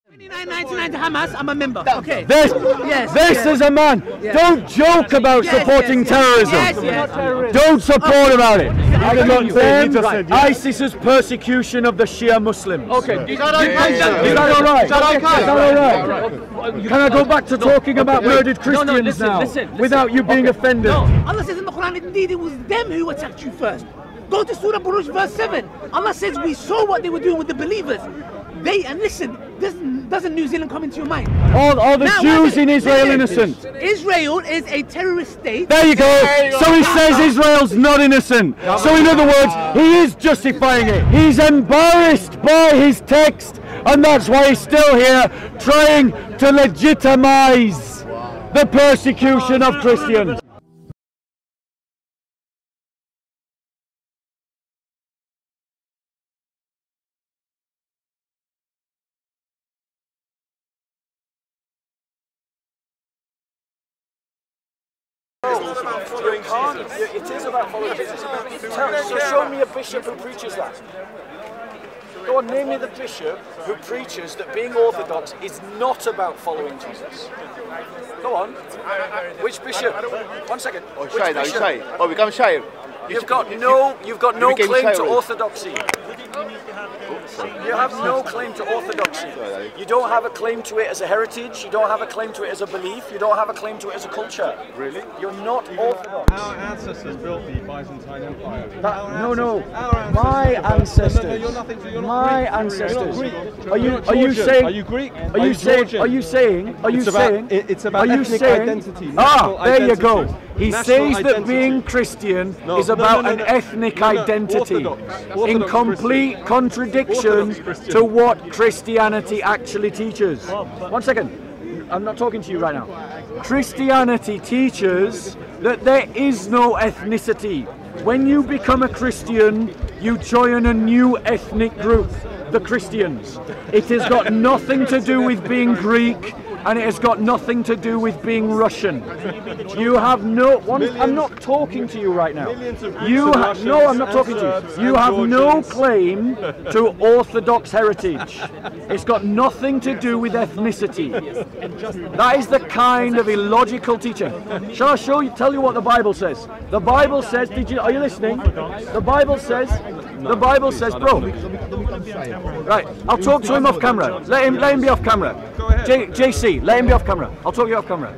1999 to Hamas, I'm a member. Okay. This is a man. Yes. Don't joke about supporting terrorism. Yes. Don't support about it. I condemn Right. ISIS's persecution of the Shia Muslims. Okay. Is that all right? Is that all right? Can I go back to talking about murdered Christians now, without you being offended? Allah says in the Quran, indeed it was them who attacked you first. Go to Surah Buruj verse 7. Allah says we saw what they were doing with the believers. And listen, doesn't New Zealand come into your mind? All the Jews in Israel innocent. Israel is a terrorist state. There you go. So he says Israel's not innocent. So in other words, he is justifying it. He's embarrassed by his text, and that's why he's still here trying to legitimize the persecution of Christians. It is about following Jesus. So show me a bishop who preaches that. Go on, name me the bishop who preaches that being Orthodox is not about following Jesus. Go on. Which bishop? 1 second. Which bishop? Oh, become shy. You've got no claim to orthodoxy. You have no claim to orthodoxy. You don't have a claim to it as a heritage. You don't have a claim to it as a belief. You don't have a claim to it as a culture. Really? You're not orthodox. Our ancestors built the Byzantine Empire. No. My ancestors. My ancestors. Are you saying? Are you Greek? Are you saying? It's about ethnic identity. There you go. He says that being Christian is about an ethnic identity, in complete contradiction to what Christianity actually teaches. 1 second, I'm not talking to you right now. Christianity teaches that there is no ethnicity. When you become a Christian, you join a new ethnic group, the Christians. It has got nothing to do with being Greek, and it has got nothing to do with being Russian. You have I'm not talking to you right now. I'm not talking to you. You have no claim to Orthodox heritage. It's got nothing to do with ethnicity. That is the kind of illogical teaching. Shall I tell you what the Bible says? The Bible says, are you listening? The Bible says, bro. Right, I'll talk to him off camera. Let him be off camera. JC, let him be off camera. I'll talk you off camera.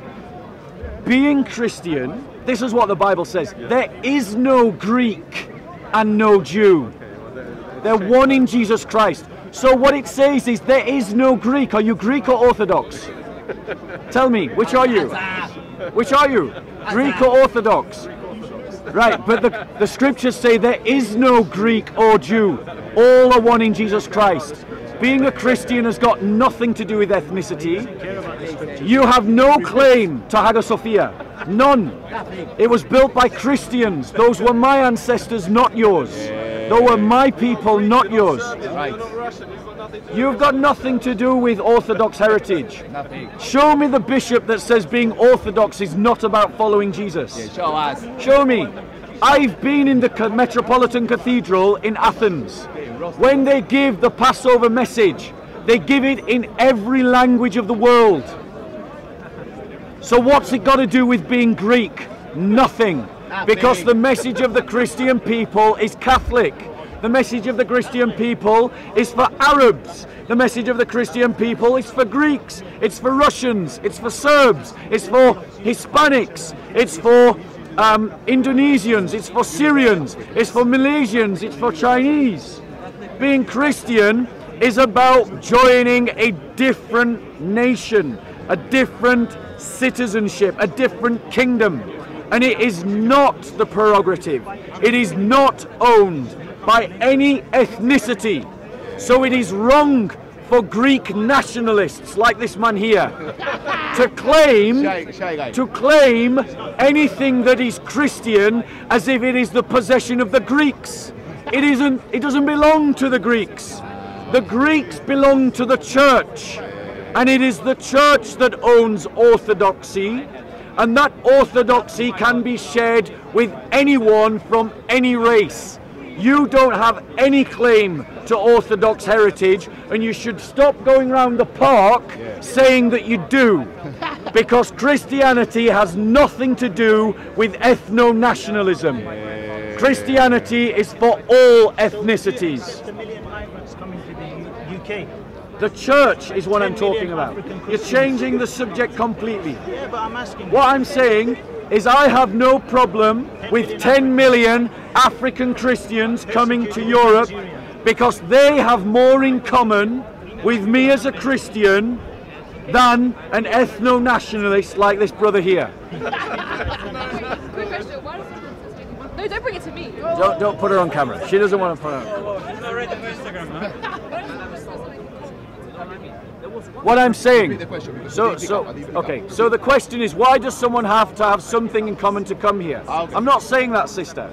Being Christian, this is what the Bible says. There is no Greek and no Jew. They're one in Jesus Christ. So what it says is there is no Greek. Are you Greek or Orthodox? Tell me, which are you? Which are you? Greek or Orthodox? Right, but the scriptures say there is no Greek or Jew. All are one in Jesus Christ. Being a Christian has got nothing to do with ethnicity. You have no claim to Hagia Sophia. None. It was built by Christians. Those were my ancestors, not yours. Those were my people, not yours. You've got nothing to do with Orthodox heritage. Show me the bishop that says being Orthodox is not about following Jesus. Show me. I've been in the Metropolitan Cathedral in Athens. When they give the Passover message, they give it in every language of the world. So what's it got to do with being Greek? Nothing. Because the message of the Christian people is Catholic. The message of the Christian people is for Arabs. The message of the Christian people is for Greeks. It's for Russians. It's for Serbs. It's for Hispanics. It's for Indonesians. It's for Syrians. It's for Malaysians. It's for Chinese. Being Christian is about joining a different nation, a different citizenship, a different kingdom. And it is not the prerogative. It is not owned by any ethnicity. So it is wrong for Greek nationalists like this man here to claim anything that is Christian as if it is the possession of the Greeks. It isn't. It doesn't belong to the Greeks. The Greeks belong to the church, and it is the church that owns orthodoxy, and that orthodoxy can be shared with anyone from any race. You don't have any claim to Orthodox heritage, and you should stop going around the park saying that you do, because Christianity has nothing to do with ethno-nationalism. Christianity is for all ethnicities. The million migrants coming to the UK. The church is what I'm talking about. You're changing the subject completely. Yeah, but I'm asking. What I'm saying is I have no problem with 10 million African Christians coming to Europe because they have more in common with me as a Christian than an ethno-nationalist like this brother here. Quick question, why does no, don't bring it to me. Don't put her on camera. She doesn't want to put her on. What I'm saying, so the question is, why does someone have to have something in common to come here? I'm not saying that, sister.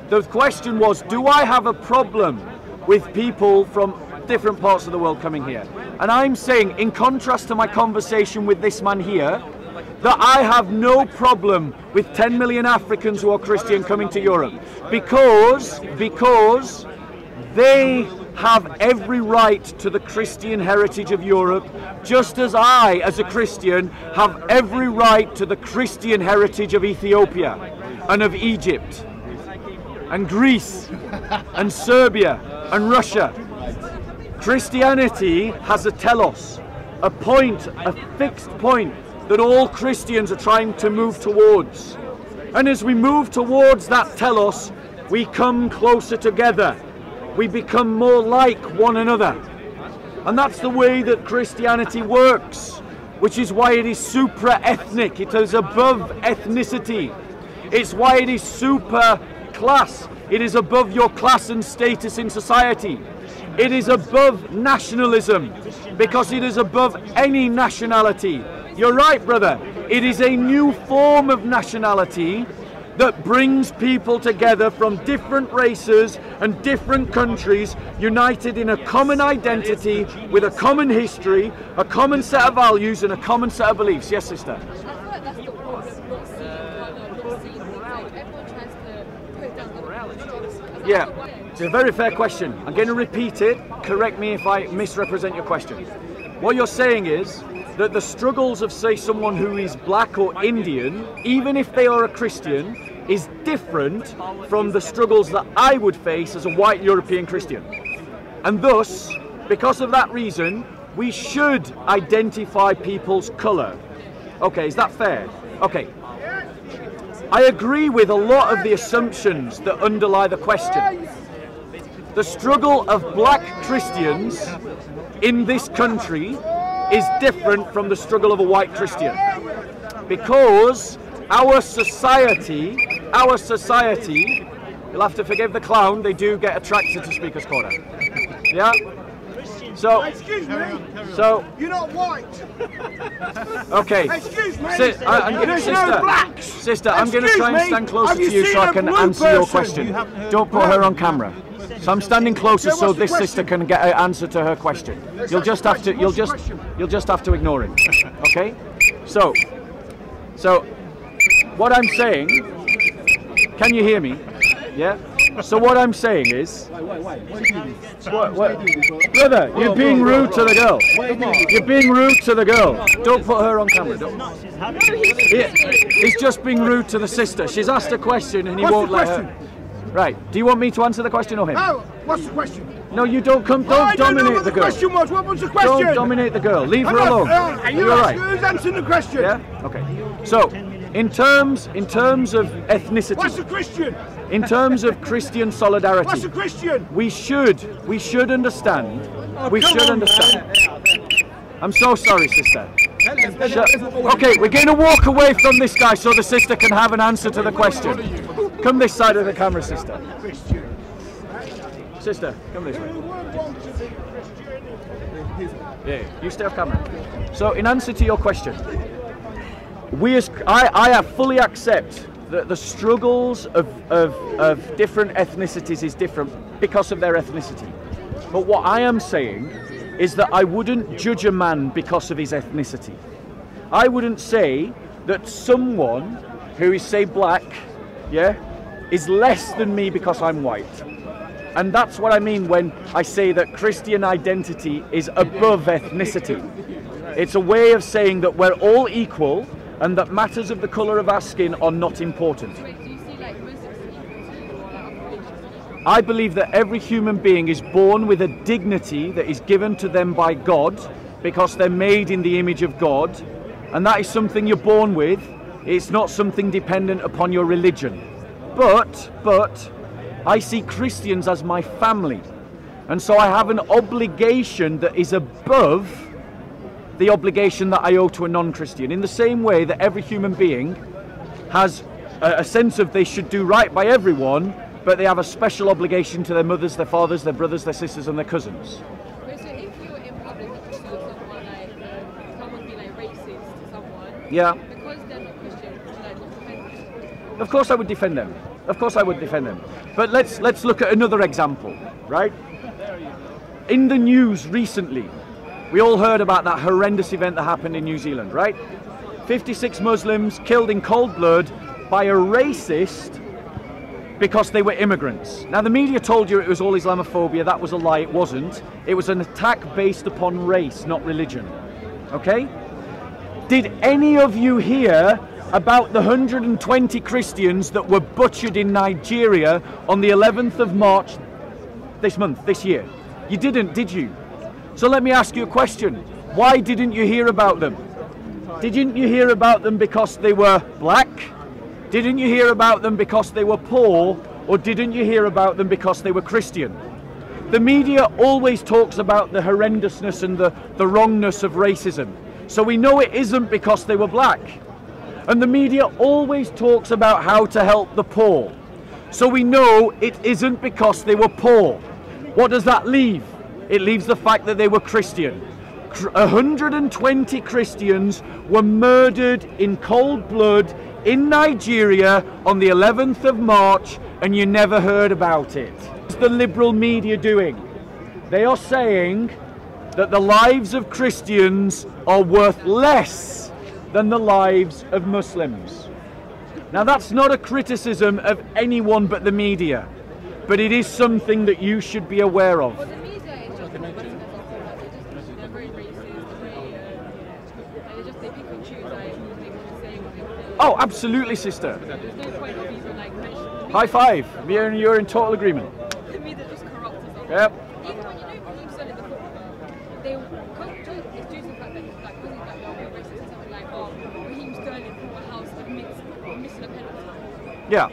The question was, do I have a problem with people from different parts of the world coming here? And I'm saying, in contrast to my conversation with this man here, that I have no problem with 10 million Africans who are Christian coming to Europe because they have every right to the Christian heritage of Europe, just as I, as a Christian, have every right to the Christian heritage of Ethiopia and of Egypt and Greece and Serbia and Russia. Christianity has a telos, a point, a fixed point that all Christians are trying to move towards. And as we move towards that telos, we come closer together. We become more like one another. And that's the way that Christianity works, which is why it is supra-ethnic. It is above ethnicity. It's why it is super-class. It is above your class and status in society. It is above nationalism, because it is above any nationality. You're right, brother. It is a new form of nationality that brings people together from different races and different countries, united in a common identity, with a common history, a common set of values and a common set of beliefs. Yes, sister? I feel like that's the problem, not seeing things like everyone tries to put down the struggles. Yeah, it's a very fair question. I'm going to repeat it. Correct me if I misrepresent your question. What you're saying is that the struggles of, say, someone who is black or Indian, even if they are a Christian, is different from the struggles that I would face as a white European Christian. And thus, because of that reason, we should identify people's colour. Okay, is that fair? Okay. I agree with a lot of the assumptions that underlie the question. The struggle of black Christians in this country is different from the struggle of a white Christian, because our society, you'll have to forgive the clown, they do get attracted to Speaker's Corner. Yeah? So, excuse me. So you're not white. Okay. Excuse me. There's no blacks. Sister, I'm going to try and stand closer to you so I can answer your question. Don't put her on camera. So I'm standing closer so this sister can get an answer to her question. You'll just have to ignore it. Okay? So what I'm saying, can you hear me? Yeah? So what I'm saying is, brother, you're being rude to the girl. You're being rude to the girl. Don't put her on camera. He's just being rude to the sister. She's asked a question and he won't let her. Right. Do you want me to answer the question or him? Oh, what's the question? No, you don't come. Don't dominate the girl. Question was. What was the question? Don't dominate the girl. Leave her alone. Are you right? Who's answering the question? Yeah. Okay. So, in terms of ethnicity. What's a Christian? In terms of Christian solidarity. What's a Christian? We should understand. We should understand. I'm so sorry, sister. Okay, we're going to walk away from this guy so the sister can have an answer to the question. Come this side of the camera, sister. Sister, come this way. Yeah, you stay off camera. So, in answer to your question, I fully accept that the struggles of different ethnicities is different because of their ethnicity. But what I am saying is that I wouldn't judge a man because of his ethnicity. I wouldn't say that someone who is, say, black, yeah, is less than me because I'm white. And that's what I mean when I say that Christian identity is above ethnicity. It's a way of saying that we're all equal and that matters of the colour of our skin are not important. I believe that every human being is born with a dignity that is given to them by God because they're made in the image of God, and that is something you're born with. It's not something dependent upon your religion. But I see Christians as my family, and so I have an obligation that is above the obligation that I owe to a non-Christian, in the same way that every human being has a sense of they should do right by everyone, but they have a special obligation to their mothers, their fathers, their brothers, their sisters and their cousins. Wait, so if you were in public and you saw someone like, someone be like racist to someone, yeah, because they're not Christian, would you like not defend them? Of course I would defend them. Of course I would defend them. But let's look at another example, right? In the news recently, we all heard about that horrendous event that happened in New Zealand, right? 56 Muslims killed in cold blood by a racist because they were immigrants. Now the media told you it was all Islamophobia. That was a lie. It wasn't. It was an attack based upon race, not religion. Okay? Did any of you hear about the 120 Christians that were butchered in Nigeria on the 11th of March this year? You didn't, did you? So let me ask you a question. Why didn't you hear about them? Didn't you hear about them because they were black? Didn't you hear about them because they were poor? Or didn't you hear about them because they were Christian? The media always talks about the horrendousness and the wrongness of racism. So we know it isn't because they were black. And the media always talks about how to help the poor. So we know it isn't because they were poor. What does that leave? It leaves the fact that they were Christian. 120 Christians were murdered in cold blood in Nigeria on the 11th of March, and you never heard about it. What's the liberal media doing? They are saying that the lives of Christians are worth less than the lives of Muslims. Now that's not a criticism of anyone but the media, but it is something that you should be aware of. Well, the media is just they're very racist, they just they pick and choose like who they want to say, what they want to say. Oh, absolutely, sister. There's no point of even like mentioning. High five. You're in total agreement. The media just corrupts us all. Yep. Even when you know Raheem Sterling, the footballer, they it's due to the fact that he's like, because he's like, they'll be racist and something like, oh, Raheem Sterling from a house admits missing a penalty. Yeah.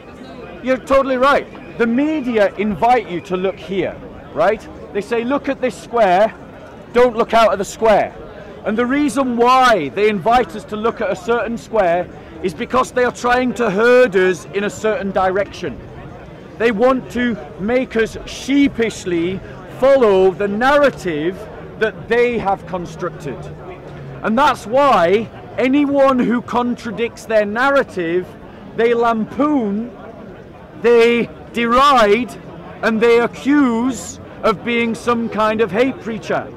You're totally right. The media invite you to look here, right? They say, look at this square, don't look out of the square. And the reason why they invite us to look at a certain square is because they are trying to herd us in a certain direction. They want to make us sheepishly follow the narrative that they have constructed. And that's why anyone who contradicts their narrative, they lampoon, they deride, and they accuse of being some kind of hate preacher.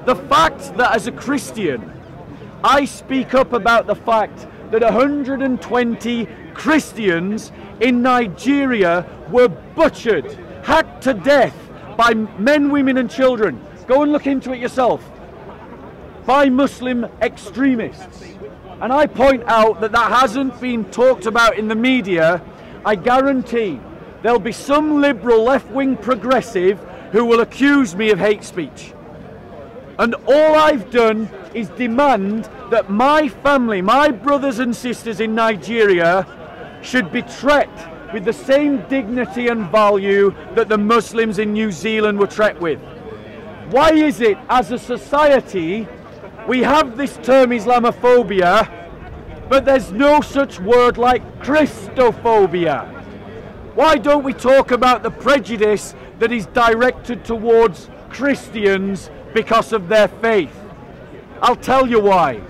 The fact that as a Christian, I speak up about the fact that 120 Christians in Nigeria were butchered, hacked to death by men, women and children. Go and look into it yourself. By Muslim extremists. And I point out that that hasn't been talked about in the media. I guarantee there'll be some liberal left-wing progressive who will accuse me of hate speech. And all I've done is demand that my family, my brothers and sisters in Nigeria, should be treated with the same dignity and value that the Muslims in New Zealand were treated with. Why is it, as a society, we have this term Islamophobia, but there's no such word like Christophobia? Why don't we talk about the prejudice that is directed towards Christians because of their faith? I'll tell you why.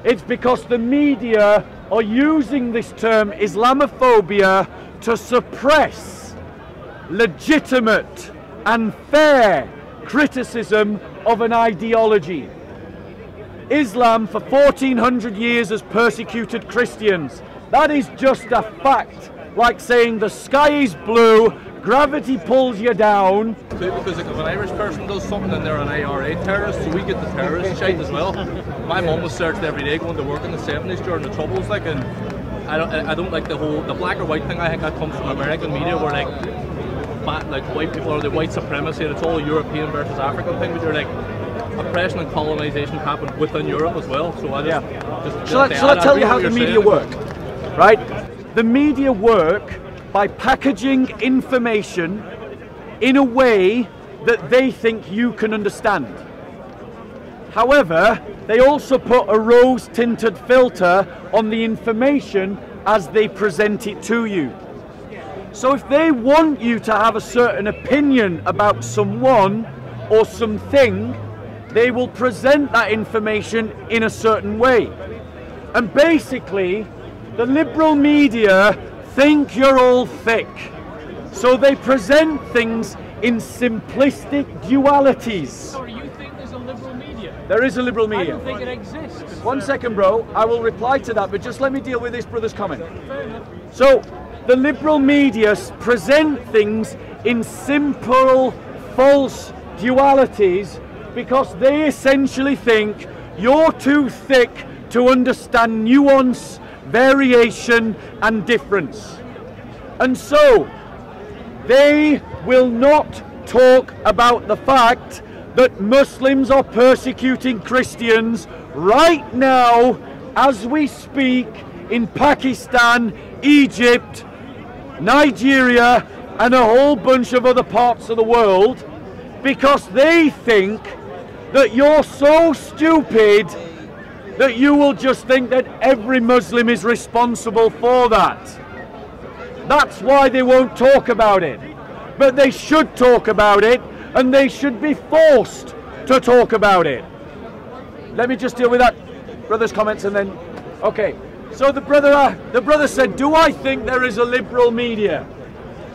It's because the media are using this term Islamophobia to suppress legitimate and fair criticism of an ideology. Islam for 1400 years has persecuted Christians. That is just a fact. Like saying the sky is blue, Gravity pulls you down. Because like, if an Irish person does something and they're an IRA terrorist, so we get the terrorist shite as well. My mum was searched every day going to work in the 70s during the Troubles, like, and I don't like the black or white thing. I think that comes from American media, where like white people are the white supremacy, and it's all a European versus African thing, but you're like, oppression and colonization happened within Europe as well. So I just shall I tell you how the media work? Right? The media work by packaging information in a way that they think you can understand. However, they also put a rose-tinted filter on the information as they present it to you. So if they want you to have a certain opinion about someone or something, they will present that information in a certain way. And basically, the liberal media think you're all thick. So they present things in simplistic dualities. So you think there's a liberal media? There is a liberal media. I don't think it exists. 1 second, bro. I will reply to that, but just let me deal with this brother's comment. So, the liberal media present things in simple, false dualities because they essentially think you're too thick to understand nuance, variation, and difference. And so, they will not talk about the fact that Muslims are persecuting Christians right now as we speak in Pakistan, Egypt, Nigeria, and a whole bunch of other parts of the world, because they think that you're so stupid that you will just think that every Muslim is responsible for that. That's why they won't talk about it. But they should talk about it, and they should be forced to talk about it. Let me just deal with that brother's comments and then, okay. So the brother said, do I think there is a liberal media?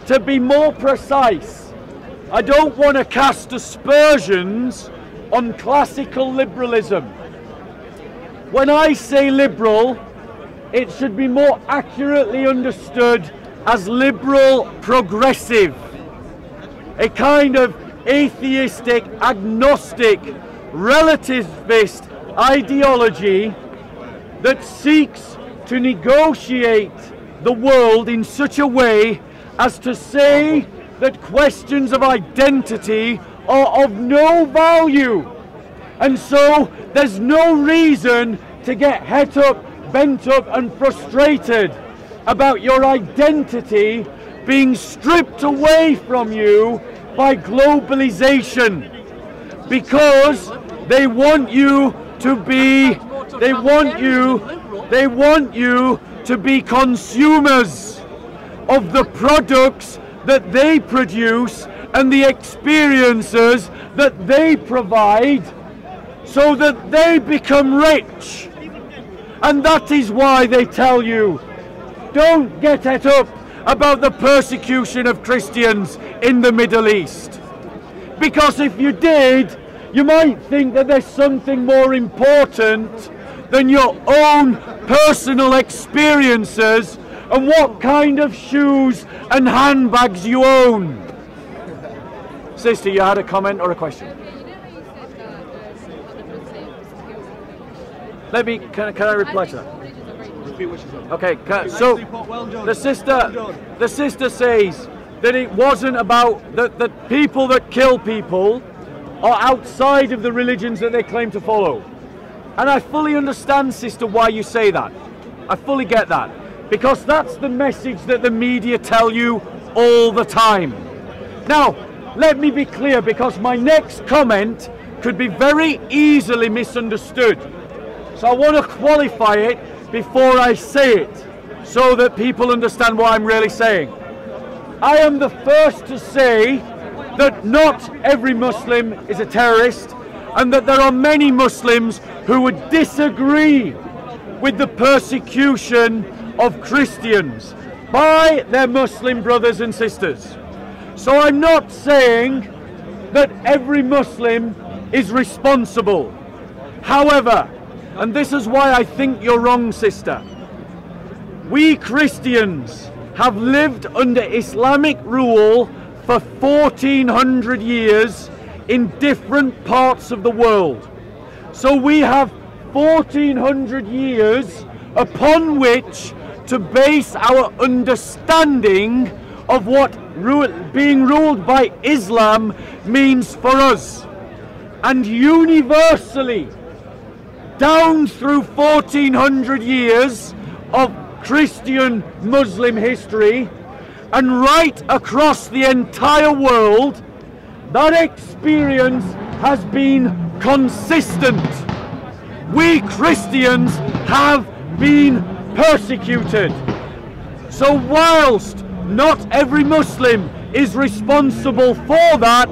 To be more precise, I don't want to cast aspersions on classical liberalism. When I say liberal, it should be more accurately understood as liberal progressive, a kind of atheistic, agnostic, relativist ideology that seeks to negotiate the world in such a way as to say that questions of identity are of no value. And so there's no reason to get het up, bent up and frustrated about your identity being stripped away from you by globalization, because they want you to be consumers of the products that they produce and the experiences that they provide, so that they become rich. And that is why they tell you, don't get het up about the persecution of Christians in the Middle East. Because if you did, you might think that there's something more important than your own personal experiences and what kind of shoes and handbags you own. Sister, you had a comment or a question? Can I reply to that? Okay, so the sister says that it wasn't about that people that kill people are outside of the religions that they claim to follow. And I fully understand, sister, why you say that. I fully get that. Because that's the message that the media tell you all the time. Now, let me be clear, because my next comment could be very easily misunderstood. So I want to qualify it before I say it, so that people understand what I'm really saying. I am the first to say that not every Muslim is a terrorist, and that there are many Muslims who would disagree with the persecution of Christians by their Muslim brothers and sisters. So I'm not saying that every Muslim is responsible. However, and this is why I think you're wrong, sister, we Christians have lived under Islamic rule for 1400 years in different parts of the world. So we have 1400 years upon which to base our understanding of what being ruled by Islam means for us. And universally, down through 1400 years of Christian Muslim history, and right across the entire world, that experience has been consistent. We Christians have been persecuted. So whilst not every Muslim is responsible for that,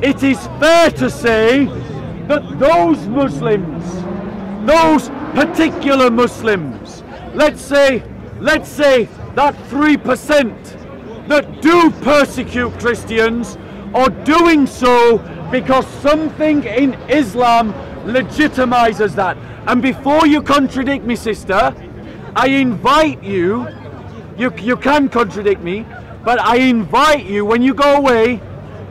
it is fair to say that those Muslims, those particular Muslims, let's say that 3% that do persecute Christians are doing so because something in Islam legitimizes that. And before you contradict me, sister, I invite you, you can contradict me, but I invite you, when you go away,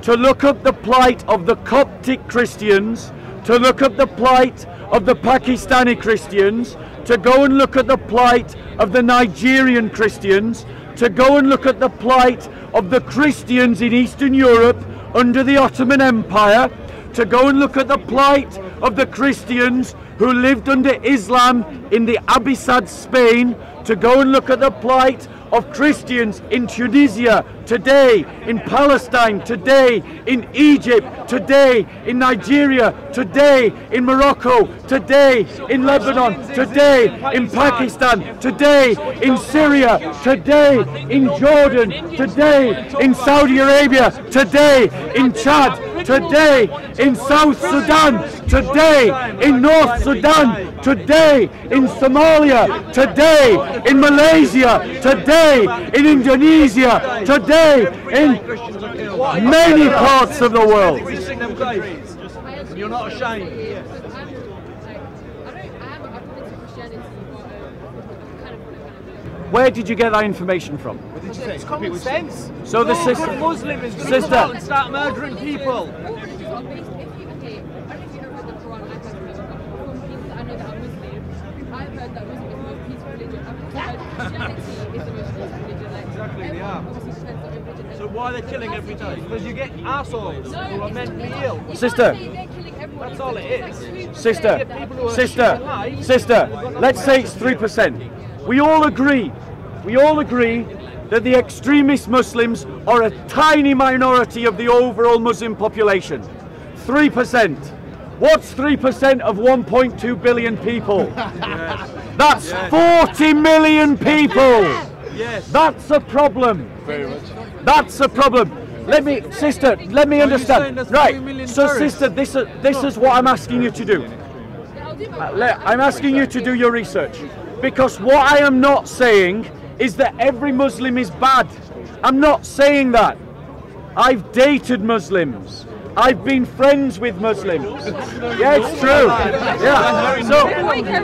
to look up the plight of the Coptic Christians, to look up the plight of the Pakistani Christians, to go and look at the plight of the Nigerian Christians, to go and look at the plight of the Christians in Eastern Europe under the Ottoman Empire, to go and look at the plight of the Christians who lived under Islam in the Abbasid Spain, to go and look at the plight of Christians in Tunisia today, in Palestine today, in Egypt today, in Nigeria today, in Morocco today, in Lebanon today, in Pakistan today, in Syria today, in Jordan today, in Saudi Arabia today, in Chad today, in South Sudan today, in North Sudan today, in Somalia today, in Malaysia today, in Indonesia today, in many parts of the world. You're not ashamed. Where did you get that information from? It's common sense. So the sister, Muslim is going to go out and start murdering people. Exactly, they are. So why are they killing every day? Because you get assholes who are mentally ill. Sister, that's all it is. Sister, let's say it's 3%. We all agree that the extremist Muslims are a tiny minority of the overall Muslim population. 3%. What's 3% of 1.2 billion people? That's 40 million people. Yes. That's a problem. Very much. That's a problem. Let me understand. Right. So, sister, this is what I'm asking you to do. I'm asking you to do your research, because what I am not saying is that every Muslim is bad. I'm not saying that. I've dated Muslims. I've been friends with Muslims. Yeah, it's true. Yeah. So,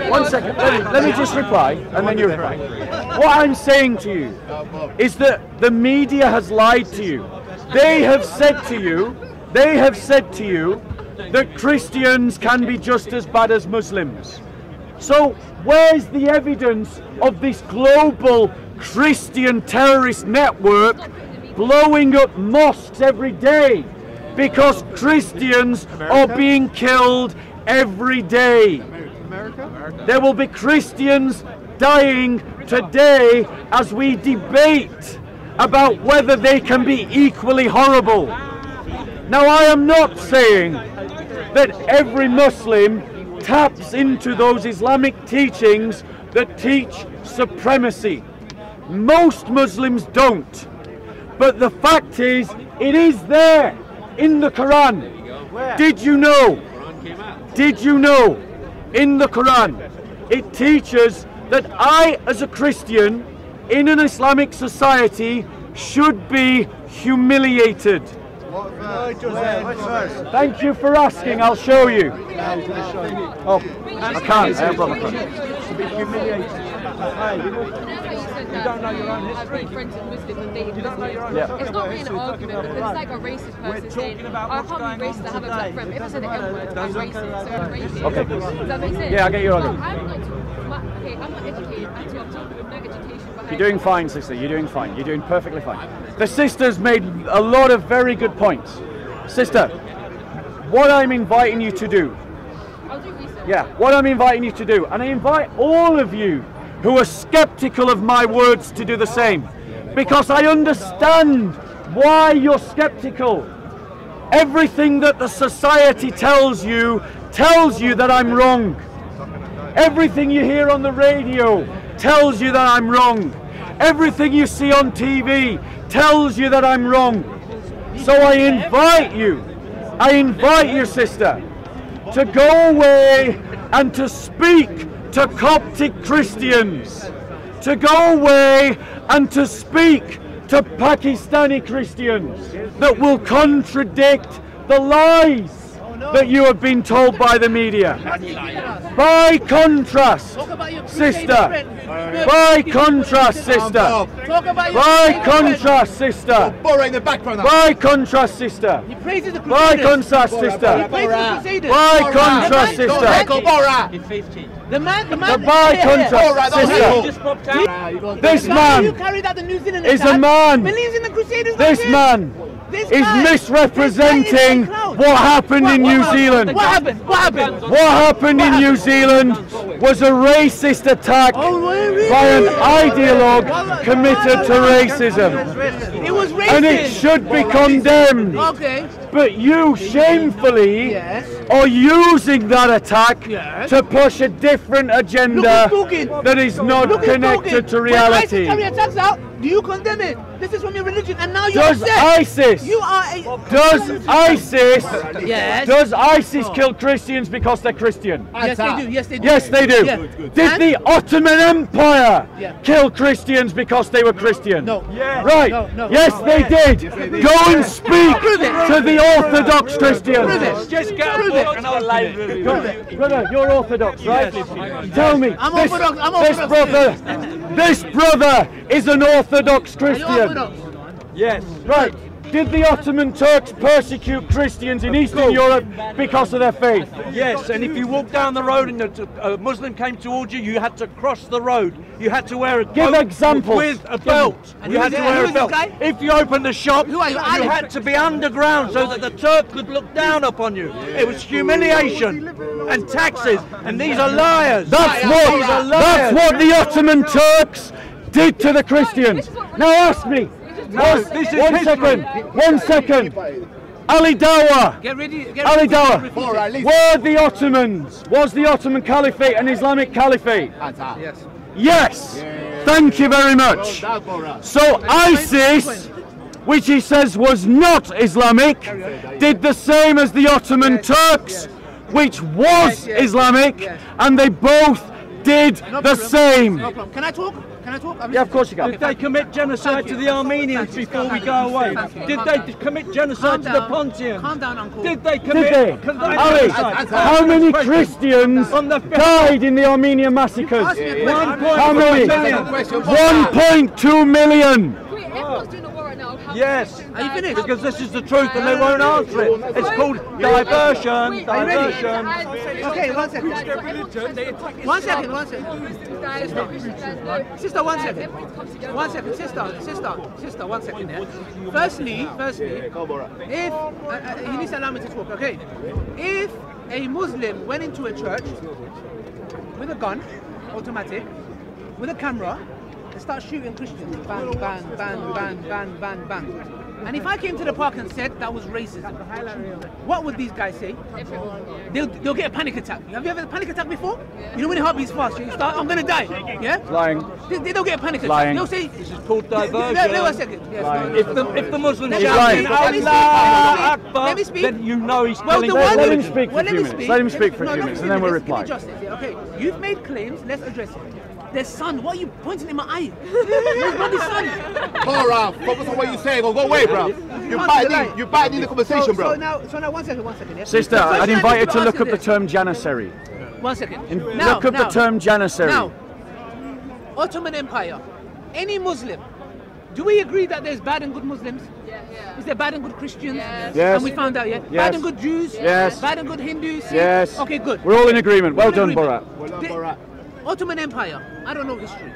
one second. Let me just reply, and then you reply. What I'm saying to you is that the media has lied to you. They have said to you that Christians can be just as bad as Muslims. So, where's the evidence of this global Christian terrorist network blowing up mosques every day? Because Christians are being killed every day. There will be Christians dying today as we debate about whether they can be equally horrible. Now, I am not saying that every Muslim taps into those Islamic teachings that teach supremacy. Most Muslims don't. But the fact is, it is there in the Qur'an. Did you know? In the Qur'an it teaches that I, as a Christian in an Islamic society, should be humiliated. Thank you for asking. I'll show you. Oh, I can't. To be humiliated. that don't know your own I've history. been friends with Muslims and dated You don't know your own Muslims. history. It's not really an argument because it's like a racist person saying, about I what's can't going be racist, I on have a black today. friend. If I say the N-word, I'm racist, so I'm racist. Okay. Does that make sense? Yeah, I get your No, argument. I'm not okay, I'm not educated at all. I'm talking with no education behind You're doing fine, sister. You're doing fine. You're doing perfectly fine. The sister's made a lot of very good points. Sister, what I'm inviting you to do, I'll do research. yeah, what I'm inviting you to do, and I invite all of you who are skeptical of my words to do the same, because I understand why you're skeptical. Everything that the society tells you that I'm wrong. Everything you hear on the radio tells you that I'm wrong. Everything you see on TV tells you that I'm wrong. So I invite you, sister, to go away and to speak to Coptic Christians, to go away and to speak to Pakistani Christians that will contradict the lies that you have been told by the media. By contrast, sister, by contrast, sister, by contrast, sister, by contrast, sister, by contrast, sister, by contrast, sister, the man by contrast, sister, this man is a man, this man is misrepresenting what happened in New Zealand. What happened? What happened? What happened in New Zealand was a racist attack by an ideologue committed to racism. It was racist. And it should be condemned. Okay. But you shamefully are using that attack to push a different agenda that is not connected to reality. When ISIS carry attacks out, do you condemn it? This is from your religion, and now you're Does upset. ISIS? You are a. Does ISIS? Yes. Does ISIS kill Christians because they're Christian? Yes, they do. Yes, they do. Yes, they do. Yeah. Did the Ottoman Empire kill Christians because they were Christian? No. Right. No. Yes, they did. Go and speak to the Orthodox Christians. Just get a book and I'll live with you. Brother, you're Orthodox, right? Tell me. I'm Orthodox. I'm Orthodox. This brother is an Orthodox Christian. Yes. Right. Did the Ottoman Turks persecute Christians in Eastern Europe because of their faith? Yes, and if you walked down the road and a Muslim came towards you, you had to cross the road. You had to wear a coat examples. with a belt. And you had to wear a this belt. guy? If you opened the shop, Who are you, you Ali? had to be underground so that the Turk could look down upon you. It was humiliation and taxes, and these are liars. That's what the Ottoman Turks did to the Christians. Now ask me. No, this is One second. Ali Dawa. Get ready. Ali Dawa. Were the Ottomans? Was the Ottoman Caliphate an Islamic Caliphate? Yes. Yes. Thank you very much. So ISIS, which he says was not Islamic, did the same as the Ottoman Turks, which was Islamic, and they both did the same. No problem. Can I talk? Can I talk? Yeah, of course you can. Did they commit genocide to the Armenians before we go away? Did they commit genocide to the Pontians? Calm down, Uncle. Did they Did commit they? Ali, genocide? how many Christians died in the Armenian massacres? How many? 1.2 million. Wait, everyone's doing a war right now. Yes. Are you finished? Because this is the truth and they won't answer it. It's called diversion. Diversion. Okay, 1 second. One second. Sister, 1 second. 1 second, sister, 1 second. Yeah. Firstly, if he needs to allow me to talk. Okay, if a Muslim went into a church with a gun, automatic, with a camera, and start shooting Christians, bang, bang, bang, bang, bang, bang, bang. And if I came to the park and said that was racism, what would these guys say? They'll get a panic attack. Have you ever had a panic attack before? You know when your heart beats fast, you start, I'm gonna die. Yeah? Lying. They don't get a panic attack. Lying. They'll say, This is called diversion. wait 1 second. Yes, If the Muslims lying. shout Let Allah Akbar, me speak. then you know he's Well, killing the one- Let him religion. speak for a few minutes. Let him speak for a few minutes, and then we'll reply. Give me justice, yeah? Okay, you've made claims. Let's address it. Their son. What are you pointing in my eye? Where's Bobby's son? Alright, focus on what you're saying, or go away, bro. You're biting the conversation, bro. So now, 1 second, yeah? Sister, The I'd question invite you I to need look up the ask term janissary. you this. 1 second. Look up the term janissary. Now, Ottoman Empire. any Muslim, do we agree that there's bad and good Muslims? Yeah. Is there bad and good Christians? Yes. And we found out, yeah? Yes. Bad and good Jews? Yes. Bad and good Hindus? Yes. Okay, good. We're all in agreement. Well done, agreement. Borat. Well done, Borat. Ottoman Empire, I don't know history.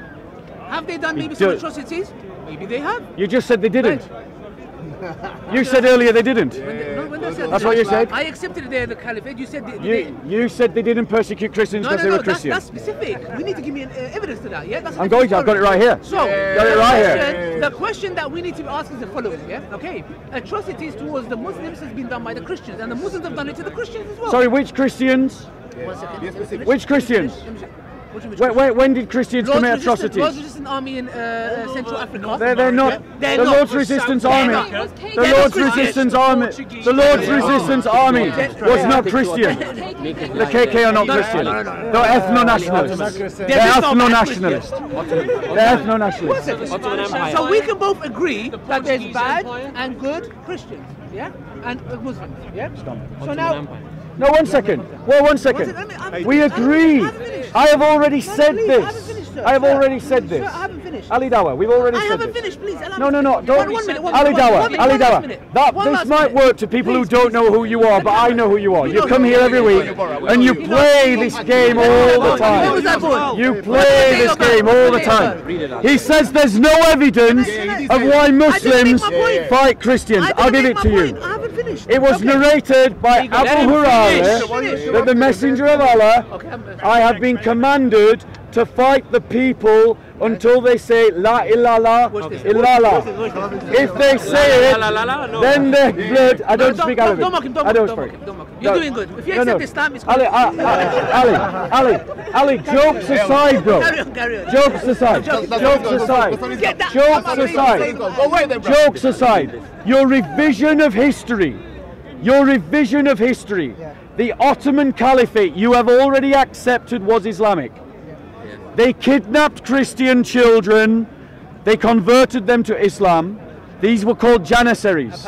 Have they done maybe some atrocities? Maybe they have. You just said they didn't. You said earlier they didn't. When they said That's what you said? I accepted they're the caliphate. You said You said they didn't persecute Christians because they were Christian. That's specific. We need to give me evidence to that, yeah? That's I'm going to. I've got it right here. So, got it right here. The question that we need to ask is the following, yeah? Okay, atrocities towards the Muslims has been done by the Christians, and the Muslims have done it to the Christians as well. Sorry, which Christians? Which Christians? When did Christians commit atrocities? Lord's Resistance Army in Central Africa. They're not. They're the not. Lord's Resistance Army. The Lord's Resistance Army. The Lord's Resistance Army was not Christian. The KK are not Christian. They're ethno-nationalists. They're ethno-nationalists. They're ethno-nationalists. So we can both agree that there's bad and good Christians, yeah, and Muslims, yeah. So now. No, 1 second. Well, 1 second. We agree. I have already said this. I have already said this. I haven't finished. Ali Dawah, we've already said this. I haven't finished, please. No, don't. One minute. Ali Dawah. This might work to people who don't know who you are, but I know who you are. You come here every week and you play this game all the time. You play this game all the time. He says there's no evidence of why Muslims fight Christians. I'll give it to you. I haven't finished. It was narrated by Abu Hurairah that the Messenger of Allah, I have been commanded to fight the people until they say La ilaha illallah. If they say it, then their blood. I don't speak Arabic. I don't speak. You're doing good. If you accept Islam, it's good. Ali, jokes aside, bro. Jokes aside. Jokes aside. Your revision of history. The Ottoman Caliphate, you have already accepted, was Islamic. They kidnapped Christian children, they converted them to Islam. These were called Janissaries.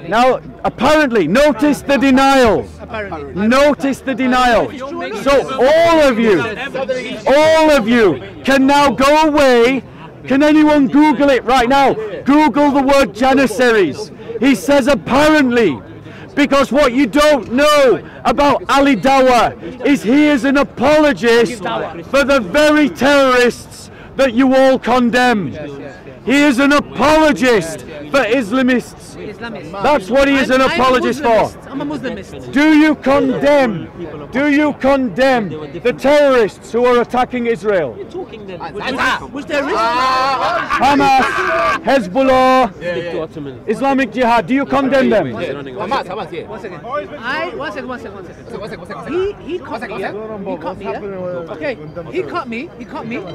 Now, apparently, notice the denial. Notice the denial. So all of you can now go away. Can anyone Google it right now? Google the word Janissaries. He says apparently. Because what you don't know about Ali Dawah is he is an apologist for the very terrorists that you all condemn. He is an apologist for Islamists. That's what he is an apologist for. I'm a Muslimist. Do you condemn the terrorists who are attacking Israel? Which terrorists? Hamas, Hezbollah, Islamic Jihad. Do you condemn them? Hamas, yeah. One second. He caught me, yeah? Okay, he caught me.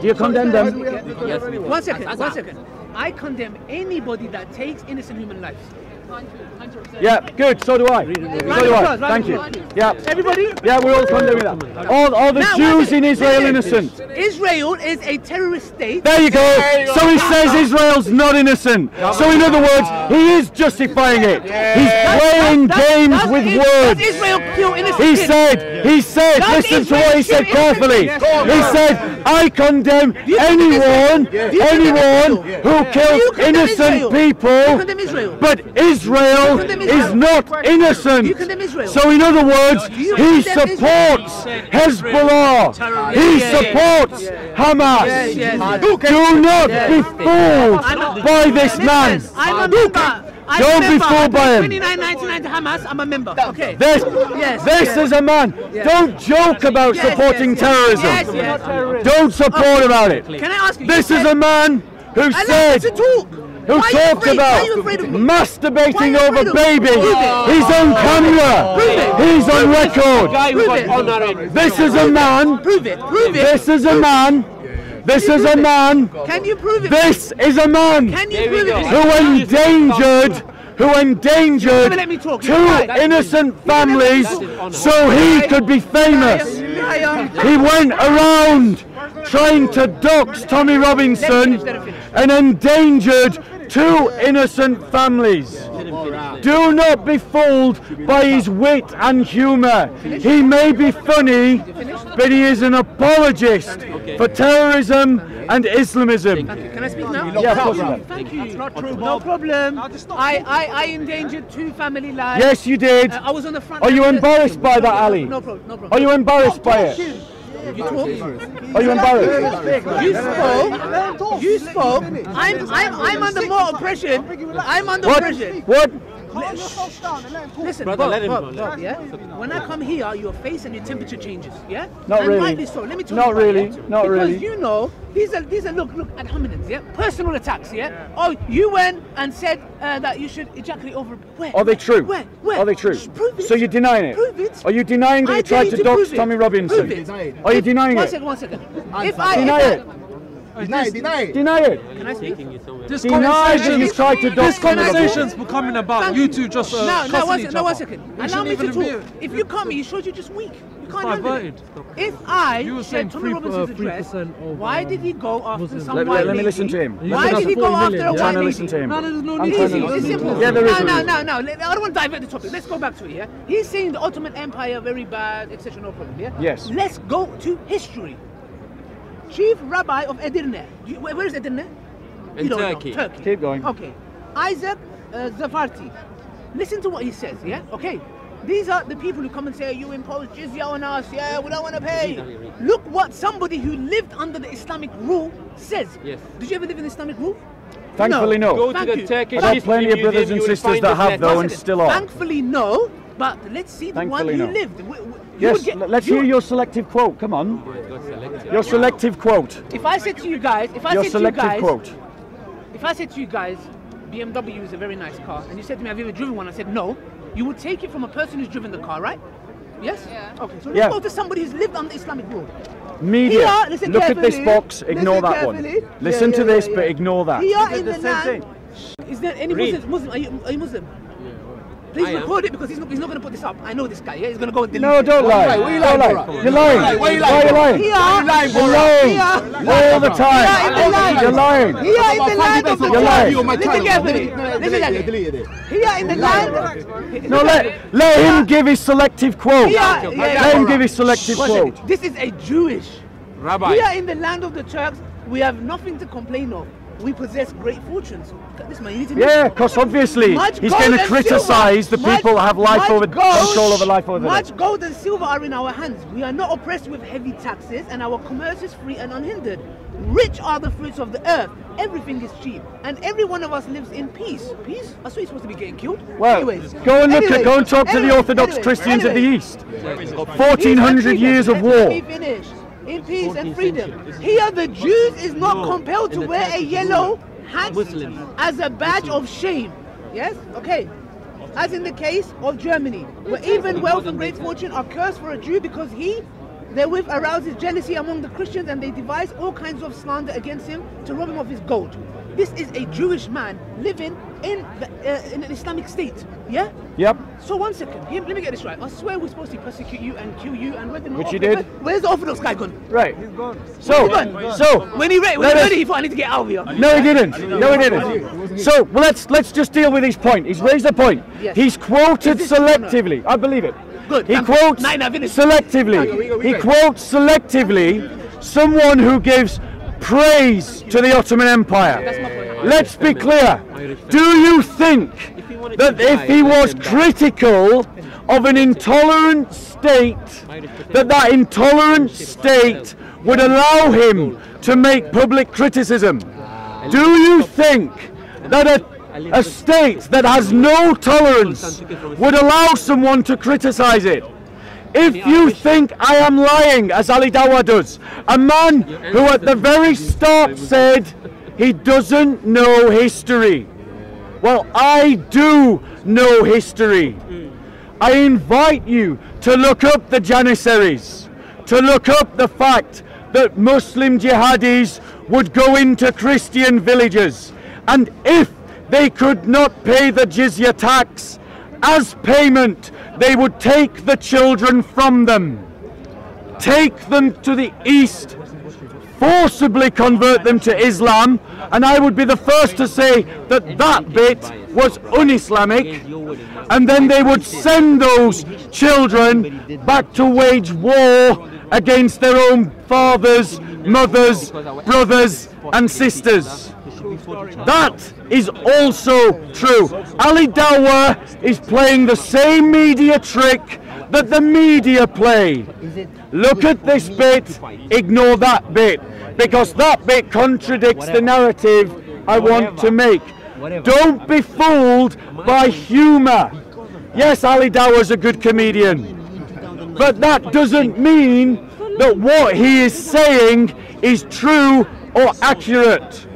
Do you condemn them? Yes. One second. I condemn anybody that takes innocent human lives. 100%. Yeah, good. So do I. Thank you. Yeah, everybody. Yeah, we're all condemning that. All the Jews in Israel innocent. Israel is a terrorist state. There you go. So he says Israel's not innocent. So in other words, he is justifying it. He's playing games with words. Does Israel kill innocent He said. Listen to what he said carefully. He said, I condemn anyone who kills innocent people. But Israel is not innocent. So in other words, he supports Hezbollah. He supports Hamas. Do not be fooled by this man. Don't be fooled by him. 29.99 to Hamas. I'm a member. Okay. This is a man. Don't joke about supporting terrorism. Don't support about it. Can I ask you? This is a man who said. Who talks about masturbating over babies. He's on camera. He's on record. This is a man. Prove it. This is a man. Can you prove it? This is a man who endangered 2 innocent families so he could be famous. He went around trying to dox Tommy Robinson and endangered 2 innocent families. Do not be fooled by his wit and humour. He may be funny, but he is an apologist for terrorism and Islamism. Can I speak now? Yeah, of course you can. Thank you. No problem. I endangered 2 family lives. Yes, you did. I was on the front. Are you embarrassed by that, Ali? No problem. No problem. Are you embarrassed by it? You talk. Are you embarrassed? You spoke. I'm under more oppression. I'm under oppression. What? Listen, Bob, yeah? When I come here, your face and your temperature changes, yeah? Not really. Rightly so. Let me tell Not you really. That, Not because really. you know, these are look ad hominems, yeah? Personal attacks, yeah? Oh, you went and said that you should ejaculate over. Where? Are they true? Where? Are they true? Prove it. So you're denying it? Prove it. Are you denying that you tried to dox Tommy Robinson? Prove it. Are you denying it? One second. Deny it. Deny it. Deny it. Can I speak? Deny that you tried to dox Tommy Robinson. Conversation's becoming about you two just cussing each other. One second. Allow me to talk. If you come, it shows you're just weak. You can't handle it. If I said Tommy Robinson's address, why did he go after some white lady? Let me listen to him. Why did he go after a white lady? Listen to him. No, there's no I'm need. trying to It's simple. Yeah, there is. No. I don't want to divert the topic. Let's go back to it, yeah? He's saying the Ottoman Empire, very bad, etc. No problem, yeah? Yes. Let's go to history. Chief Rabbi of Edirne. Where is Edirne? In Turkey. Turkey. Keep going. Okay. Isaac Zafarti. Listen to what he says, yeah? Okay. These are the people who come and say, you impose jizya on us, yeah, we don't want to pay. Look what somebody who lived under the Islamic rule says. Yes. Did you ever live in Islamic rule? Thankfully, no. Go to the Turkish I've got plenty of brothers and sisters that have, though, and still are. Thankfully, no. But let's see the one who lived. Yes, let's hear your selective quote. Come on. Your selective quote. If I said to you guys, if I said to you guys, BMW is a very nice car, and you said to me, have you ever driven one? I said no. You would take it from a person who's driven the car, right? Yes? Yeah. Okay, so let's go to somebody who's lived under Islamic rule. Media, Here, look at this box, ignore that one. Listen to this, but ignore that. Here in the land, is there any Muslim? Are you Muslim? Please record it because he's not going to put this up. I know this guy, yeah? He's going to go and delete No, don't lie. Don't lie. You're lying. Why are you lying? You're lying all the time. You're lying. Here in the land of the You're lying. Listen carefully. Here in the land. No, let him give his selective quote. Let him give his selective quote. This is a Jewish Rabbi. Here in the land of the Turks, we have nothing to complain of. We possess great fortunes. Look at this man. You need to yeah, because obviously he's going to criticize the people that have control over life over there. Much gold and silver are in our hands. We are not oppressed with heavy taxes, and our commerce is free and unhindered. Rich are the fruits of the earth. Everything is cheap, and every one of us lives in peace. Peace? That's why you're supposed to be getting killed. Well, anyways, go and talk to the Orthodox Christians of the East. 1400 years of war. Let me finish. In peace and freedom. Here the Jews is not compelled to wear a yellow hat as a badge of shame. Yes? Okay. As in the case of Germany, where even wealth and great fortune are cursed for a Jew because he therewith arouses jealousy among the Christians, and they devise all kinds of slander against him to rob him of his gold. This is a Jewish man living in an Islamic state. Yeah? Yep. So one second, let me get this right. I swear we're supposed to persecute you and kill you, and which you did. Where's the Orthodox guy gone? Right. He's gone. So when he ready, he thought I need to get out of here. No, he didn't. No, he didn't. So let's just deal with his point. He's raised a point. Yes. He's quoted selectively. I believe it. Good. He quotes selectively. He quotes selectively someone who gives praise to the Ottoman Empire. Let's be clear. Do you think that if he was critical of an intolerant state, that intolerant state would allow him to make public criticism? Do you think that a state that has no tolerance would allow someone to criticize it? If you think I am lying, as Ali Dawa does, a man who at the very start said he doesn't know history. Well, I do know history. I invite you to look up the Janissaries, to look up the fact that Muslim jihadis would go into Christian villages, and if they could not pay the jizya tax, as payment, they would take the children from them. take them to the east, forcibly convert them to Islam, and I would be the first to say that that bit was un-Islamic, and then they would send those children back to wage war against their own fathers, mothers, brothers and sisters. That is also true. Ali Dawah is playing the same media trick that the media play. Look at this bit, ignore that bit, because that bit contradicts the narrative I want to make. Don't be fooled by humour. Yes, Ali Dawah is a good comedian, but that doesn't mean that what he is saying is true or accurate.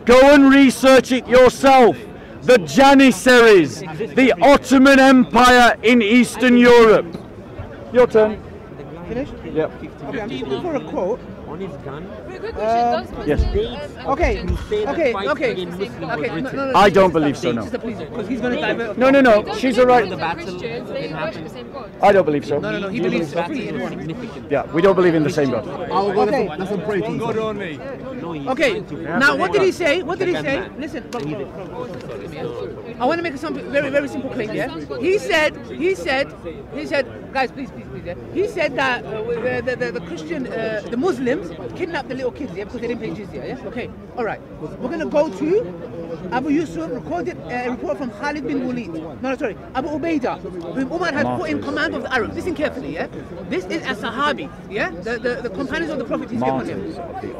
Go and research it yourself. The Janissaries, the Ottoman Empire in Eastern Europe. Your turn. Finished? Yep. Okay, I'm just looking for a quote. Yes. Okay. No, I don't believe so, no. Because he's going to divert. No. She's alright. I don't believe so. No. He believes three in one. Yeah, we don't believe in the same God. Okay. Okay. Now, what did he say? Listen. I want to make something very, very simple claim. Yeah. He said. Guys, please. Yeah? He said that the Christian, the Muslims kidnapped the little kids, yeah, because they didn't pay jizya. Yeah. Okay. All right. We're gonna go to Abu Yusuf recorded a report from Khalid bin Walid. No, sorry, Abu Ubaidah, whom Umar had put in command of the Arabs. Listen carefully, yeah. This is a Sahabi, yeah, the companions of the Prophet.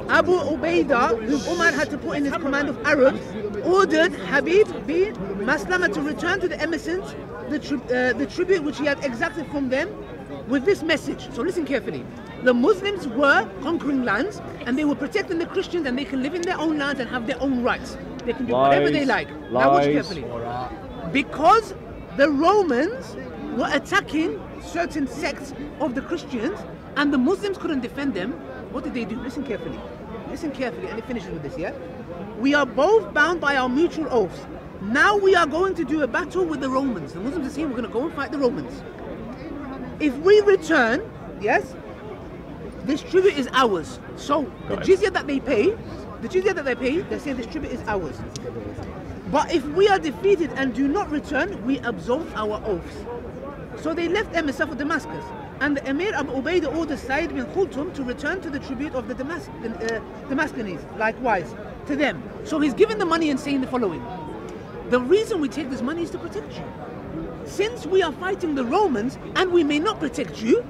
Abu Ubaidah, whom Umar had to put in his command of Arabs, ordered Habib bin Maslama to return to the emissaries the tribute which he had exacted from them, with this message. So listen carefully. The Muslims were conquering lands and they were protecting the Christians, and they can live in their own lands and have their own rights. They can do whatever they like. Now watch carefully. Because the Romans were attacking certain sects of the Christians and the Muslims couldn't defend them, what did they do? Listen carefully. Listen carefully, and it finishes with this, yeah? We are both bound by our mutual oaths. Now we are going to do a battle with the Romans. The Muslims are saying we're going to go and fight the Romans. If we return, yes, this tribute is ours. So the jizya that they pay, they say this tribute is ours. But if we are defeated and do not return, we absolve our oaths. So they left emissary for Damascus, and the Emir Abu Ubaidah ordered Sa'id bin Khultum to return to the tribute of the Damascus, likewise to them. So he's giving the money and saying the following: the reason we take this money is to protect you. Since we are fighting the Romans and we may not protect you,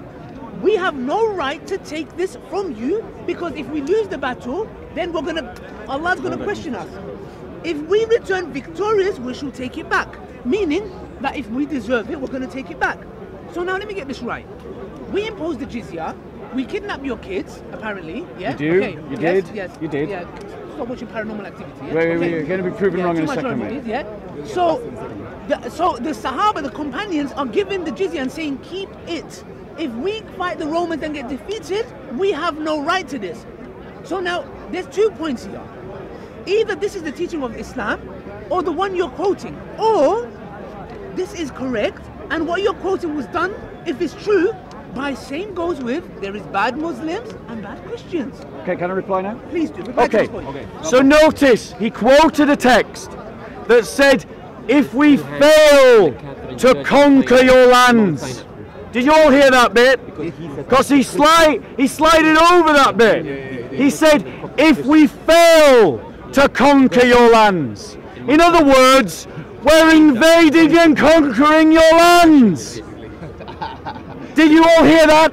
we have no right to take this from you, because if we lose the battle, then Allah's gonna question us. If we return victorious, we shall take it back. Meaning that if we deserve it, we're gonna take it back. So now let me get this right. We impose the jizya, we kidnap your kids, apparently. Yeah? You do? Okay. You did? Yes. You did? Yeah. Stop watching Paranormal Activity. Yeah? Wait, Okay. you're going to be proven wrong in a second, mate. Yeah? So the Sahaba, the companions, are giving the jizya and saying, keep it. If we fight the Romans and get defeated, we have no right to this. So now, there's 2 points here. Either this is the teaching of Islam, or the one you're quoting, or this is correct, and what you're quoting was done, if it's true, by same goes with, there is bad Muslims and bad Christians. Okay, can I reply now? Please do. Reply to this point. So notice, he quoted a text that said, if we fail to conquer your lands. Did you all hear that bit? Because he slided over that bit. He said, if we fail to conquer your lands. In other words, we're invading and conquering your lands. Did you all hear that?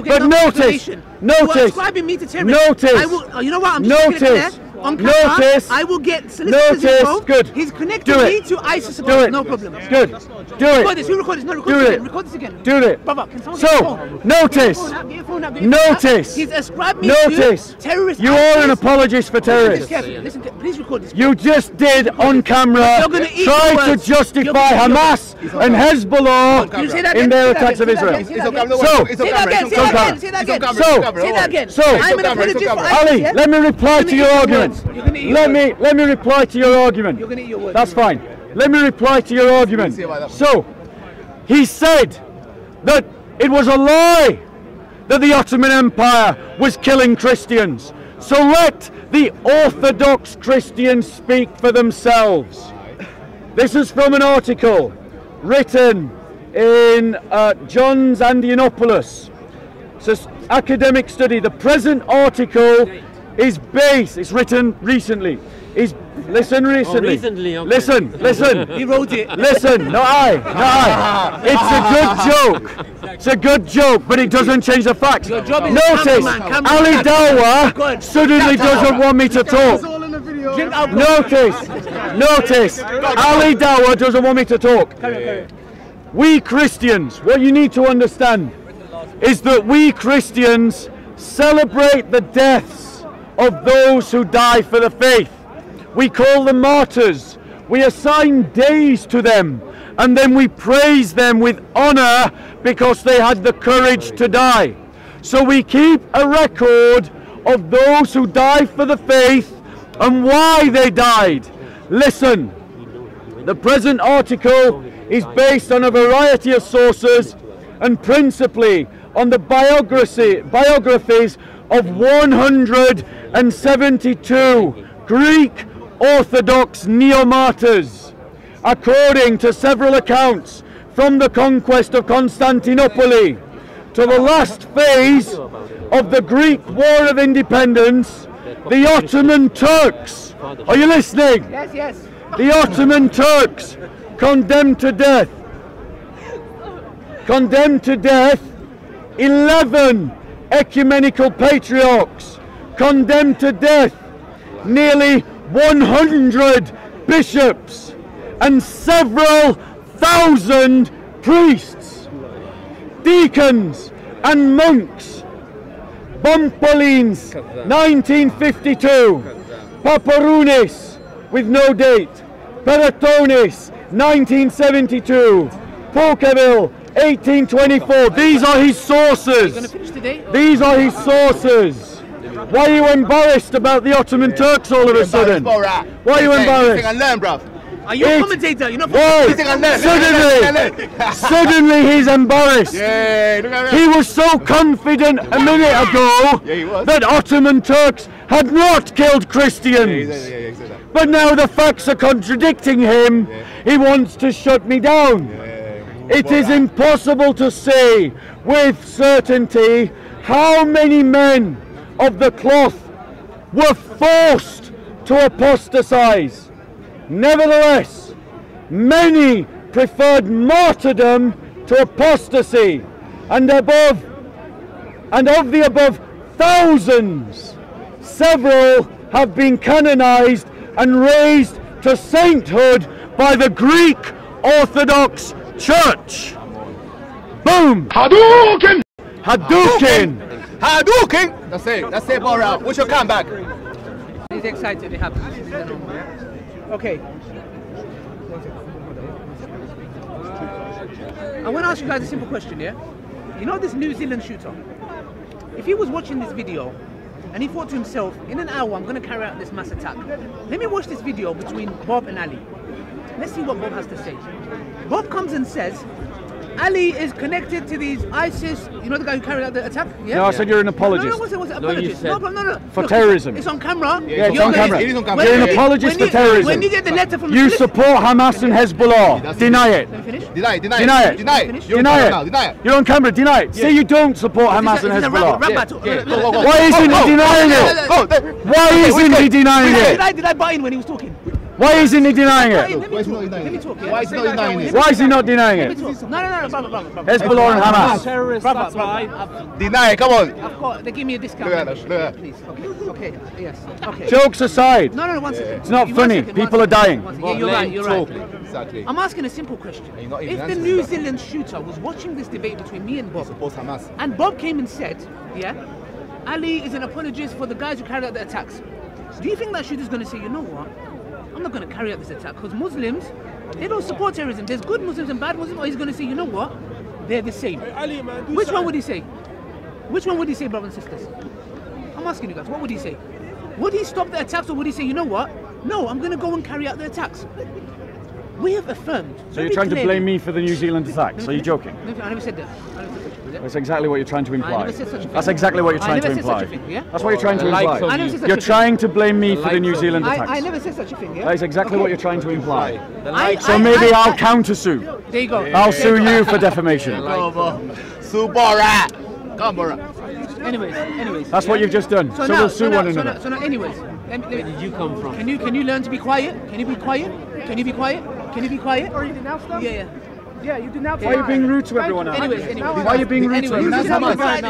But notice, you are ascribing me to terrorists. notice, I will, you know what? I'm just notice, on camera, notice, I will get solicitors involved. Good. He's connecting Do me it. to ISIS. Do it. No problem. Good. Do it. Record this. You record this. No, record Do this it. again. Record this again. Do it. Brother, can someone get your So, phone? notice, Get your phone up. notice, He's ascribed me notice, to terrorists. you are an apologist for terrorists. Listen, please record this. You just did on camera try to justify Hamas and Hezbollah in their attacks of Israel. Say that again. I'm an apologist for ISIS. Ali, let me reply to your argument. Let me reply to your argument. You're gonna eat your words. That's fine. Let me reply to your argument. So, he said that it was a lie that the Ottoman Empire was killing Christians. So let the Orthodox Christians speak for themselves. This is from an article written in Johns Andianopoulos. It's an academic study. The present article is based, it's written recently, listen recently. Oh, recently, okay. Listen. He wrote it. Listen, not I. It's a good joke. It's a good joke, but it doesn't change the facts. Your job is Notice, cameraman. Ali Dawah suddenly doesn't want me to talk. Notice, Ali Dawah doesn't want me to talk. We Christians, what you need to understand is that we Christians celebrate the deaths of those who die for the faith. We call them martyrs. We assign days to them, and then we praise them with honor because they had the courage to die. So we keep a record of those who die for the faith and why they died. Listen, the present article is based on a variety of sources and principally on the biographies of 172 Greek Orthodox neo-martyrs. According to several accounts, from the conquest of Constantinople to the last phase of the Greek War of Independence, the Ottoman Turks, are you listening? Yes. The Ottoman Turks condemned to death 11 ecumenical patriarchs, condemned to death nearly 100 bishops and several thousand priests, deacons and monks. Bompolines, 1952. Paparounis, with no date. Peratonis, 1972. Pocaville, 1824. These are his sources. These are his sources. Why are you embarrassed about the Ottoman Turks all of a sudden? Why are you embarrassed? Are you a commentator? You're not Suddenly he's embarrassed. He was so confident a minute ago that Ottoman Turks had not killed Christians. But now the facts are contradicting him. He wants to shut me down. It is impossible to say with certainty how many men of the cloth were forced to apostatize. Nevertheless, many preferred martyrdom to apostasy, and of the above thousands, several have been canonized and raised to sainthood by the Greek Orthodox Church. Boom! Hadouken! Hadouken! Hadouken! That's it, Bora. What's your comeback? He's excited, it happens. Okay. I want to ask you guys a simple question, yeah? You know this New Zealand shooter? If he was watching this video and he thought to himself, in an hour I'm going to carry out this mass attack, let me watch this video between Bob and Ali. Let's see what Bob has to say. Bob comes and says, Ali is connected to these ISIS, you know the guy who carried out the attack? Yeah? No, I said you're an apologist. No, what's it? Apologist? No. For Look, terrorism. It's on camera. Yeah, it's on camera. You're an apologist for terrorism. When you get the letter from you support Hamas and Hezbollah. Deny it. Deny it. You're on camera. Deny it. Say you don't support Hamas and Hezbollah. Why isn't he denying it? Why isn't he denying it? Did I butt in when he was talking? Why isn't he denying it? Let me talk. Why is he not denying it? Why is he not denying it? No, brother. Hezbollah and Hamas. Terrorists, that's why. Deny it, come on. They give me a discount. Look at that. Please. Okay. Yes. Okay. Jokes aside. No, 1 second. It's not funny. People are dying. Yeah, you're right. Exactly. I'm asking a simple question. If the New Zealand shooter was watching this debate between me and Bob, and Bob came and said, yeah, Ali is an apologist for the guys who carried out the attacks, do you think that shooter's going to say, you know what? I'm not going to carry out this attack because Muslims, they don't support terrorism. There's good Muslims and bad Muslims. Or he's going to say, you know what? They're the same. Which one would he say? Which one would he say, brothers and sisters? I'm asking you guys, what would he say? Would he stop the attacks or would he say, you know what? No, I'm going to go and carry out the attacks. We have affirmed. So you're trying to blame me for the New Zealand attacks? Are you joking? I never said that. is it? That's exactly what you're trying to imply. I never said such a thing. That's exactly what you're trying to I never imply. said such a thing, yeah? That's what you're trying to The likes imply. of I never said such You're a thing. trying to blame me for the New Zealand attacks. I never said such a thing, yeah? That is exactly what you're trying to imply. So maybe I'll counter-sue. There you go. I'll sue you for defamation. Sue Bora. Come Bora. Anyways. That's what you've just done. So we'll sue one another. So now, anyways. Where did you come from? Can you learn to be quiet? Can you be quiet? Can you be quiet? Can you be quiet? Or you denounce them? Yeah. Yeah, you denounce Why are you being rude to everyone else? Anyways. Why are you being rude to everyone else? Why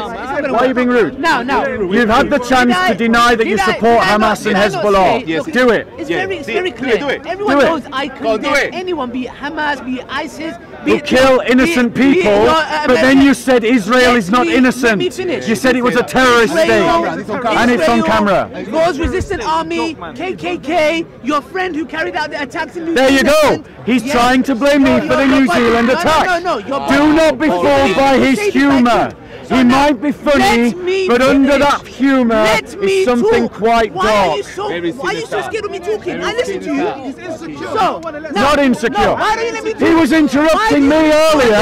Why are you being rude? Now. You've had the chance to deny that you support Hamas and Hezbollah. Do it. It's very clear. Do it. Everyone Do it. knows I condemn anyone, be it Hamas, be it ISIS, be You it kill innocent people, but then you said Israel is not innocent. Let me finish. You said it was a terrorist state, and it's on camera. Lord's Resistance Army, KKK, your friend who carried out the attacks in New There you Zealand. go. He's trying to blame me for the New Zealand attacks. Do not be fooled by his humour. He might be funny, but under that humour is something quite dark. Why are you so scared of me talking? I listen to you. Not insecure. No, why don't you let me talk? He was interrupting me earlier.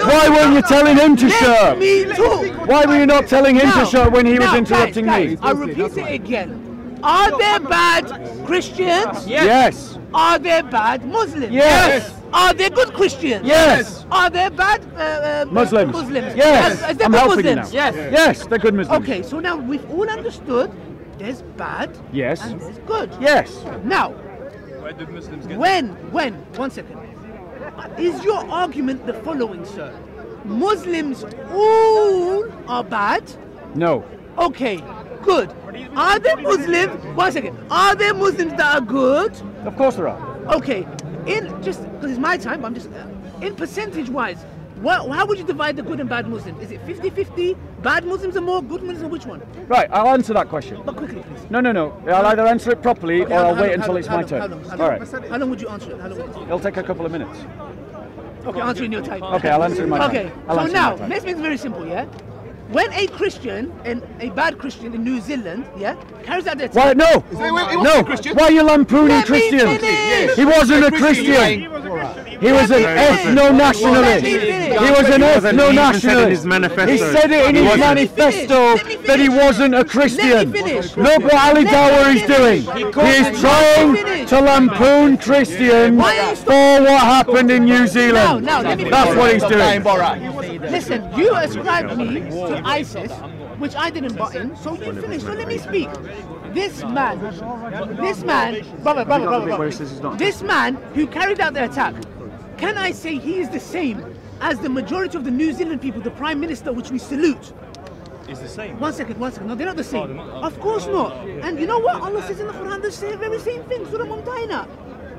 Why weren't you telling him to shut up? Let me talk. Why were you not telling him to shut up when he was interrupting me? I'll repeat it again. Are there bad Christians? Yes. Are there bad Muslims? Yes. Are there good Christians? Yes. Are there bad Muslims? Is Yes. there I'm good helping you now. Muslims? Yes, they're good Muslims. Okay, so now we've all understood there's bad Yes. and there's good. Yes. Now, Where did Muslims get one second. Is your argument the following, sir? Muslims all are bad? No. Okay, good. Are there Muslims? One second. Are there Muslims that are good? Of course there are. Okay. Just because it's my time, I'm just in percentage-wise. How would you divide the good and bad Muslims? Is it 50-50? Bad Muslims are more, good Muslims are which one? Right, I'll answer that question. But quickly, please. No. I'll either answer it properly Okay, or I'll how wait long, until it's my turn. How All right. How long would you answer it? How long would it take? It'll take a couple of minutes. Okay, answer in your time. Okay, I'll answer in my time. Okay, so now, let's make it very simple, yeah? When a Christian, and a bad Christian in New Zealand, yeah, carries out their Why? No! No! Why are you lampooning Let me Christians? finish. He wasn't a Christian! He was an ethno-nationalist! He was an ethno-nationalist! He said it in his manifesto that he wasn't a Christian! Look what Ali Dawar is doing! He is trying to lampoon Christians for what happened in New Zealand! Now, let me That's what he's doing! Listen, you ascribed me to ISIS, which I didn't butt in, so you finished. So let me speak. This man, brother, this man who carried out the attack, can I say he is the same as the majority of the New Zealand people, the Prime Minister, which we salute? Is the same. One second. No, they're not the same. Of course not. And you know what? Allah says in the Qur'an the very same thing, Surah Mumtahina.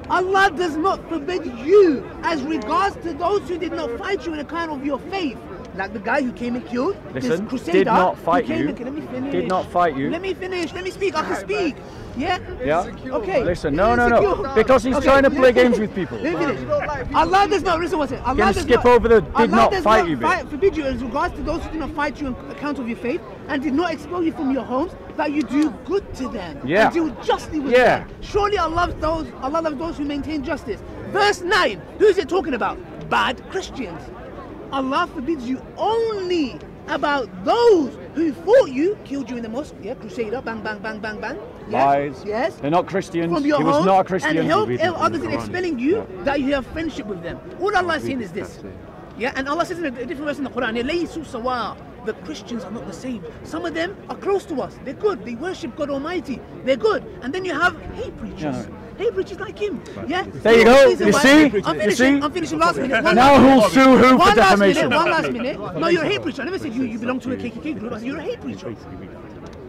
Allah does not forbid you as regards to those who did not fight you in account of your faith. Like the guy who came and killed this crusader. Did not fight you. Let me finish. Did not fight you. Let me finish. Let me speak. I can speak. Yeah? Yeah? Okay. Listen, no. Because he's trying to play games with people. Let me finish. Allah does not, listen, what's it? Allah does skip not, over the did not fight you bit. Forbid you as regards to those who did not fight you on account of your faith and did not expel you from your homes, that you do good to them. Yeah. And deal justly with them. Surely Allah loves those who maintain justice. Verse 9, who is it talking about? Bad Christians. Allah forbids you only about those who fought you, killed you in the mosque, yeah, crusader, bang, bang, bang, bang, bang. Yeah? Lies. Yes. They're not Christians. From your he was home, not a Christian. and help others in expelling you, that you have friendship with them. All Allah is saying is this. Yeah, and Allah says in a different verse in the Quran, "Laysu sawa." The Christians are not the same. Some of them are close to us. They're good. They worship God Almighty. They're good. And then you have hate preachers. Hate preachers like him. Yeah. There you go. You see? I'm finishing last minute. Now who'll sue who for defamation? One last minute. No, you're a hate preacher. I never said you belong to a KKK group. I said you're a hate preacher.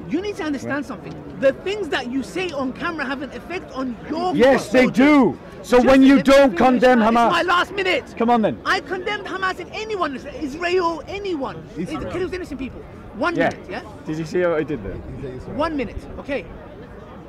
You need to understand something. The things that you say on camera have an effect on your Yes, they do. So when you don't condemn Hamas... It's my last minute. Come on then. I condemned Hamas and anyone, Israel, anyone. It kills innocent people. 1 minute, yeah? Did you see what I did there? 1 minute, okay.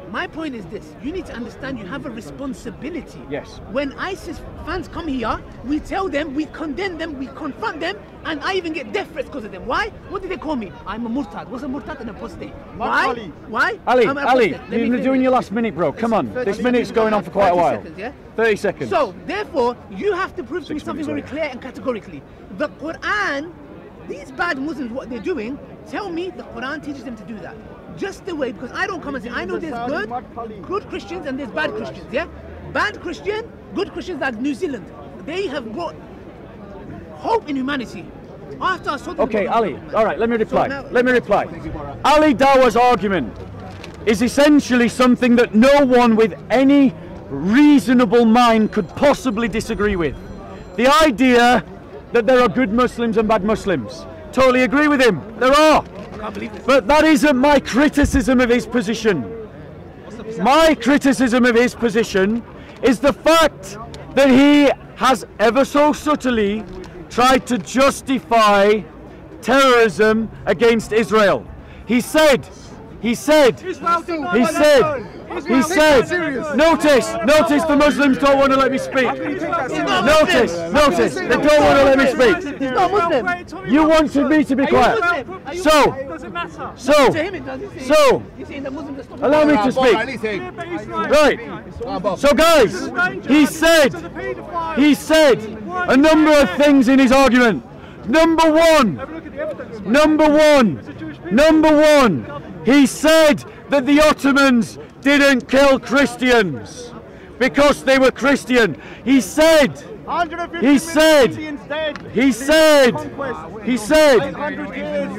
My point is this, you need to understand you have a responsibility. Yes. When ISIS fans come here, we tell them, we condemn them, we confront them, and I even get death threats because of them. Why? What do they call me? I'm a murtad. What's a murtad and apostate? Why? Why? Ali, you're doing your last minute, bro. Come on. This minute's going on for quite a while. 30 seconds, yeah? 30 seconds. So, therefore, you have to prove to me something very clear and categorically. The Qur'an these bad Muslims, what they're doing, tell me the Quran teaches them to do that. Just the way, because I don't come and say, I know there's good Christians and there's bad Christians, yeah? Bad Christian, good Christians like New Zealand. They have brought hope in humanity. After I saw okay, Ali, all right, let me reply. Ali Dawa's argument is essentially something that no one with any reasonable mind could possibly disagree with. The idea that there are good Muslims and bad Muslims. Totally agree with him. There are. But that isn't my criticism of his position. My criticism of his position is the fact that he has ever so subtly tried to justify terrorism against Israel. He said, notice, the Muslims don't want to let me speak. Notice, they don't want to let me speak. He's not Muslim. You wanted me to be quiet. So, allow me to speak. Right. So guys, he said a number of things in his argument. Number one, he said that the Ottomans didn't kill Christians because they were Christian. He said,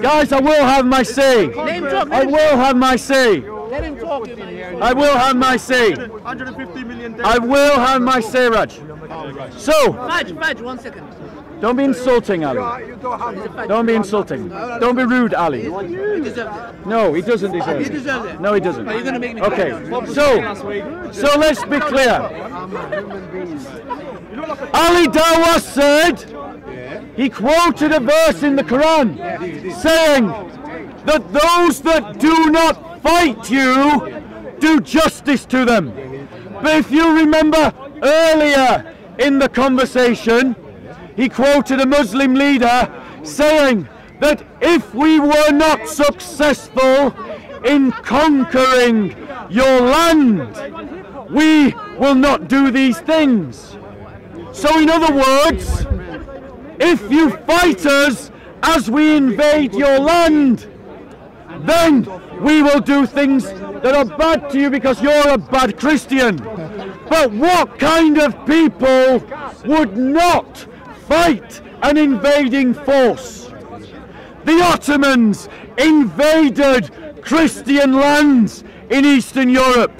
guys, I will have my say. I will have my say. Let him talk. I will have my say. 150 million. I will have my say, Raj. So, Raj, 1 second. Don't be insulting, Ali. Don't be insulting. Don't be rude, Ali. He deserves it. No, he doesn't deserve He deserves it. No, he doesn't. Are you going to make me Okay, so let's be clear. Ali Dawa said, he quoted a verse in the Quran saying that those that do not fight you, do justice to them. But if you remember earlier in the conversation, he quoted a Muslim leader saying that if we were not successful in conquering your land, we will not do these things. So in other words, if you fight us as we invade your land, then we will do things that are bad to you because you're a bad Christian. But what kind of people would not fight an invading force? The Ottomans invaded Christian lands in Eastern Europe.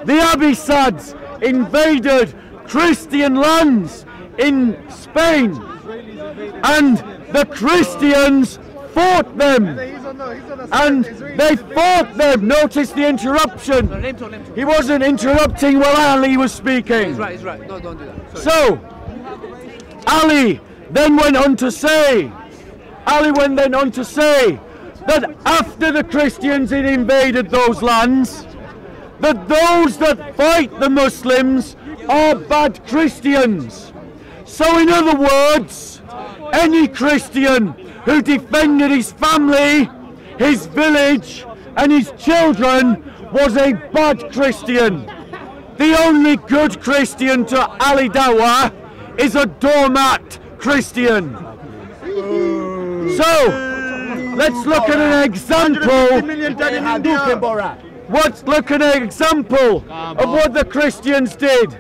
The Abbasids invaded Christian lands in Spain. And the Christians fought them. And they fought them. Notice the interruption. He wasn't interrupting while Ali was speaking. He's right. No, don't do that. So, Ali then went on to say that after the Christians had invaded those lands, that those that fight the Muslims are bad Christians. So in other words, any Christian who defended his family, his village and his children was a bad Christian. The only good Christian to Ali Dawa is a doormat Christian. So, let's look at an example. Let's look at an example of what the Christians did.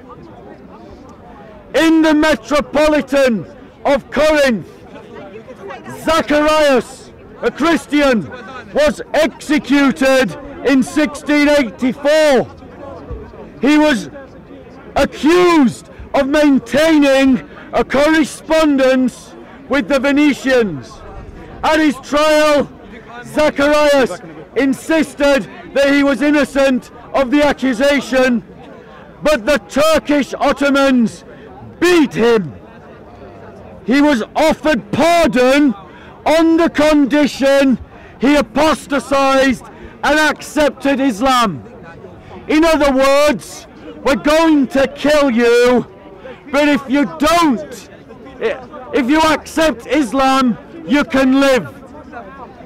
In the metropolitan of Corinth, Zacharias, a Christian, was executed in 1684. He was accused of maintaining a correspondence with the Venetians. At his trial, Zacharias insisted that he was innocent of the accusation, but the Turkish Ottomans beat him. He was offered pardon on the condition he apostatized and accepted Islam. In other words, we're going to kill you, but if you don't, if you accept Islam, you can live.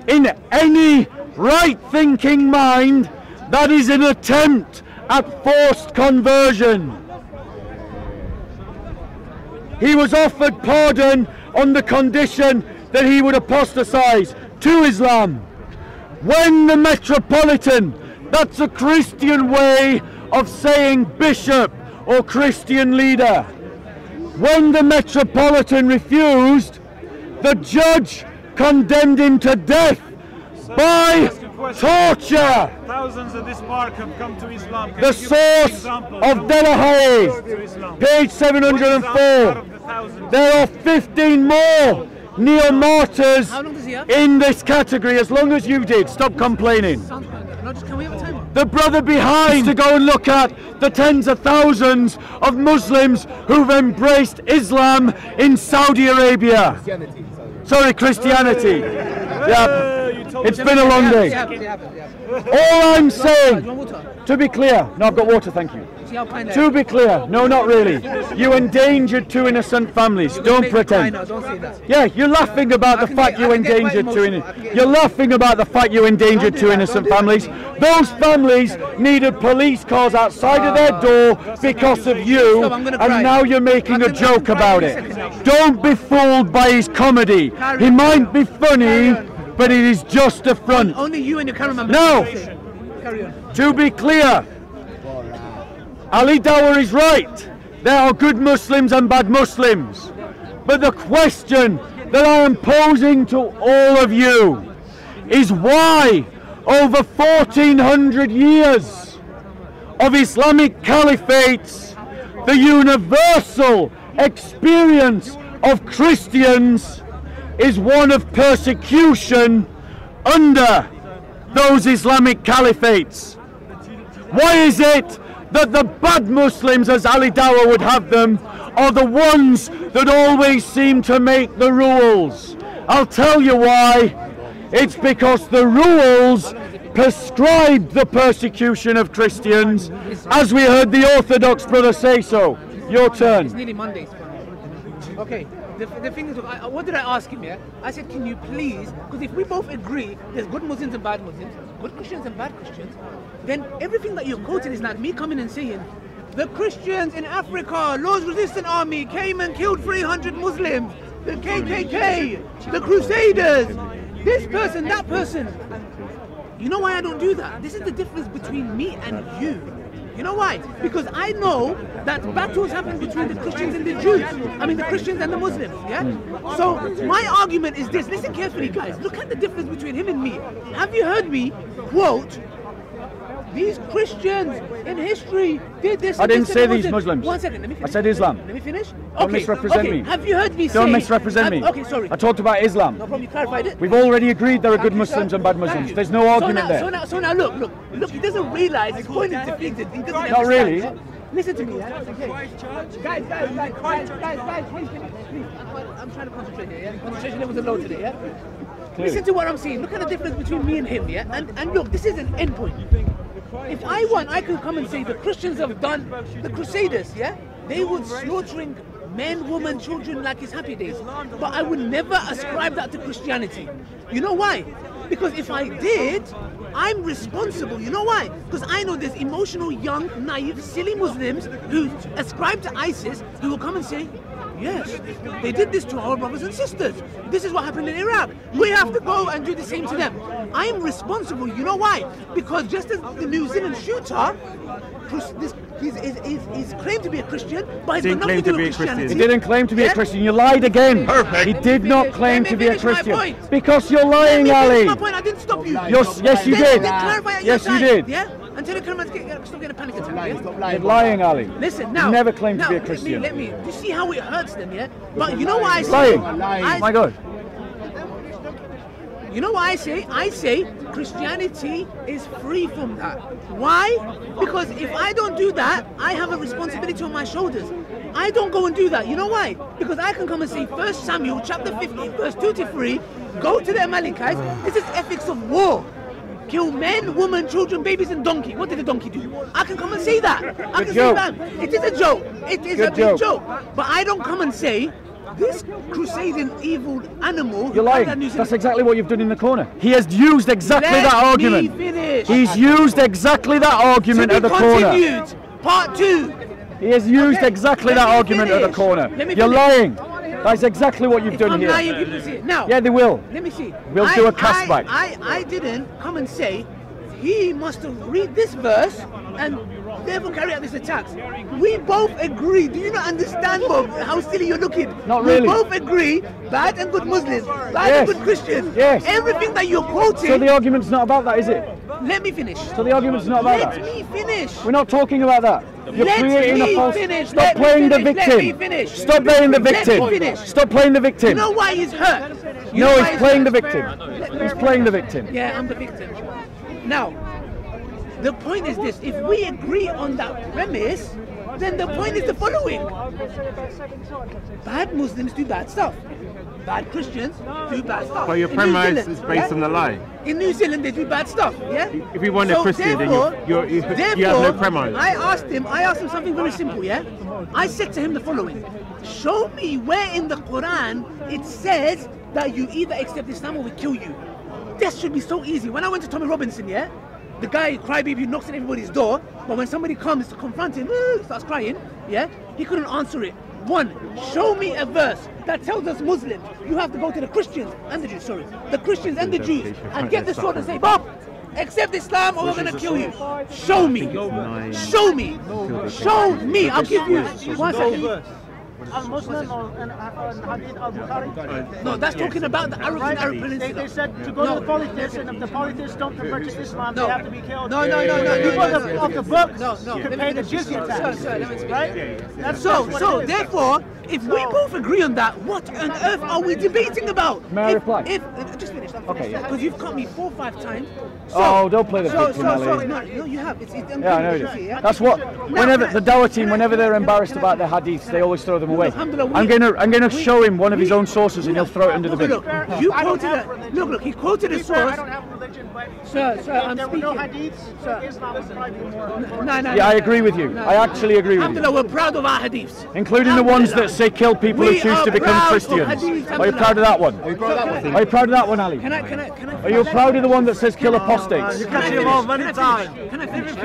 In any right-thinking mind, that is an attempt at forced conversion. He was offered pardon on the condition that he would apostatize to Islam. When the Metropolitan, that's a Christian way of saying bishop or Christian leader, when the Metropolitan refused, the judge condemned him to death by torture. Thousands of this park have come to Islam. The source of Delahai, page 704. There are 15 more neo-martyrs in this category, as long as you did. Stop complaining. The brother behind to go and look at the tens of thousands of Muslims who've embraced Islam in Saudi Arabia. Sorry, Christianity. Yeah. It's been a long day. All I'm saying, to be clear, no, I've got water, thank you. To be clear, no, not really. You endangered 2 innocent families. Don't pretend. Yeah, you're laughing about the fact you endangered 2 innocent. You're laughing about the fact you endangered 2 innocent families. Those families needed police cars outside of their door because of you, and now you're making a joke about it. Don't be fooled by his comedy. He might be funny, but it is just a front. Only you and your cameraman. No. To be clear, Ali Dawah is right. There are good Muslims and bad Muslims. But the question that I am posing to all of you is why, over 1400 years of Islamic caliphates, the universal experience of Christians is one of persecution under those Islamic caliphates. Why is it that the bad Muslims, as Ali Dawah would have them, are the ones that always seem to make the rules? I'll tell you why. It's because the rules prescribe the persecution of Christians, as we heard the Orthodox brother say so. Your turn. It's nearly Monday. Okay. The thing is, what did I ask him, yeah? I said, can you please, because if we both agree there's good Muslims and bad Muslims, good Christians and bad Christians, then everything that you're quoting is like me coming and saying, the Christians in Africa, Lord's Resistance Army came and killed 300 Muslims, the KKK, the Crusaders, this person, that person. You know why I don't do that? This is the difference between me and you. You know why? Because I know that battles happen between the Christians and the Jews. I mean the Christians and the Muslims, yeah? So my argument is this, listen carefully guys, look at the difference between him and me. Have you heard me quote, these Christians in history did this? I didn't say these Muslims. 1 second, let me finish. I said Islam. Let me finish? Don't misrepresent me. Have you heard me say... Don't misrepresent me. Okay, sorry. I talked about Islam. No problem, you clarified it. We've already agreed there are good Muslims and bad Muslims. There's no argument there. So now look, he doesn't realise his point is defeated. He doesn't Not really. Listen to me, yeah? Okay. Guys, please. I'm trying to concentrate here, yeah? Concentration levels are low today, yeah? Clearly. Listen to what I'm saying. Look at the difference between me and him, yeah? And look, this is an end point. If I want, I can come and say the Christians have done, the Crusaders, yeah? They were slaughtering men, women, children like it's happy days. But I would never ascribe that to Christianity. You know why? Because if I did, I'm responsible. You know why? Because I know there's emotional, young, naive, silly Muslims who ascribe to ISIS who will come and say, yes, they did this to our brothers and sisters. This is what happened in Iraq. We have to go and do the same to them. I am responsible. You know why? Because just as the New Zealand shooter, he's claimed to be a Christian, but he's got nothing to do with Christianity. He didn't claim to be a Christian. You lied again. Perfect. He did not claim to be a Christian. Because you're lying, Ali. My point. I didn't stop you. Yes, you did. Yes, you did. Yeah. Until the camera's stop getting a panic attack. Yeah? You're lying, Ali. Listen now. You never claimed to be a Christian. Let me. You see how it hurts them, yeah? But you know what I say? Lying. My God. You know what I say? I say Christianity is free from that. Why? Because if I don't do that, I have a responsibility on my shoulders. I don't go and do that. You know why? Because I can come and say 1 Samuel chapter 15 verse 2 to 3, go to the Amalekites, this is ethics of war. Kill men, women, children, babies and donkey. What did the donkey do? I can come and say that. I can say that. It is a joke. It is a big joke. But I don't come and say, this crusading evil animal... You're lying. That's exactly what you've done in the corner. He has used exactly that argument. Let me finish. He's used exactly that argument at the corner. Continued. Part 2. He has used exactly that argument at the corner. You're lying. That's exactly what you've done I'm here. lying, people see it. Now, Yeah, they will. let me see. We'll do a cast back. I didn't come and say he must have read this verse and therefore carry out this attacks. We both agree. Do you not understand, Bob, how silly you're looking? Not really. We both agree, bad and good Muslims, bad and good Christians. Yes. Everything that you're quoting. So the argument's not about that, is it? Let me finish. So the argument's not about that. Let me finish. We're not talking about that. You're creating a false. Finish. Stop playing the victim. Let me finish. Stop playing the victim. Let me finish. Stop playing the victim. You know why he's hurt? No, he's playing the victim. He's playing the victim. Yeah, I'm the victim. Now, the point is this: if we agree on that premise, then the point is the following: bad Muslims do bad stuff. Bad Christians do bad stuff. But your premise is based on the lie. In New Zealand, they do bad stuff. Yeah. If you want a Christian, then you have no premise. I asked him something very simple. Yeah. I said to him the following: show me where in the Quran it says that you either accept Islam or we kill you. That should be so easy. When I went to Tommy Robinson, yeah, the guy crybaby knocks at everybody's door, but when somebody comes to confront him, he starts crying. Yeah, he couldn't answer it. One, show me a verse that tells us Muslims you have to go to the Christians and the Jews, the Christians and the Jews, and get the sword and say, Bob, accept Islam or we're going to kill you. Show me. Show me. Show me. I'll give you 1 second. Al-Muslim or Hadith al-Bukhari? No, that's talking about the Arab Peninsula. They said to go to the politics, and if the politics don't convert to Islam, they have to be killed. No. People of the book can pay the jizya tax. Sir, let me speak. Right? So therefore, if we both agree on that, what on earth are we debating about? May I reply? Just finish. Okay. Because you've cut me 4 or 5 times. Oh, don't play the victim, Ali. No, you have. Yeah, I know it is. That's what. Whenever the Dawah team, whenever they're embarrassed about their hadiths, they always throw them away. I'm gonna show him one of his own sources, and he'll throw it under the bin. Look, you quoted it. Look, he quoted a source. I don't have religion, but Sir, I'm there were speaking. no hadiths, Islam would probably be more. No. Yeah, I agree with you. I actually agree with you. Alhamdulillah, we're proud of our hadiths. Including the ones that say kill people who choose to become Christians. Are you proud of that one? Are you proud of that one, Ali? Can I? Are you proud of the one that says kill apostates? You can see him all many times. Can I finish?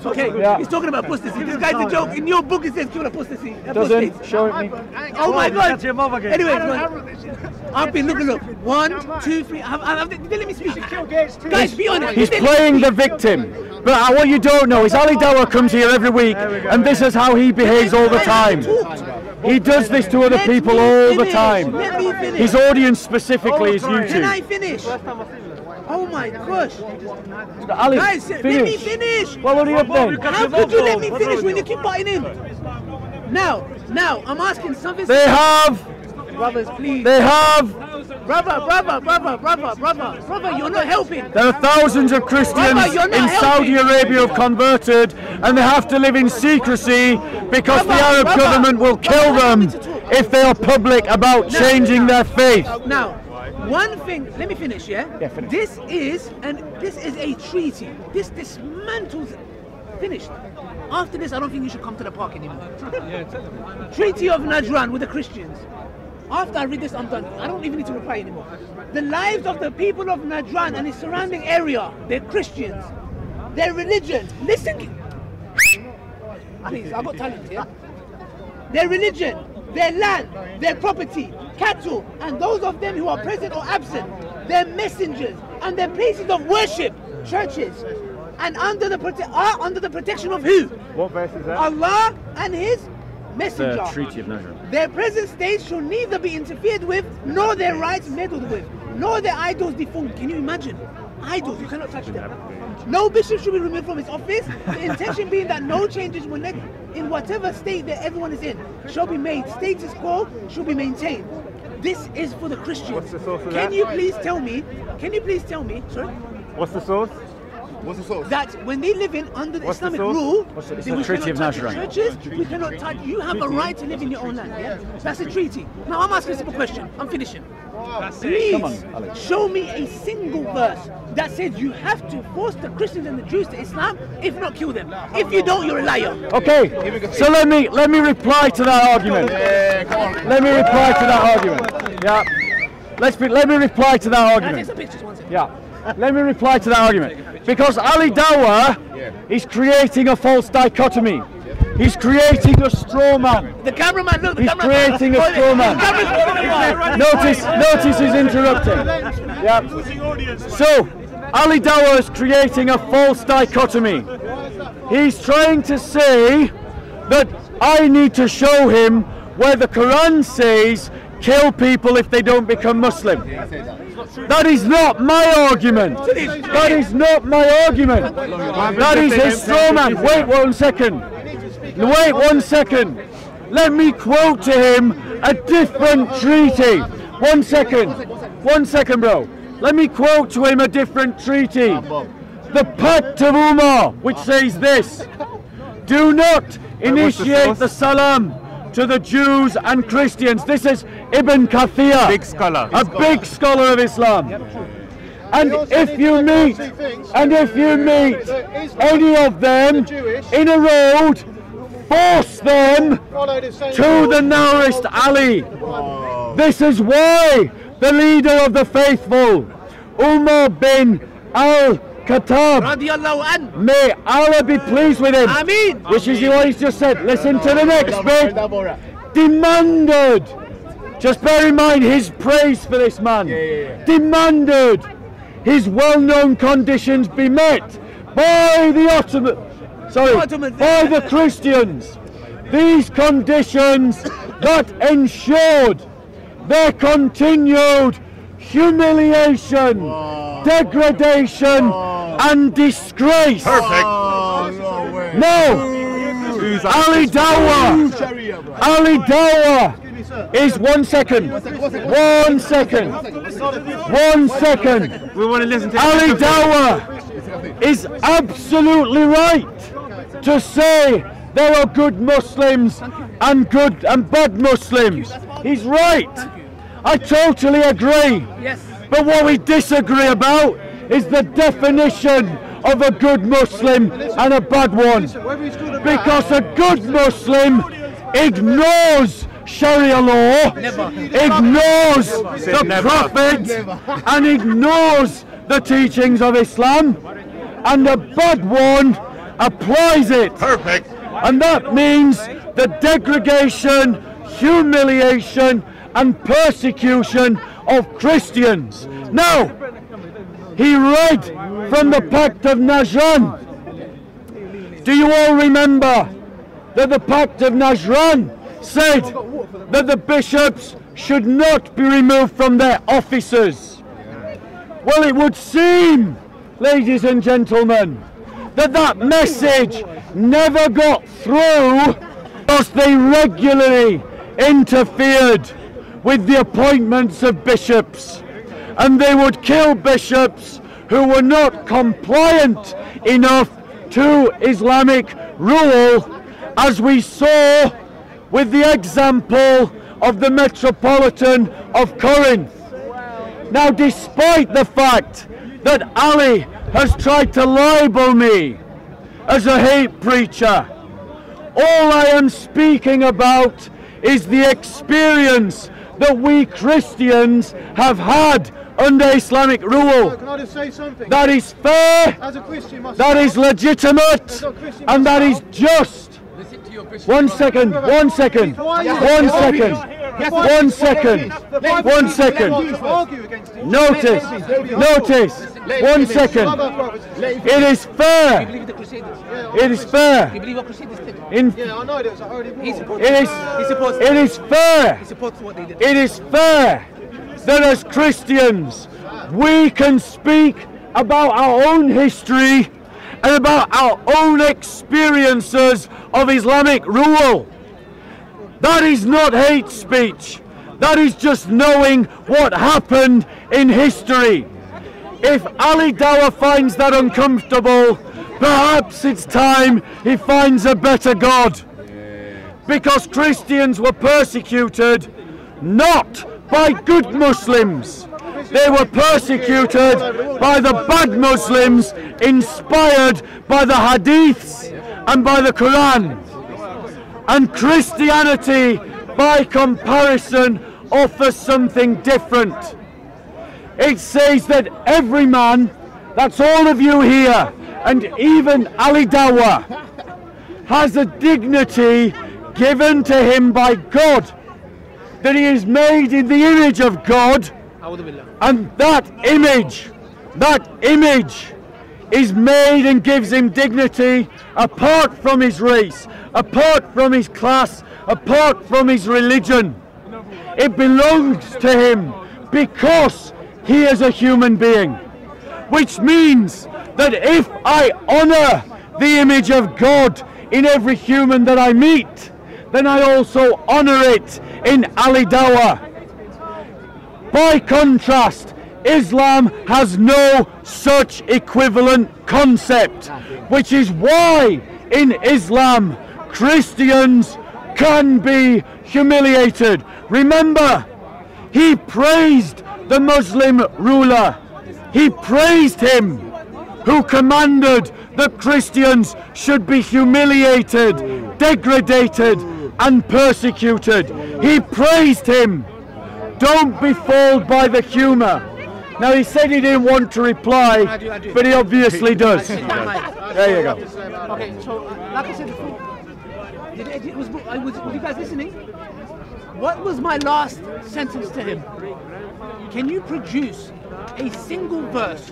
Okay, Yeah. he's talking about apostasy. This guy's a joke. In your book it says kill apostasy. Doesn't show it me. Oh my God. Anyway, I've been looking. Look, 1, 2, 3. Let me speak. Guys, be honest. He's playing the victim. But what you don't know is Ali Dawah comes here every week, and this is how he behaves all the time. He does this to other people all the time. His audience specifically is you two. Can I finish? Oh my gosh. Ali, Guys, let me finish. Well, hurry up then. How could you let me finish when you keep butting in? Now, I'm asking something. They have. Brothers, please. They have. Brother, you're not helping. There are thousands of Christians in Saudi Arabia who have converted, and they have to live in secrecy because the Arab government will kill them if they are public about changing their faith. Now, one thing, let me finish, yeah? Yeah, finish. This is a treaty. This dismantles. Finished. After this, I don't think you should come to the park anymore. Treaty of Najran with the Christians. After I read this, I'm done. I don't even need to reply anymore. The lives of the people of Najran and its surrounding area, they're Christians. Their religion, listen. Please, I've got talent here. Their religion, their land, their property, cattle, and those of them who are present or absent, their messengers, and their places of worship, churches, and under the protection of who? What verse is that? Allah and His Messenger. The Treaty of Najran. Their present state shall neither be interfered with, nor their rights meddled with, nor their idols deformed. Can you imagine? Idols, you cannot touch them. No bishop should be removed from his office. The intention being that no changes will in whatever state that everyone is in shall be made. Status quo shall be maintained. This is for the Christians. What's the source of Can that? you please tell me? Sorry. What's the source? What's the source? That when they live in under the What's the Islamic source? rule, It's then the we Treaty of cannot touch Najran. churches, we cannot touch. You have a right to live in your own land. Yeah, that's a treaty. Now I'm asking a simple question. I'm finishing. Please Come on, Alex. show me a single verse that says you have to force the Christians and the Jews to Islam, if not kill them. If you don't, you're a liar. Okay, so let me reply to that argument. Let me reply to that argument. Yeah. Let me reply to that Can I take argument. some pictures? 1 second. Yeah. Let me reply to that argument. Because Ali Dawah is creating a false dichotomy. He's creating a straw man. The cameraman, look, the He's cameraman. creating a straw man. Notice he's interrupting. Yeah. So, Ali Dawah is creating a false dichotomy. He's trying to say that I need to show him where the Qur'an says kill people if they don't become Muslim. That is not my argument. That is not my argument. That is his straw man. Wait 1 second. Wait 1 second. Let me quote to him a different treaty. 1 second. 1 second, bro. Let me quote to him a different treaty. The Pact of Umar, which says this: do not initiate the salam to the Jews and Christians. This is Ibn Kathir, big scholar. a big scholar of Islam. And if you meet any of them in a road, force them to the narrowest alley. This is why the leader of the faithful, Umar bin al-Khattab, may Allah be pleased with him, which is what he's just said. Listen to the next bit. Demanded, just bear in mind his praise for this man, demanded his well-known conditions be met by the by the Christians. These conditions that ensured their continued humiliation, degradation, and disgrace. Perfect. No, Ali Dawah is 1 second. 1 second. 1 second. We want to listen to Ali Dawah is absolutely right to say there are good Muslims and good and bad Muslims. He's right. I totally agree. Yes. But what we disagree about is the definition of a good Muslim and a bad one. Because a good Muslim ignores Sharia law, ignores the Prophet, and ignores the teachings of Islam, and a bad one applies it. Perfect. And that means the degradation, humiliation, and persecution of Christians. Now, he read from the Pact of Najran. Do you all remember that the Pact of Najran said that the bishops should not be removed from their offices? Well, it would seem, ladies and gentlemen, that that message never got through because they regularly interfered with the appointments of bishops, and they would kill bishops who were not compliant enough to Islamic rule, as we saw with the example of the Metropolitan of Corinth. Now, despite the fact that Ali has tried to libel me as a hate preacher, all I am speaking about is the experience that we Christians have had under Islamic rule. Can I just say something? That is fair, As a Christian myself, that is legitimate, and that is just. 1 second, 1 second, 1 second, 1 second, 1 second. Notice, 1 second. It is fair. It is fair. It is fair. It is fair that as Christians we can speak about our own history and about our own experiences of Islamic rule. That is not hate speech. That is just knowing what happened in history. If Ali Dawah finds that uncomfortable, perhaps it's time he finds a better God. Because Christians were persecuted not by good Muslims. They were persecuted by the bad Muslims, inspired by the Hadiths and by the Qur'an. And Christianity, by comparison, offers something different. It says that every man, that's all of you here, and even Ali Dawah, has a dignity given to him by God, that he is made in the image of God, and that image is made and gives him dignity apart from his race, apart from his class, apart from his religion. It belongs to him because he is a human being, which means that if I honor the image of God in every human that I meet, then I also honor it in Ali Dawah. By contrast, Islam has no such equivalent concept, which is why in Islam Christians can be humiliated. Remember, he praised the Muslim ruler. He praised him who commanded that Christians should be humiliated, degraded and persecuted. He praised him. Don't be fooled by the humour. Now, he said he didn't want to reply, but he obviously does. There you go. Okay, so like I said before, were you guys listening? What was my last sentence to him? Can you produce a single verse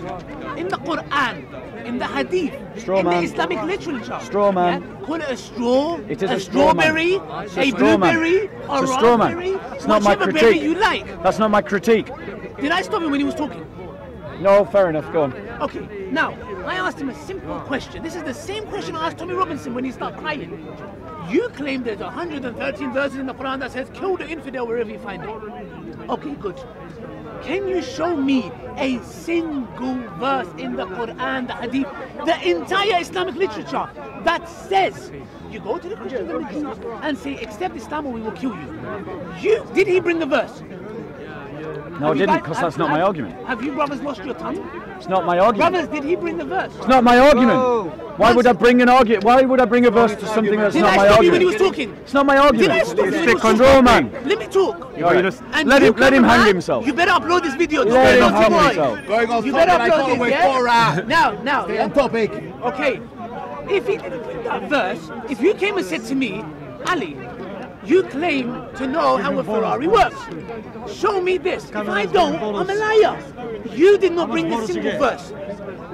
in the Qur'an, in the Hadith, in the Islamic literature? Straw man. Yeah? Call it a straw, it is a strawberry, a blueberry, a raspberry, it's not my critique. Berry you like. That's not my critique. Did I stop him when he was talking? No, fair enough, go on. Okay, now, I asked him a simple question. This is the same question I asked Tommy Robinson when he started crying. You claim there's 113 verses in the Quran that says, kill the infidel wherever you find it. Okay, good. Can you show me a single verse in the Quran, the Hadith, the entire Islamic literature that says, you go to the Christians and the Jews and say, accept Islam or we will kill you? Did he bring the verse? No, I didn't, because that's not my argument. Have you brothers lost your tongue? It's not my argument. Brothers, did he bring the verse? It's not my argument. Why would I bring an argument? Why would I bring a verse to something that's not my argument? Did I stop you when he was talking? It's not my argument. Did I stop you when he was Straw man. Let me talk. Let him hang himself. You better upload this video. Let him hang himself. You better upload this, yeah? Now. Stay on topic. Okay. If he didn't bring that verse, if you came and said to me, Ali, you claim to know how a Ferrari works. Show me this. If I don't, I'm a liar. You did not bring this single verse.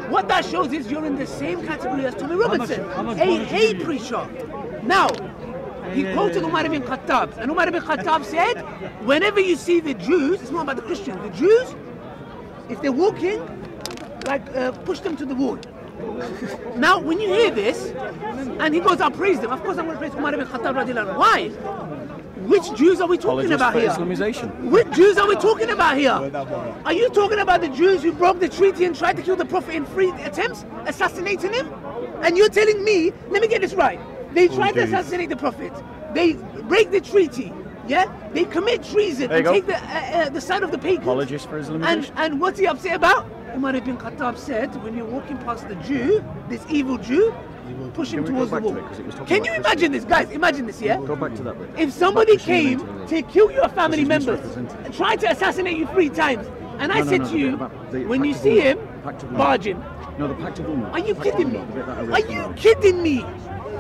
What that shows is you're in the same category as Tommy Robinson, a hate preacher. Now, he quoted Umar ibn Khattab, and Umar ibn Khattab said, whenever you see the Jews, it's not about the Christians, the Jews, if they're walking, like push them to the wall. Now, when you hear this, and he goes, I praise them. Of course, I'm going to praise Umar ibn Khattab radiallahu anhu. Why? Which Jews are we talking about here? Islamization. Which Jews are we talking about here? Are you talking about the Jews who broke the treaty and tried to kill the Prophet in 3 attempts, assassinating him? And you're telling me, let me get this right. They tried to assassinate the Prophet. They break the treaty. Yeah? They commit treason and take the side of the pagans. Apologies for Islamization. And what's he upset about? Umar ibn Khattab said, when you're walking past the Jew, this evil Jew, push him towards the wall. Can you imagine this, guys? Imagine this, yeah? Go back to that bit. If somebody came to kill your family members and tried to assassinate you 3 times, and I said to you, when you see him, barge him. No, the Pact of Umar. Are you kidding me? Are you kidding me?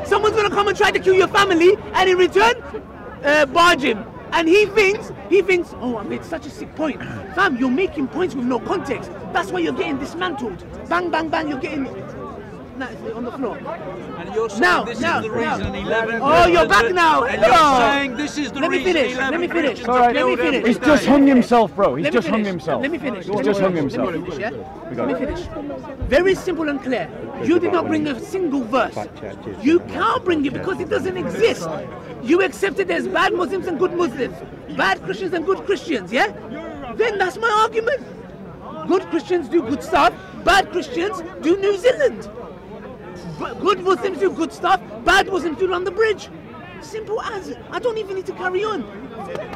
Someone's gonna come and try to kill your family, and in return, barge him. And he thinks, oh, I made such a sick point. Fam, you're making points with no context. That's why you're getting dismantled. Bang, bang, bang, you're getting... on the floor. And you're saying this is the reason 11... Oh, you're back now. And you're saying this is the reason 11 Let me finish. Right. Let me finish. He's just hung himself, bro. He's just hung himself. Let me finish. He's just hung himself. Let me finish. Very simple and clear. You did not bring a single verse. You can't bring it because it doesn't exist. You accepted there's bad Muslims and good Muslims, bad Christians and good Christians, yeah? Then that's my argument. Good Christians do good stuff, bad Christians do New Zealand. Good Muslims do good stuff, bad Muslims do London Bridge. Simple as. I don't even need to carry on.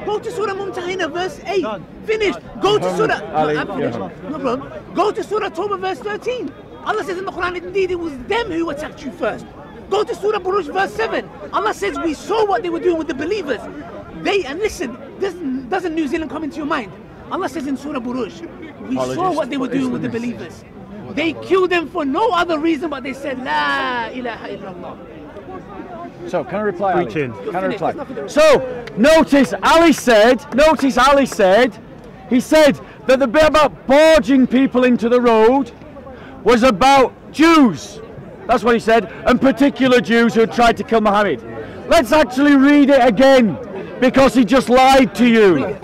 Go to Surah Mumtahina verse 8. Finish. Go to Surah... I'm finished. No problem. Go to Surah Tawbah verse 13. Allah says in the Quran, indeed it was them who attacked you first. Go to Surah Buruj verse 7. Allah says we saw what they were doing with the believers. And listen, doesn't New Zealand come into your mind? Allah says in Surah Buruj, we saw what they were doing with the believers. They killed them for no other reason but they said, La ilaha illallah. So, can I reply, Ali? Preaching. Can I reply? So, notice Ali said, he said that the bit about barging people into the road was about Jews. That's what he said, and particular Jews who had tried to kill Muhammad. Let's actually read it again, because he just lied to you.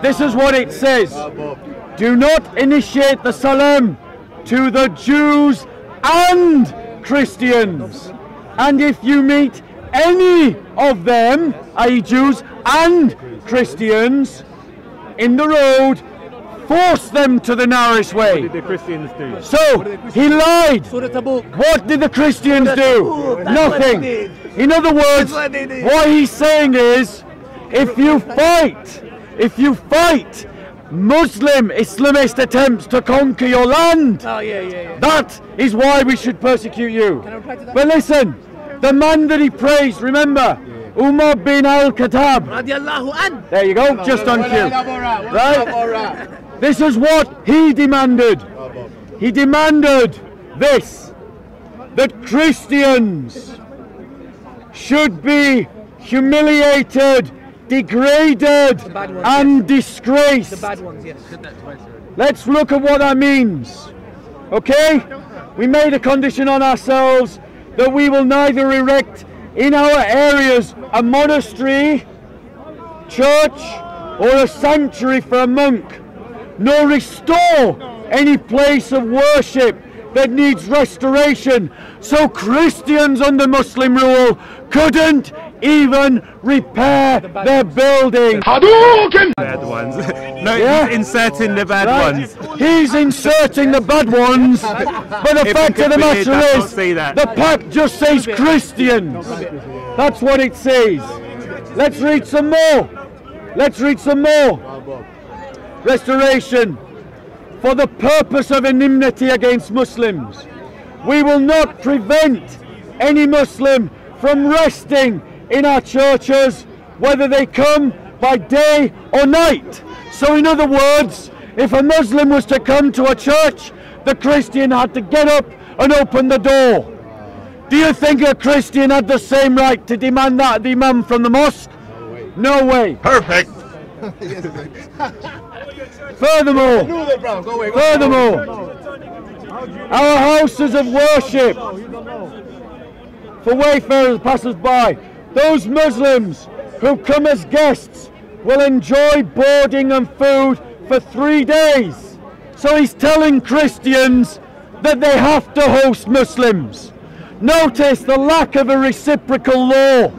This is what it says. Do not initiate the salam to the Jews and Christians. And if you meet any of them, i.e. Jews and Christians, in the road, force them to the narrowest way. What did the Christians do? So, he lied. What did the Christians do? Nothing. In other words, what he's saying is, if you fight Muslim Islamist attempts to conquer your land, that is why we should persecute you. But listen, the man that he praised, remember, Umar bin al-Khattab. There you go, just on cue. Right? This is what he demanded. He demanded this, that Christians should be humiliated, degraded and disgraced. The bad ones, yes. Let's look at what that means. Okay? We made a condition on ourselves that we will neither erect in our areas a monastery, church, or a sanctuary for a monk, nor restore any place of worship that needs restoration. So Christians under Muslim rule couldn't even repair their building. Bad ones. No, Yeah? he's inserting the bad ones. He's inserting the bad ones, but the fact of the matter is, the pact just says Christians. That's what it says. Let's read some more. Let's read some more. Restoration. For the purpose of enmity against Muslims, we will not prevent any Muslim from resting in our churches, whether they come by day or night. So in other words, if a Muslim was to come to a church, the Christian had to get up and open the door. Do you think a Christian had the same right to demand that of the imam from the mosque? No way. Perfect. Furthermore, our houses of worship for wayfarers, passers-by, those Muslims who come as guests will enjoy boarding and food for 3 days. So he's telling Christians that they have to host Muslims. Notice the lack of a reciprocal law.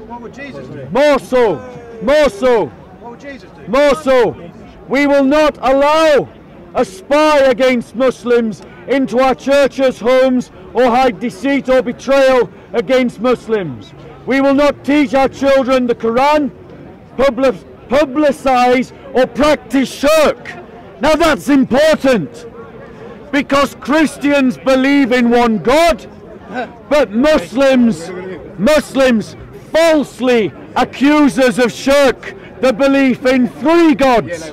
What would Jesus do? More so. What would Jesus do? More so, we will not allow a spy against Muslims into our churches, homes, or hide deceit or betrayal against Muslims. We will not teach our children the Qur'an, publicize or practice shirk. Now that's important, because Christians believe in one God, but Muslims falsely accuse us of shirk, the belief in 3 gods.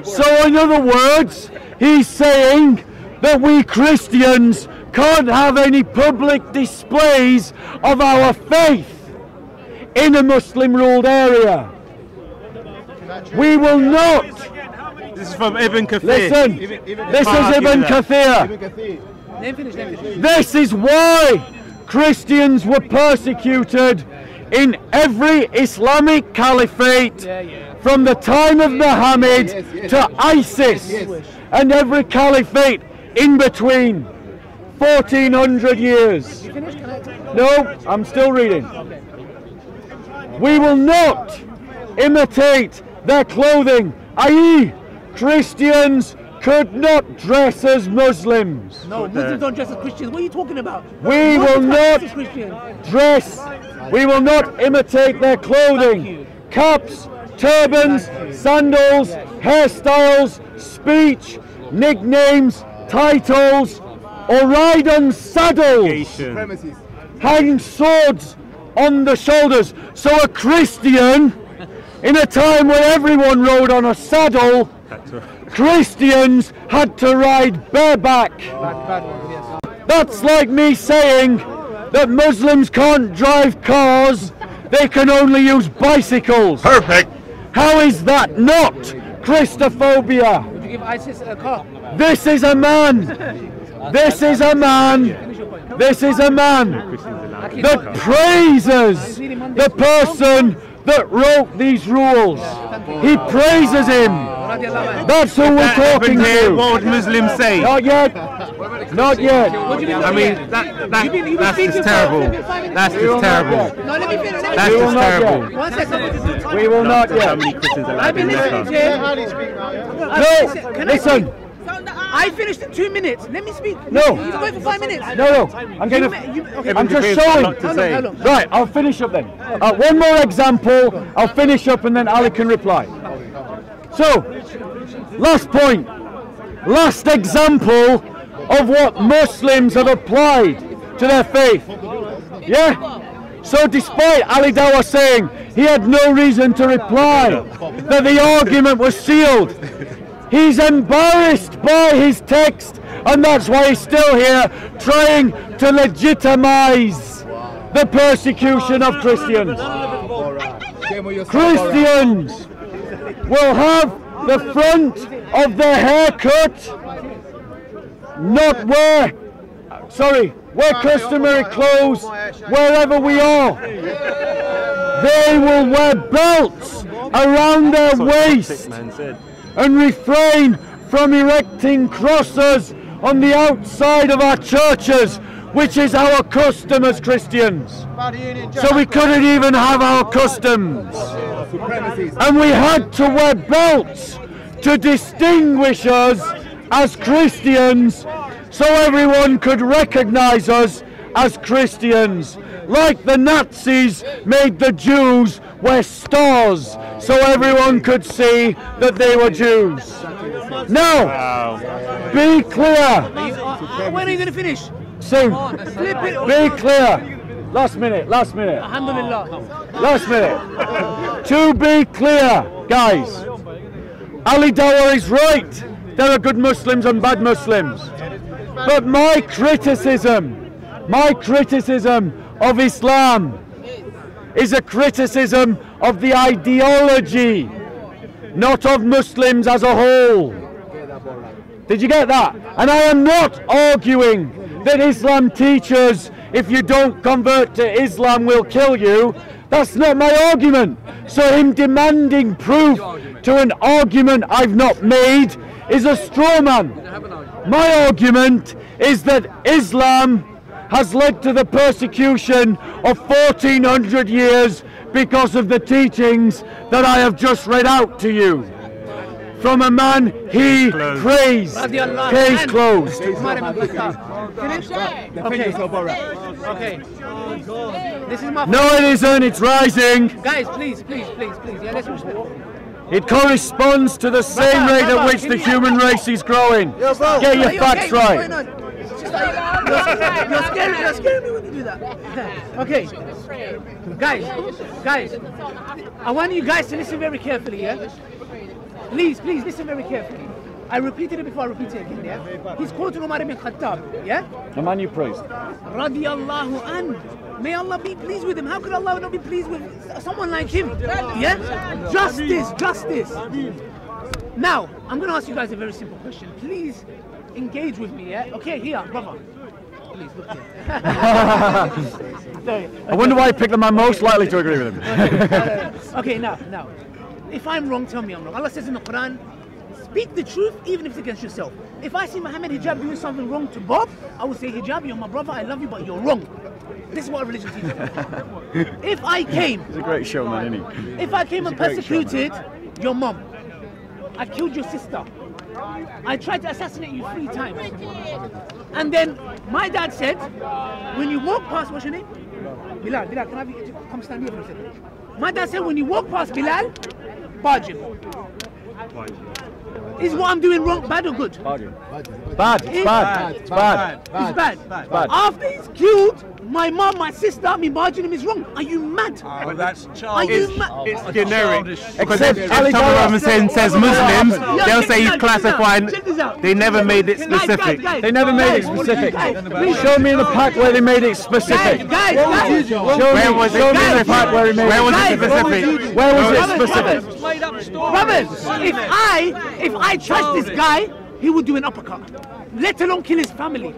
So in other words, he's saying that we Christians can't have any public displays of our faith in a Muslim ruled area. We will not. This is from Ibn Kathir. Listen, this is Ibn Kathir. This is why Christians were persecuted in every Islamic caliphate from the time of Muhammad to ISIS, and every caliphate in between. 1400 years. No, I'm still reading. We will not imitate their clothing, i.e. Christians could not dress as Muslims. No, Muslims don't dress as Christians. What are you talking about? We will not dress, we will not imitate their clothing. Caps, turbans, sandals, hairstyles, speech, nicknames, titles, or ride on saddles, hang swords on the shoulders. So a Christian, in a time when everyone rode on a saddle, Christians had to ride bareback. That's like me saying that Muslims can't drive cars, they can only use bicycles. Perfect. How is that not Christophobia? Would you give ISIS a car? This is a man. This is a man. This is a man that praises the person that wrote these rules. He praises him. That's who we're talking to. What would Muslims say? Not yet. Not yet. I mean, that's just terrible. That's just terrible. No, let me finish. That's just terrible. 1 second. We will not How yet. many Christians are I've been listening to him. No, Can I listen. speak? I finished in 2 minutes. Let me speak. No. You've been going for 5 minutes. No. I'm going I'm just showing. Hold on. Right, I'll finish up then. One more example. I'll finish up and then Ali can reply. So, last point. Last example of what Muslims have applied to their faith. Yeah? So despite Ali Dawah saying he had no reason to reply, that the argument was sealed, he's embarrassed by his text, and that's why he's still here trying to legitimize the persecution of Christians. Christians will have the front of their hair cut, not wear customary clothes wherever we are. They will wear belts around their waist and refrain from erecting crosses on the outside of our churches, which is our custom as Christians. So we couldn't even have our customs. And we had to wear belts to distinguish us as Christians, so everyone could recognize us as Christians. Like the Nazis made the Jews wear stars so everyone could see that they were Jews. Now, be clear. When are you going to finish? Soon. Be clear. Last minute. Alhamdulillah. Last minute. To be clear, guys, Ali Dawah is right. There are good Muslims and bad Muslims. But my criticism of Islam is a criticism of the ideology, not of Muslims as a whole. Did you get that? And I am not arguing that Islam teaches if you don't convert to Islam we'll kill you. That's not my argument. So him demanding proof to an argument I've not made is a straw man. My argument is that Islam has led to the persecution of 1400 years because of the teachings that I have just read out to you. From a man he praised. Case closed. Okay. This is my. No, it isn't. It's rising. Guys, please. Yeah, let's respect. It corresponds to the same rate at which the human race is growing. Get your facts right. You're scaring me when you do that. Okay. Guys, I want you guys to listen very carefully, yeah? Please listen very carefully. I repeated it before, I repeat it again, yeah? He's quoting Umar ibn Khattab, yeah? The man you praised. Radiyallahu anhu. May Allah be pleased with him. How could Allah not be pleased with someone like him? Yeah? Justice. Now, I'm going to ask you guys a very simple question. Please engage with me, yeah? Okay, here, brother. Please, look here. I wonder why I picked the man most likely to agree with him. Okay, now. If I'm wrong, tell me I'm wrong. Allah says in the Qur'an, speak the truth even if it's against yourself. If I see Muhammad Hijab doing something wrong to Bob, I will say, Hijab, you're my brother, I love you, but you're wrong. This is what religion teaches. If I came... He's a great showman, isn't he? If I came and persecuted your mom, I killed your sister, I tried to assassinate you 3 times. And then my dad said, when you walk past, what's your name? Bilal, can I have you come stand here for a second? My dad said, when you walk past Bilal, barge him. Is what I'm doing wrong, bad or good? Bad. It's bad. It's bad. It's bad. After he's killed my mom, my sister, me barging him is wrong. Are you mad? Well, that's Are you mad? It's generic. Because if Tom Robinson says Muslims, they'll say he's classifying. They never made it specific. They never made it specific. Show me in the pack where they made it specific. Guys. Where was it specific? Where was it specific? Where was it specific? Brothers, if I trust this guy, he would do an uppercut, let alone kill his family.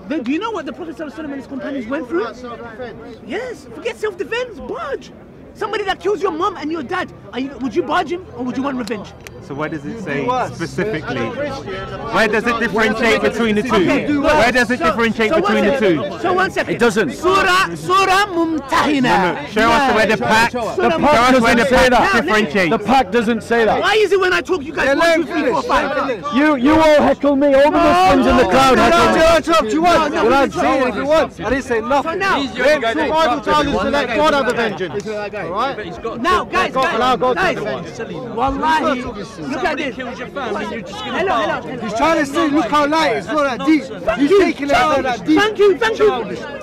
Do you know what the Prophet ﷺ and his companions went through? Yes, forget self-defense, barge. Somebody that kills your mom and your dad, would you barge him or would you want revenge? So where does it say specifically? Where does it differentiate between the two? Where does it differentiate between the two? So 1 second. It doesn't. Surah Mumtahina. No. Show us where the pack. The pack doesn't say that. Differentiates. The pack doesn't say that. Why is it when I talk you guys 1, 2, 3, 4, 5? You all heckle me. All the Muslims in the crowd heckle me. I interrupt you once. Well, I'd say it if you want. I didn't say nothing. So now, the Bible tells us to let God have the vengeance. Alright? Now, guys, wallahi, look at this. Hello. He's trying to say, look how light it's not that deep. He's taking it out that deep. Thank you.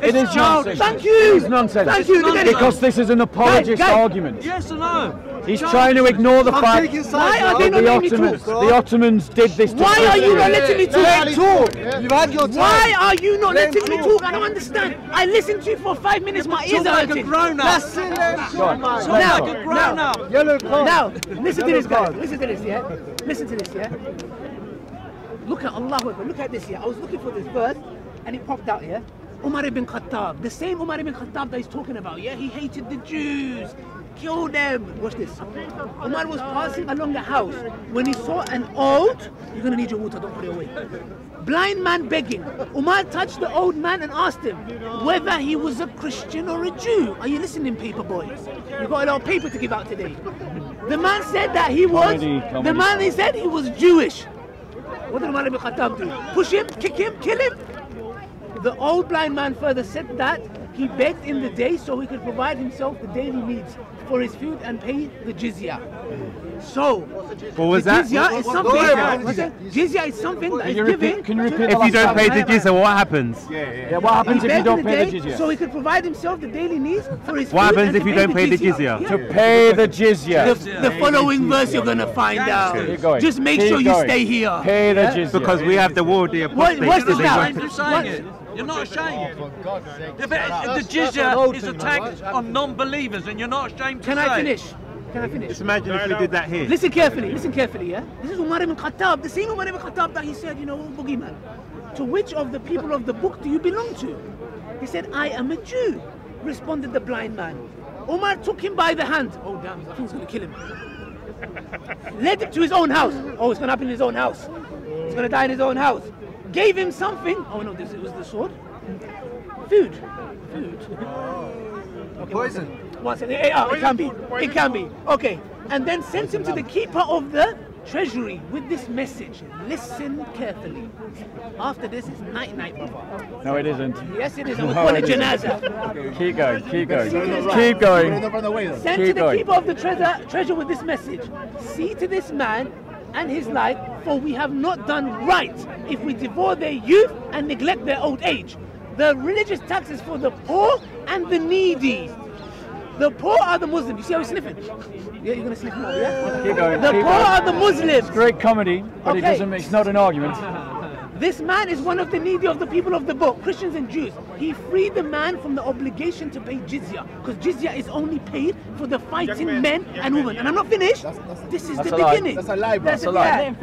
It is nonsense. Thank you. It's nonsense. Thank you. Look at it. Because this is an apologist argument. Yes or no? He's trying to ignore the fact that the Ottomans did this to Why are you not letting me talk? You've had your time. Why are you not letting me talk? I don't understand. I listened to you for 5 minutes. My ears are hurting. That's it. Now, listen to this, guys. Listen to this, yeah? Look at Allah. Look at this, yeah? I was looking for this verse and it popped out, yeah? Umar ibn Khattab. The same Umar ibn Khattab that he's talking about, yeah? He hated the Jews. Kill them. Watch this. Umar was passing along the house when he saw an old, you're gonna need your water, don't put it away. Blind man begging. Umar touched the old man and asked him whether he was a Christian or a Jew. Are you listening, paper boy? You got a lot of paper to give out today. The man said that he was. The man he said he was Jewish. What did Umar ibn Khattab do? Push him, kick him, kill him? The old blind man further said that he begged in the day so he could provide himself the daily needs for his food and pay the jizya. So, what was that? Jizya is something. Jizya is something that is given. Can you repeat if you don't pay the jizya, what happens? Yeah, what happens if you don't pay the jizya? So he could provide himself the daily needs for his food. What happens if you don't pay the jizya? To pay the jizya. The following verse you're gonna find out. Just make sure you stay here. Pay the jizya. Because we have the war the apostate. What's this now? You're not ashamed. The jizya is a tax on non-believers, and you're not ashamed to say. Can I finish? Just imagine if we did that here. Listen carefully, yeah? This is Umar ibn Khattab, the same Umar ibn Khattab that he said, you know, boogeyman. To which of the people of the book do you belong to? He said, I am a Jew, responded the blind man. Umar took him by the hand. Oh damn, I think he's going to kill him. Led him to his own house. Oh, it's going to happen in his own house. He's going to die in his own house. Gave him something. Oh no, it was the sword. Food. Okay, poison. It can be. Okay. And then sent him to the keeper of the treasury with this message. Listen carefully. After this, it's night-night, brother. No, it isn't. Yes, it is. And we'll call it janazah. Keep going. Sent to the keeper of the treasure with this message. See to this man and his like, for we have not done right if we devour their youth and neglect their old age. The religious taxes for the poor and the needy. The poor are the Muslims. You see how he's sniffing? Yeah, you're gonna sniff more, yeah? Keep going. The poor are the Muslims. It's great comedy, but it's not an argument. This man is one of the needy of the people of the book, Christians and Jews. He freed the man from the obligation to pay jizya, because jizya is only paid for the fighting men and women. And I'm not finished. This is the beginning. That's a lie, bro. That's a lie.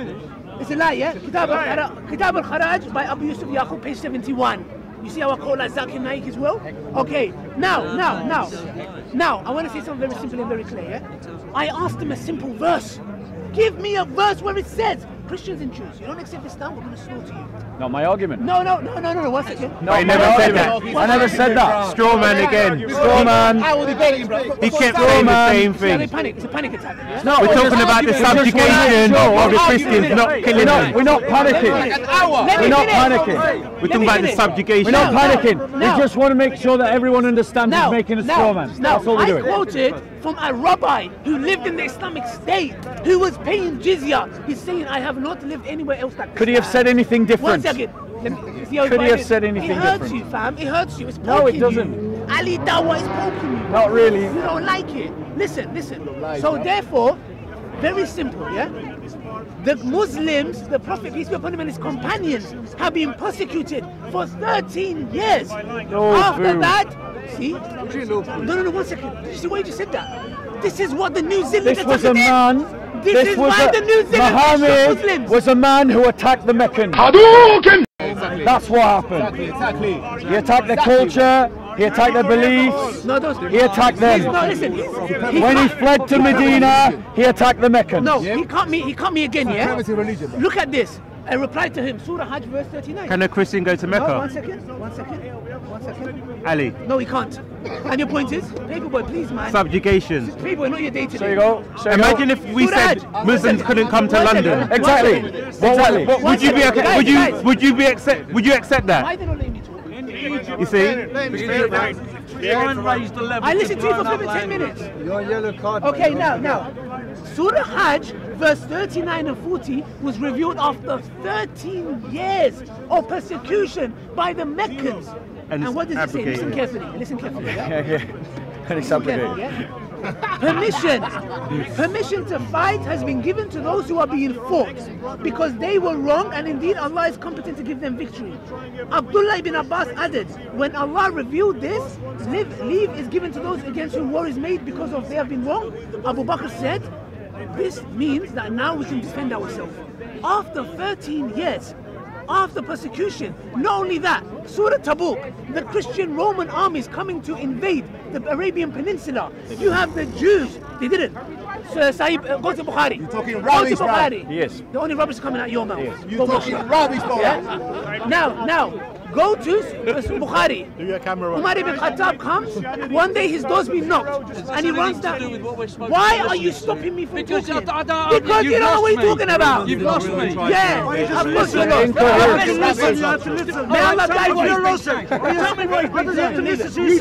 It's a lie, yeah? Kitab al-Kharaj by Abu Yusuf Yaqub, page 71. You see how I call that Zakir Naik as well? Okay, now, I want to say something very simple and very clear, yeah? I asked him a simple verse. Give me a verse where it says Christians and Jews, you don't accept Islam, we're going to slaughter you. Not my argument. No, 1 second. No, I never said that. I never said that. Straw man again. Straw man. He kept saying the same thing. It's a panic attack. Yeah? No, we're talking about the subjugation of the Christians, not killing them. We're not panicking. We're not panicking. We're talking about the subjugation. We're not panicking. We just want to make sure that everyone understands he's making a straw man. That's all we're doing. I quoted from a rabbi who lived in the Islamic State, who was paying jizya. He's saying, I have not lived anywhere else like this. Could he have said anything different? 1 second. Could he have said anything different? It hurts you, fam. It hurts you. It's poking No, it doesn't. you. Ali Dawa is poking you. Not really. You don't like it. Listen. So therefore, very simple, yeah? The Muslims, the Prophet, peace be upon him, and his companions have been persecuted for 13 years. After that, see? No, 1 second. Did you see why you just said that? This is what the New Zealand This was a man. This is why the New Zealand Muhammad was a man who attacked the Meccans. That's what happened. Exactly. He attacked their culture. He attacked their beliefs. He attacked them. When he fled to Medina, he attacked the Meccans. No, he caught me again, yeah? Look at this. I replied to him, Surah Hajj verse 39. Can a Christian go to Mecca? No, 1 second. Ali. No, he can't. And your point is, Paperboy, please, man. Subjugation. Paperboy, not your day today. There you go. Imagine if we said Muslims couldn't come to London. Exactly. Would you accept that? Why they don't let me talk? You see? I listened to you for 10 minutes. Your yellow card. Okay, now. Surah Hajj, verse 39 and 40, was revealed after 13 years of persecution by the Meccans. And what does it say? Listen carefully. Yeah. And it's abrogated. Permission to fight has been given to those who are being fought because they were wrong, and indeed Allah is competent to give them victory. Abdullah ibn Abbas added, when Allah revealed this, leave is given to those against whom war is made because of they have been wrong. Abu Bakr said, this means that now we can defend ourselves. After 13 years, after persecution, not only that, Surah Tabuk, the Christian Roman armies coming to invade the Arabian Peninsula. You have the Jews, they didn't. So, Sahib, go to Bukhari. You're talking rubbish, go to Bukhari. Yes. The only rubbish coming out your mouth. Yes. You're talking rubbish, bro. Yeah? Now, go to Bukhari. Umar ibn Khattab comes, one day his door's been knocked, and he runs down. Why are you stopping me from talking? Because you don't know what you're talking about. You've lost me. Yeah, of course you lost. May Allah guide you. Tell me what you have to listen to you, He's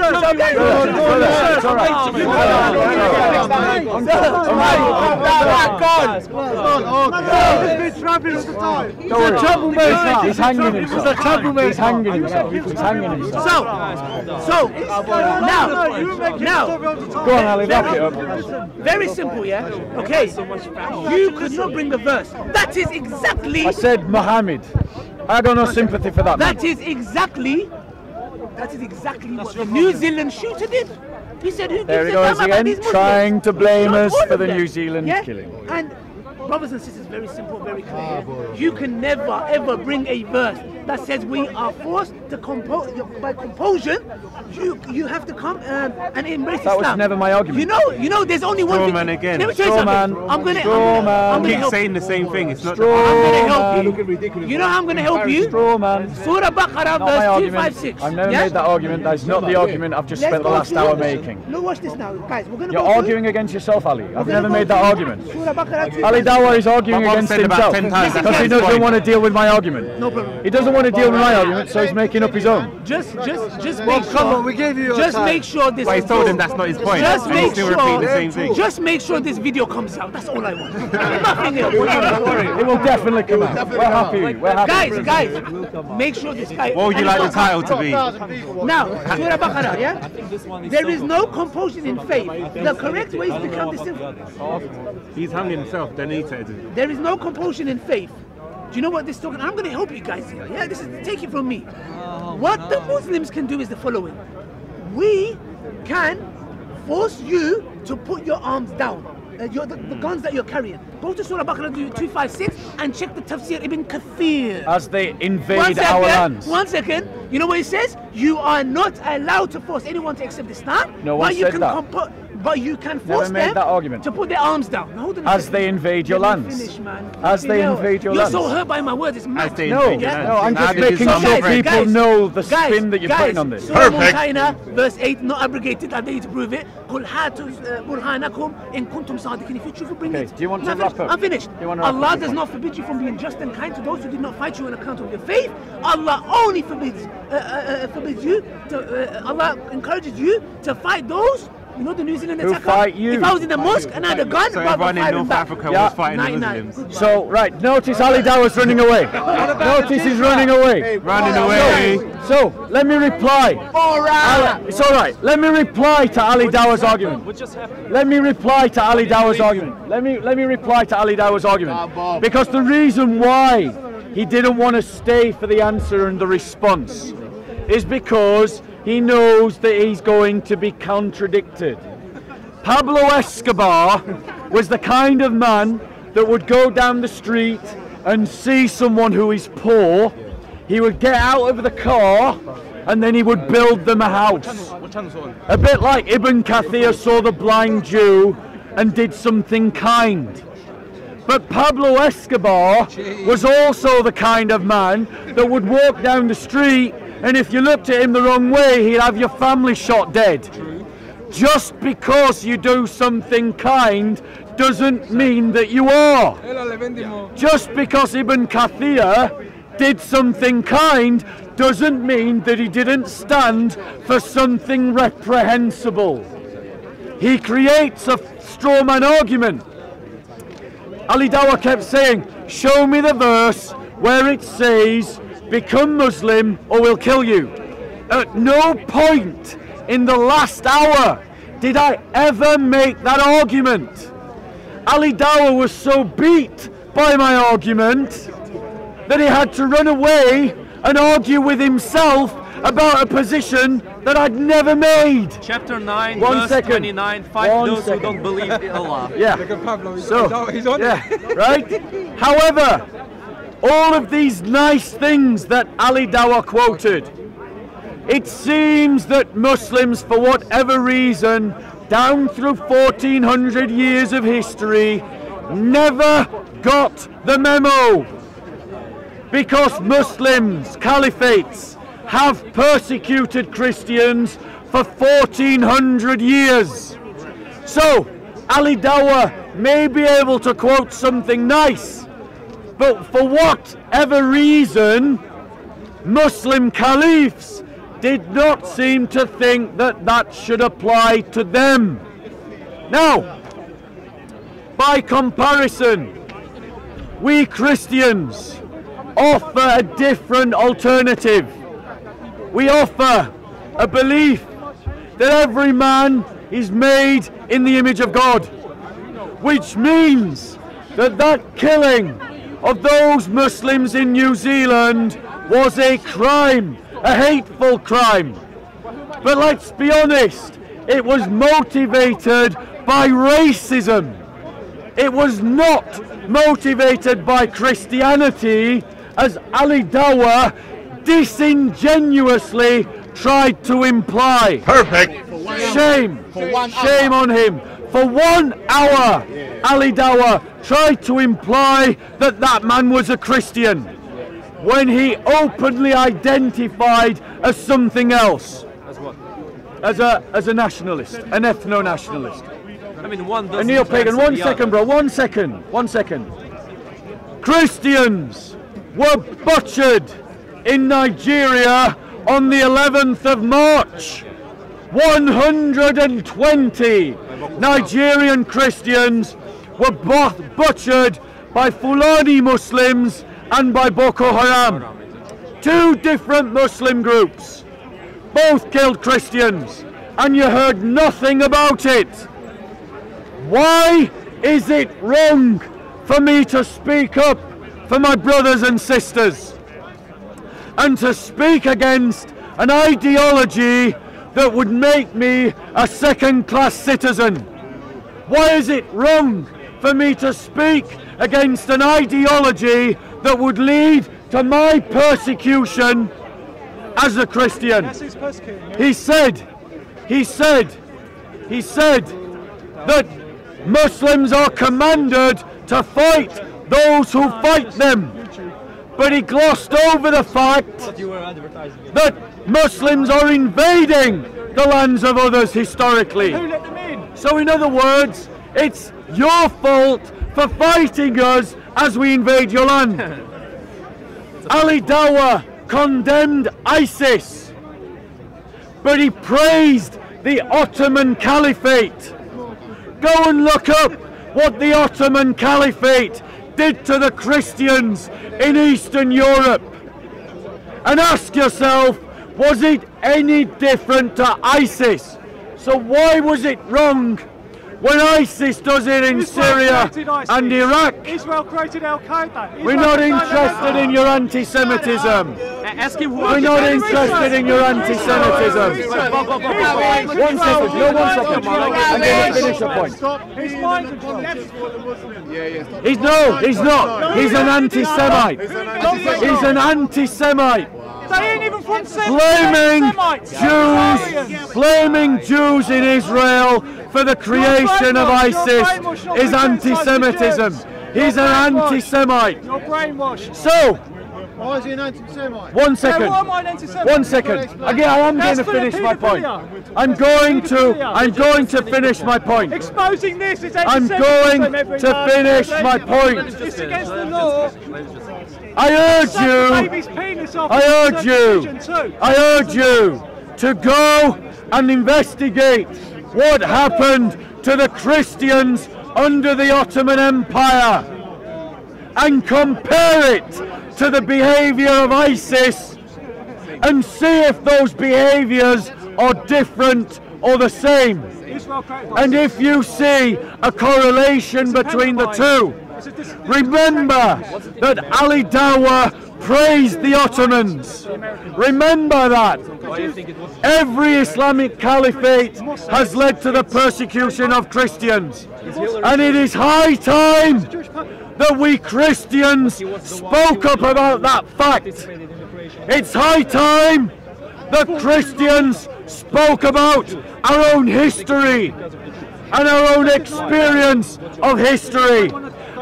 hanging himself. So now, go on, Ali, wrap it up. very simple, yeah? Okay, you could not bring a verse. That is exactly... I said Muhammad. I got no sympathy for that. That is exactly what the New Zealand shooter did. He said, who There he gives a goes damn about again, these Muslims? trying to blame Not us all for of the them. New Zealand Yeah? killing. And brothers and sisters, very simple, very clear. You can never ever bring a verse that says we are forced to by compulsion. You have to come and embrace Islam. That was never my argument. You know, there's only one thing. man again. Let me tell you something. I'm gonna Keep help. saying the same thing. It's not. I'm gonna help you. You know how I'm gonna help you? Straw man. Surah Baqarah, Not my verse argument. 256. I've never Yeah? made that argument. That's not the argument I've just spent the last hour making. No, watch this now, guys. We're gonna You're go through- arguing against yourself, Ali. I've we're never gonna made go that through argument. Surah Baqarah Ali Dawa is arguing My mom against said about himself 10 times, because he that's doesn't fine. want to deal with my argument. No problem. He doesn't want to deal with my argument, so he's making up his own. Just Well, make come sure. on, we gave you your Just time. make sure this. But he told him that's not his point. Just and he's make still sure. repeating the same thing. Just make sure this video comes out. That's all I want. Nothing else. It will definitely come out. We're happy. We're happy. Guys, make sure this guy. What would you like the title to be? Now, Surah Baqarah, yeah? There is no compulsion in faith. The correct way is to count the sinful. He's hung himself. Then he said. There is no compulsion in faith. Do you know what this is talking? I'm going to help you guys here. Yeah, take it from me. What the Muslims can do is the following. We can force you to put your arms down. The guns that you're carrying. Go to Surah Baqarah 256 and check the Tafsir Ibn Kathir. As they invade our lands. 1 second. You know what it says? You are not allowed to force anyone to accept Islam. No one but you said can that. But you can force made them that argument. to put their arms down. No, hold on a As second. they invade your Let me lands. finish, man. As they invade your lands. You're so hurt by my words, it's mad. No, I'm just making sure people know the spin that you're putting on this. Perfect. Verse 8, not abrogated, I need to prove it. قُلْ هَاتُوا بُرْهَانَكُمْ إِن كُنْتُمْ صَادِقِينَ. If you truly bring it. Do you want to wrap up? I'm finished. Allah does not forbid you from being just and kind to those who did not fight you on account of your faith. Allah only forbids you to, Allah encourages you to fight those. You know the New Zealand attacker? Fight you. If I was in the mosque and I had a gun, so everyone in North Africa was fighting the Muslims. So, right, notice Ali Dawah's running away. Notice he's running away. Running away. So, let me reply. It's alright. Let me reply to Ali Dawah's argument. What just happened? Let me reply to Ali Dawah's argument. Let me reply to Ali Dawah's argument. Because the reason why he didn't want to stay for the answer and the response is because he knows that he's going to be contradicted. Pablo Escobar was the kind of man that would go down the street and see someone who is poor. He would get out of the car and then he would build them a house. A bit like Ibn Kathir saw the blind Jew and did something kind. But Pablo Escobar was also the kind of man that would walk down the street, and if you looked at him the wrong way, he'd have your family shot dead. Just because you do something kind doesn't mean that you are. Just because Ibn Kathir did something kind doesn't mean that he didn't stand for something reprehensible. He creates a straw man argument. Ali Dawah kept saying, show me the verse where it says, become Muslim or we'll kill you. At no point in the last hour did I ever make that argument. Ali Dawah was so beat by my argument that he had to run away and argue with himself about a position that I'd never made. Chapter 9, One verse second. 29, fight those who don't believe in Allah. Yeah. Right? However, all of these nice things that Ali Dawah quoted, it seems that Muslims, for whatever reason, down through 1400 years of history, never got the memo. Because Muslims, caliphates, have persecuted Christians for 1400 years. So, Ali Dawah may be able to quote something nice, but for whatever reason, Muslim caliphs did not seem to think that that should apply to them. Now, by comparison, we Christians offer a different alternative. We offer a belief that every man is made in the image of God, which means that that killing of those Muslims in New Zealand was a crime, a hateful crime. But let's be honest, it was motivated by racism. It was not motivated by Christianity, as Ali Dawah disingenuously tried to imply. Perfect. Shame. Shame on him. For 1 hour, Ali Dawah tried to imply that that man was a Christian when he openly identified as something else. As what? As a nationalist, an ethno-nationalist. I mean, one doesn't. A neo-pagan. cancel 1 the second, other. bro. 1 second. 1 second. Christians were butchered in Nigeria on the 11th of March. 120 Nigerian Christians were both butchered by Fulani Muslims and by Boko Haram. Two different Muslim groups, both killed Christians, and you heard nothing about it. Why is it wrong for me to speak up for my brothers and sisters and to speak against an ideology that would make me a second-class citizen? Why is it wrong for me to speak against an ideology that would lead to my persecution as a Christian? He said that Muslims are commanded to fight those who fight them. But he glossed over the fact that Muslims are invading the lands of others historically. Who let them in? So in other words, it's your fault for fighting us as we invade your land. Ali Dawah condemned ISIS, but he praised the Ottoman Caliphate. Go and look up what the Ottoman Caliphate did to the Christians in Eastern Europe. And ask yourself, was it any different to ISIS? So why was it wrong when ISIS does it in Syria and Iraq? Israel created Al-Qaeda. We're not interested in your anti-Semitism. Ask him who. We're not interested in your anti-Semitism. 1 second, no 1 second. I'm going to finish a point. He's not. He's an anti-Semite. He's an anti-Semite. They ain't even from Blaming Jews in Israel for the creation of ISIS is anti-Semitism. He's an anti-Semite. You're brainwashed. So, why is he an anti-Semite? 1 second. Yeah, why am I an anti-Semite? 1 second. Again, I am going to finish my point. I'm going to finish my point. Exposing this is I'm going to finish my point. It's against the law. I urge you to go and investigate what happened to the Christians under the Ottoman Empire and compare it to the behavior of ISIS and see if those behaviors are different or the same. And if you see a correlation between the two, remember that Ali Dawah praised the Ottomans. Remember that. Every Islamic caliphate has led to the persecution of Christians. And it is high time that we Christians spoke up about that fact. It's high time that Christians spoke about our own history and our own experience of history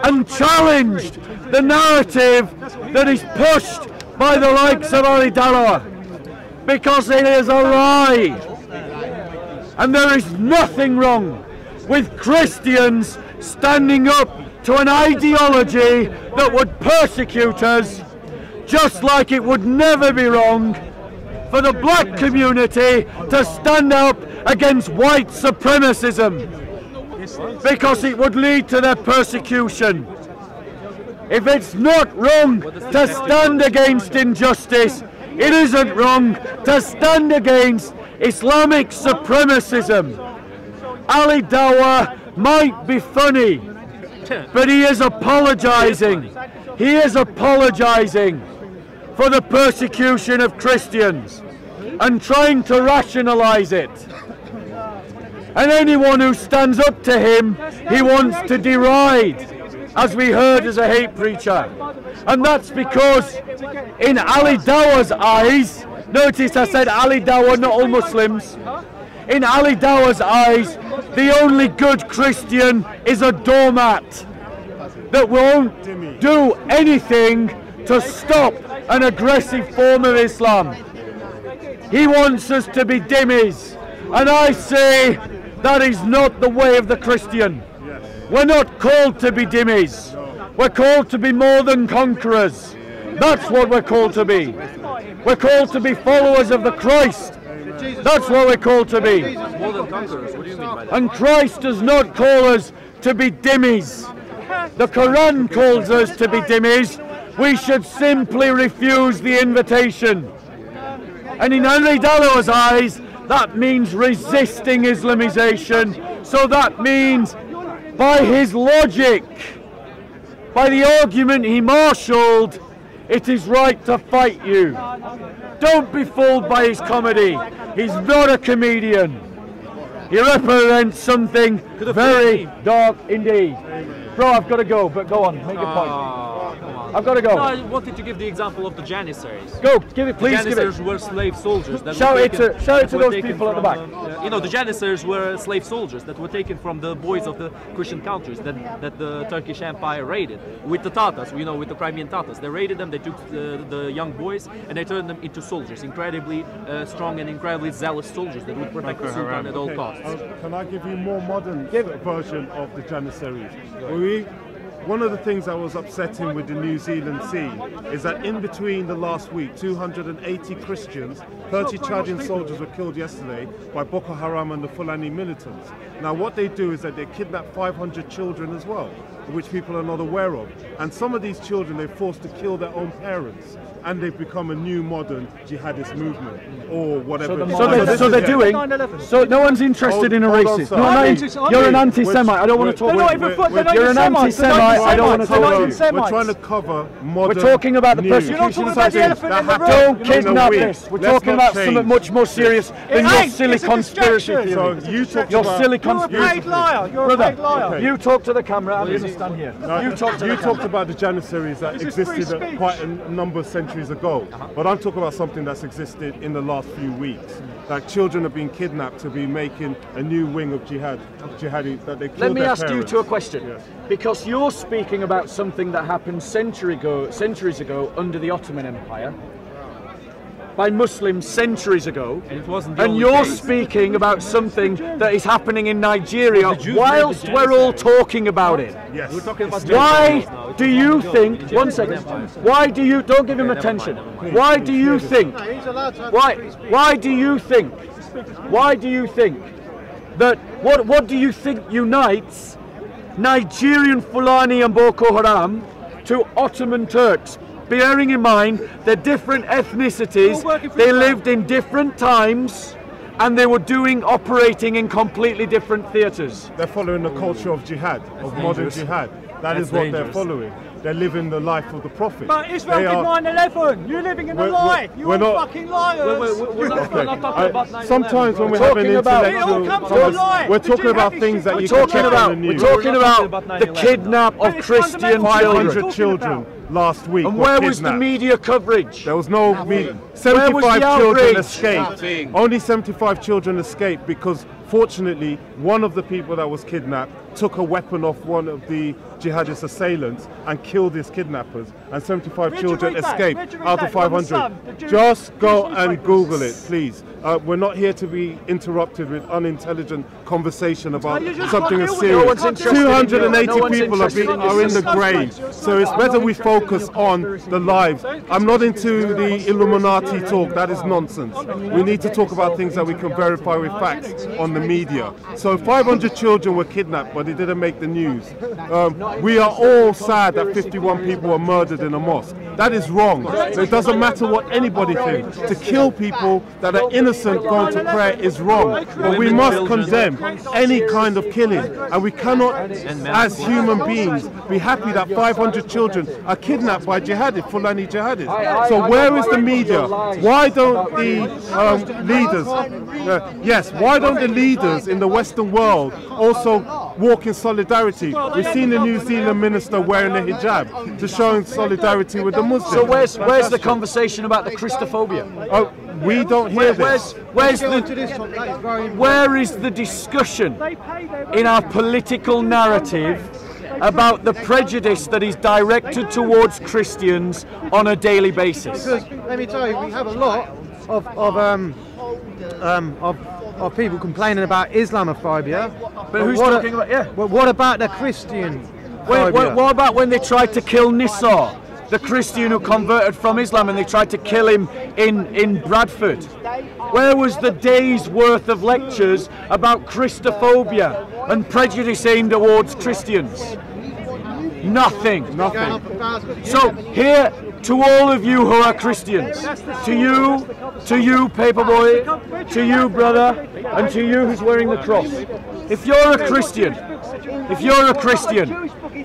and challenged the narrative that is pushed by the likes of Ali Dawah, because it is a lie. And there is nothing wrong with Christians standing up to an ideology that would persecute us, just like it would never be wrong for the black community to stand up against white supremacism, because it would lead to their persecution. If it's not wrong to stand against injustice, it isn't wrong to stand against Islamic supremacism. Ali Dawah might be funny, but he is apologizing. He is apologizing for the persecution of Christians and trying to rationalize it. And anyone who stands up to him, he wants to deride, as we heard as a hate preacher. And that's because in Ali Dawah's eyes, notice I said Ali Dawah, not all Muslims. In Ali Dawah's eyes, the only good Christian is a doormat that won't do anything to stop an aggressive form of Islam. He wants us to be dhimmis, and I say that is not the way of the Christian. We're not called to be dhimmis. We're called to be more than conquerors. That's what we're called to be. We're called to be followers of the Christ. That's what we're called to be. More than conquerors, what do you mean by that? And Christ does not call us to be dhimmis. The Qur'an calls us to be dhimmis. We should simply refuse the invitation. And in Ali Dawah's eyes, that means resisting Islamization. So that means, by his logic, by the argument he marshalled, it is right to fight you. Don't be fooled by his comedy. He's not a comedian. He represents something very dark indeed. Bro, I've got to go, but go on, make your point. I've got to go. No, I wanted to give the example of the Janissaries. Go, give it, please the give it. Janissaries were slave soldiers. That Shout were it taken, to those people at the back. you know, the Janissaries were slave soldiers that were taken from the boys of the Christian countries that the Turkish Empire raided. With the Tatars, you know, with the Crimean Tatars. They raided them, they took the young boys and they turned them into soldiers. Incredibly strong and incredibly zealous soldiers that would protect the Sultan at all costs. Can I give you a more modern version of the Janissaries? One of the things that was upsetting with the New Zealand scene is that in between the last week, 280 Christians, 30 Chadian soldiers were killed yesterday by Boko Haram and the Fulani militants. Now what they do is that they kidnap 500 children as well, which people are not aware of. And some of these children they're forced to kill their own parents. And they've become a new modern jihadist movement, or whatever. So they're doing. So no one's interested in a racist. No, you're an anti-Semite. I don't want to talk to you. You're an anti-Semite. I don't want to talk to you. We're trying to cover modern. We're talking about the persecution. Don't kidnap this. We're talking about something much more serious than your silly conspiracy theory. Your silly conspiracy. You're a paid liar. You're a paid liar. You talk to the camera. I'm going to stand here. You talked about the Janissaries that existed at quite a number of centuries ago, but I'm talking about something that's existed in the last few weeks. Like children are being kidnapped to be making a new wing of jihadi that they kill. Let me their ask parents. you a question, because you're speaking about something that happened centuries ago under the Ottoman Empire by Muslims centuries ago, and you're speaking about something that is happening in Nigeria whilst we're all talking about it. Yes. We're talking about Why do you think, one second, why do you, don't give him attention, why do you think, why do you think that, what do you think unites Nigerian Fulani and Boko Haram to Ottoman Turks? Bearing in mind they're different ethnicities, they lived in different times, and they were operating in completely different theatres. They're following the culture of jihad, of modern jihad. That is what they're following. They're living the life of the Prophet. But Israel did 9/11. You're living in a lie. You're all fucking liars. We're not talking about 9/11. Sometimes when we're having intellectual, we're talking about things that you can check on the news. We're talking about the kidnap of Christian 500 children last week. And where was the media coverage? There was no media. 75 children escaped. Only 75 children escaped because fortunately one of the people that was kidnapped took a weapon off one of the jihadist assailants and killed his kidnappers, and 75 children escaped out of 500. Just go and Google it, please. We're not here to be interrupted with unintelligent conversation about something as serious. 280 people are in the grave, so it's better we focus on the lives. I'm not into the Illuminati talk, that is nonsense. We need to talk about things that we can verify with facts on the media. So 500 children were kidnapped, but it didn't make the news. We are all sad that 51 people were murdered in a mosque. That is wrong. It doesn't matter what anybody thinks. To kill people that are innocent going to prayer is wrong. But we must condemn any kind of killing. And we cannot, as human beings, be happy that 500 children are kidnapped by jihadists, Fulani jihadists. So where is the media? Why don't the leaders, why don't the leaders in the Western world also walk in solidarity? We've seen the New Zealand minister wearing a hijab to showing solidarity with the Muslims. So where's the conversation about the Christophobia? We don't hear this. Where is the discussion in our political narrative about the prejudice that is directed towards Christians on a daily basis? Because let me tell you, we have a lot of people complaining about Islamophobia. But who's talking about? Yeah. But what about the Christian? What about when they tried to kill Nissa, the Christian who converted from Islam, and they tried to kill him in Bradford? Where was the day's worth of lectures about Christophobia and prejudice aimed towards Christians? Nothing. So here, to all of you who are Christians, to you Paperboy, to you brother, and to you who's wearing the cross, if you're a Christian,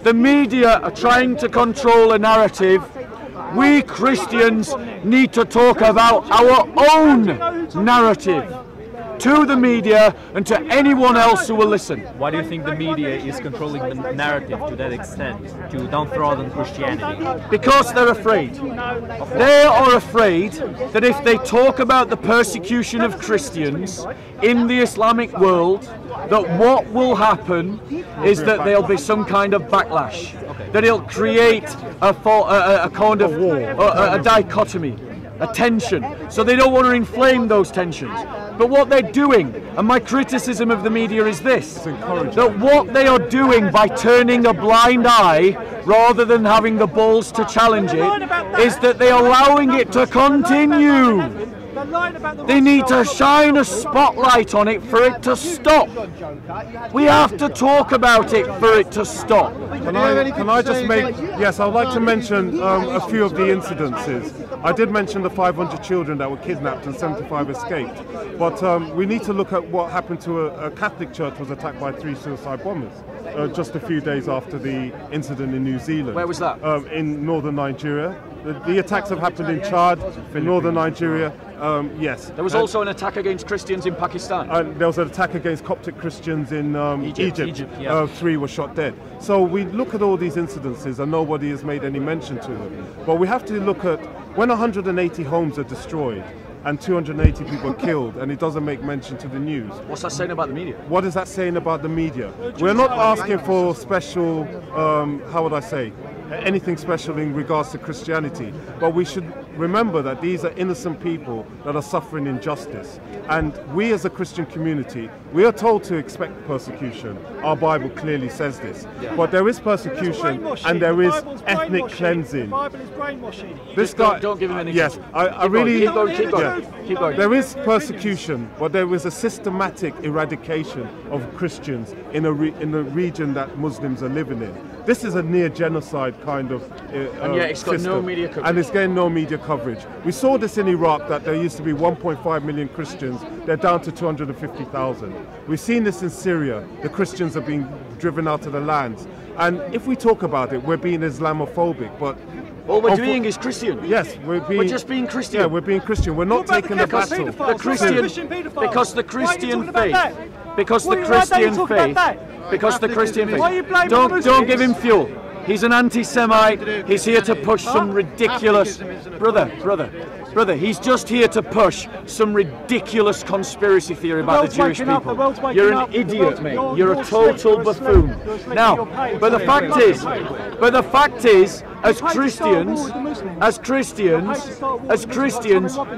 the media are trying to control a narrative. We Christians need to talk about our own narrative. to the media and to anyone else who will listen. Why do you think the media is controlling the narrative to that extent, to downtrodden Christianity? Because they're afraid. They are afraid that if they talk about the persecution of Christians in the Islamic world, that what will happen is that there'll be some kind of backlash, that it'll create a kind of a dichotomy, a tension. So they don't want to inflame those tensions. But what they're doing, and my criticism of the media is this, that what they are doing by turning a blind eye rather than having the balls to challenge it, is that they're allowing it to continue. They need to shine a spotlight on it for it to stop. We have to talk about it for it to stop. Can I just make, yes, I'd like to mention a few of the incidences. I did mention the 500 children that were kidnapped and 75 escaped. But we need to look at what happened to a Catholic church was attacked by 3 suicide bombers just a few days after the incident in New Zealand. Where was that? In northern Nigeria. The attacks have happened in Chad, in northern Nigeria. Yes. There was also an attack against Christians in Pakistan. There was an attack against Coptic Christians in Egypt. Yeah. 3 were shot dead. So we look at all these incidences and nobody has made any mention to them. But we have to look at when 180 homes are destroyed and 280 people are killed, and it doesn't make mention to the news. What's that saying about the media? What is that saying about the media? We're not asking for special, how would I say, anything special in regards to Christianity, but we should remember that these are innocent people that are suffering injustice. And we as a Christian community, we are told to expect persecution. Our Bible clearly says this. Yeah. But there is persecution and there is ethnic cleansing. The Bible is brainwashing. This guy, don't give him any. Yes, I really. Keep going. Keep going. There is persecution, but there is a systematic eradication of Christians in a region that Muslims are living in. This is a near genocide kind of and yet it's got system. no media coverage. And it's getting no media coverage. We saw this in Iraq, that there used to be 1.5 million Christians. They're down to 250,000. We've seen this in Syria. The Christians are being driven out of the lands. And if we talk about it, we're being Islamophobic, but all we're being is Christian. Yes, we're just being Christian. Yeah, we're being Christian. We're not taking the battle. The Christian, because the Christian faith, because the Christian faith, because the Christian faith. Don't give him fuel. He's an anti-Semite. He's here to push some ridiculous, brother. He's just here to push some ridiculous conspirace theory about the Jewish people. You're an idiot, mate. You're a total buffoon. Now, but the fact is, as Christians,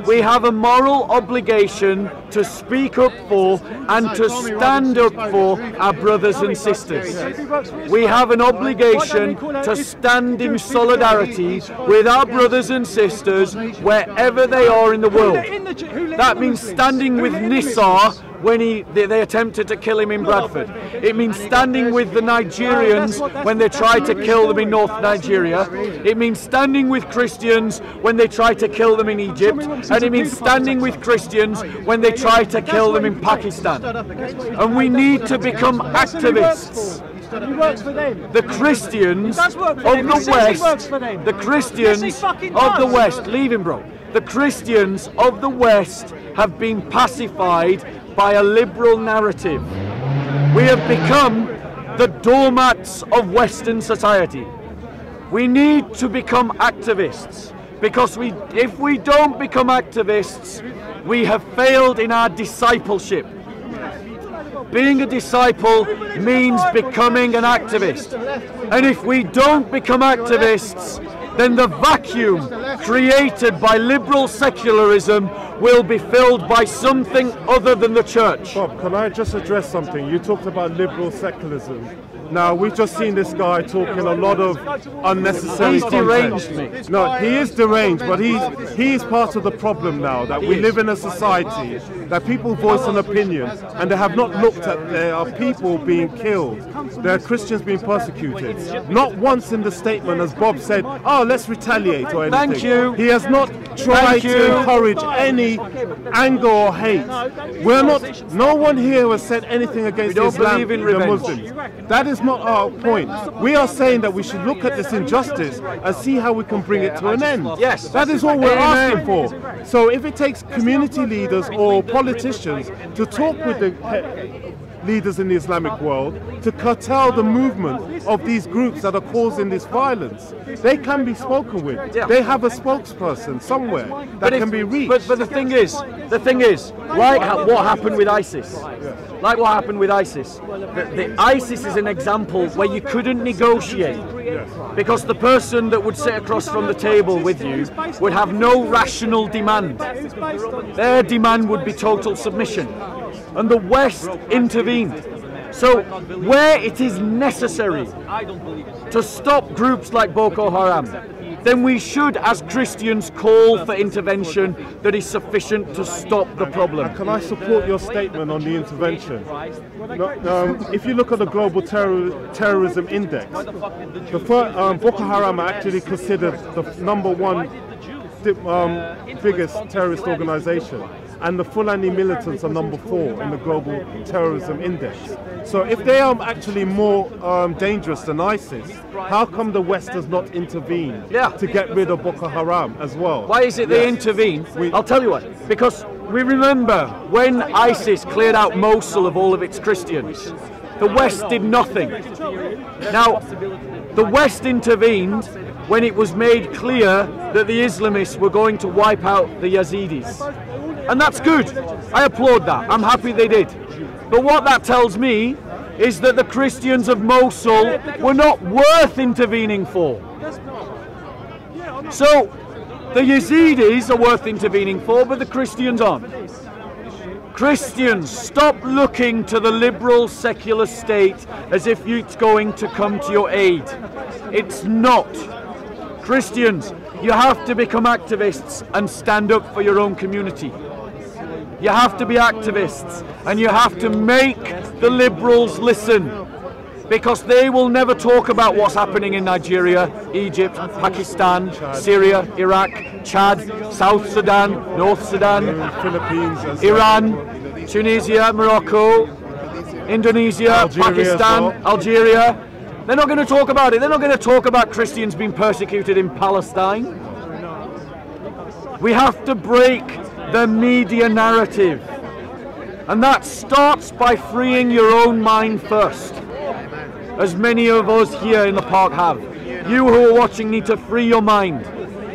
we have a moral obligation to speak up for and to stand up for our brothers and sisters. We have an obligation to stand in solidarity with our brothers and sisters wherever they are in the world. That means standing with Nisar when they attempted to kill him in Bradford. It means standing with the Nigerians when they tried to kill them in North Nigeria. It means standing with Christians when they tried to kill them in Egypt. And it means standing with Christians when they tried to kill them in Pakistan. And we need to become activists. The Christians of the West, leave him, bro. The Christians of the West have been pacified by a liberal narrative. We have become the doormats of Western society. We need to become activists, because if we don't become activists, we have failed in our discipleship. Being a disciple means becoming an activist. And if we don't become activists, then the vacuum created by liberal secularism will be filled by something other than the church. Bob, can I just address something? You talked about liberal secularism. Now, we've just seen this guy talking a lot of unnecessary He's deranged, mate. No, he is deranged, but he's part of the problem now, that we live in a society that people voice an opinion and they have not looked at there are people being killed, there are Christians being persecuted. Not once in the statement has Bob said, oh, let's retaliate or anything. Thank you. He has not try to encourage any anger or hate. We're not. No one here has said anything against Islam, the Muslims. That is not our point. We are saying that we should look at this injustice and see how we can bring it to an end. Yes, that is all we're asking for. So if it takes community leaders or politicians to talk with the leaders in the Islamic world to curtail the movement of these groups that are causing this violence, they can be spoken with. Yeah. They have a spokesperson somewhere that can be reached. But the thing is, like what happened with ISIS. Like what happened with ISIS. The ISIS is an example where you couldn't negotiate because the person that would sit across from the table with you would have no rational demand. Their demand would be total submission. And the West intervened. So where it is necessary to stop groups like Boko Haram, then we should, as Christians, call for intervention that is sufficient to stop the problem. Can I support your statement on the intervention? If you look at the Global Terrorism Index, Boko Haram are actually considered the #1 biggest terrorist organization. And the Fulani militants are #4 in the Global Terrorism Index. So if they are actually more dangerous than ISIS, how come the West does not intervene to get rid of Boko Haram as well? Why is it they intervene? I'll tell you why. Because we remember when ISIS cleared out Mosul of all of its Christians, the West did nothing. Now, the West intervened when it was made clear that the Islamists were going to wipe out the Yazidis. And that's good. I applaud that. I'm happy they did. But what that tells me is that the Christians of Mosul were not worth intervening for. So the Yazidis are worth intervening for, but the Christians aren't. Christians, stop looking to the liberal secular state as if it's going to come to your aid. It's not. Christians, you have to become activists and stand up for your own community. You have to be activists and you have to make the liberals listen, because they will never talk about what's happening in Nigeria, Egypt, Pakistan, Syria, Iraq, Chad, South Sudan, North Sudan, Philippines, Iran, Tunisia, Morocco, Indonesia, Algeria, Pakistan, Algeria. They're not going to talk about it. They're not going to talk about Christians being persecuted in Palestine. We have to break the media narrative, and that starts by freeing your own mind first, as many of us here in the park have. You who are watching need to free your mind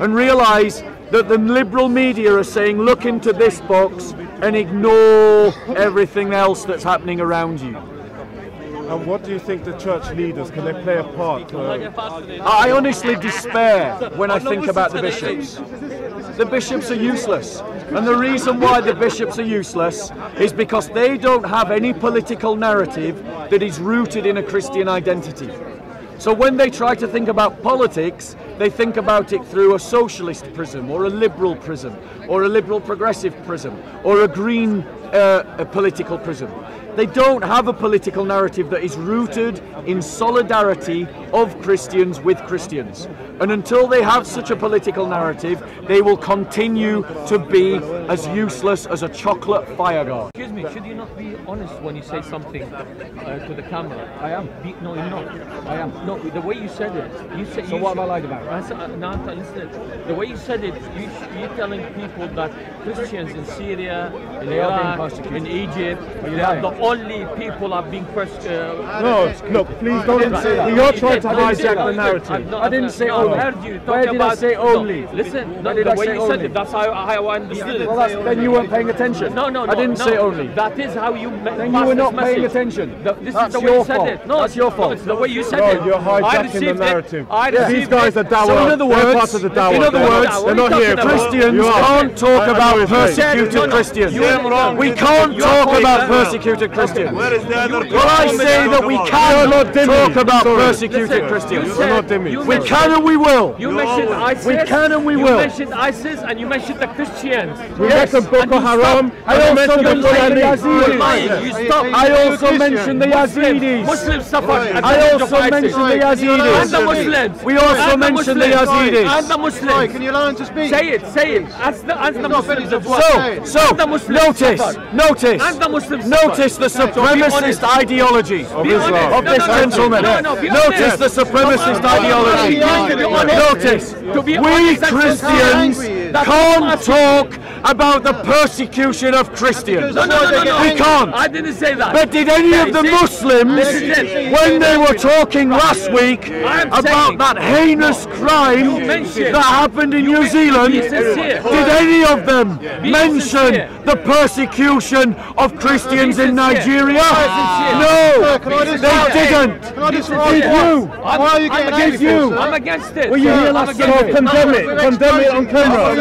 and realize that the liberal media are saying look into this box and ignore everything else that's happening around you. And what do you think the church leaders, can they play a part? I honestly despair when I think about the bishops. The bishops are useless. And the reason why the bishops are useless is because they don't have any political narrative that is rooted in a Christian identity. So when they try to think about politics, they think about it through a socialist prism, or a liberal prism, or a liberal progressive prism, or a green political prism. They don't have a political narrative that is rooted in solidarity of Christians with Christians. And until they have such a political narrative, they will continue to be as useless as a chocolate fireguard. Excuse me, should you not be honest when you say something to the camera? I am. No, you're not. I am. No, the way you said it. So what have I lied about? No, listen. The way you said it, you're telling people that Christians in Syria, in Iraq, in Egypt, they are the only people are being persecuted. No, look, please don't say that. You're trying to hijack the narrative. I didn't say only. I heard you talk Where did about, I say only? No, listen, no, the way you said it, that's how I understood it. Well, then you weren't paying attention. No, I didn't say only. That is how you Then you were not paying attention. This is the way you said it. No, that's your fault. It's the way you said it. No, you're hijacking the narrative. These guys are dawah. So in other words, part of the dawah. they're not here. Christians can't talk about persecuted Christians. We We can't talk about persecuted Christians. Well, I say that we cannot talk about persecuted Christians. We can and we will. You mentioned ISIS. We can and we will. You mentioned ISIS and you mentioned the Christians. We mentioned Boko Haram. I also mentioned the Yazidis. You stop. I also mentioned the Yazidis. Muslims suffered. I also mentioned the Yazidis. And the Muslims. We also mentioned the Yazidis. And the Muslims. Can you allow him to speak? Say it. Say it. As the Muslims as well. So notice the supremacist ideology of this gentleman. Notice the supremacist ideology. Notice, we Christians can't talk about the persecution of Christians. We can't. I didn't say that. But did any of the Muslims, when they were talking last week about that heinous crime that happened in New Zealand, did any of them mention the persecution of Christians in Nigeria? No, they didn't. Did you? Why are you getting Did you? I'm against it. Were you here last week? Condemn it on camera.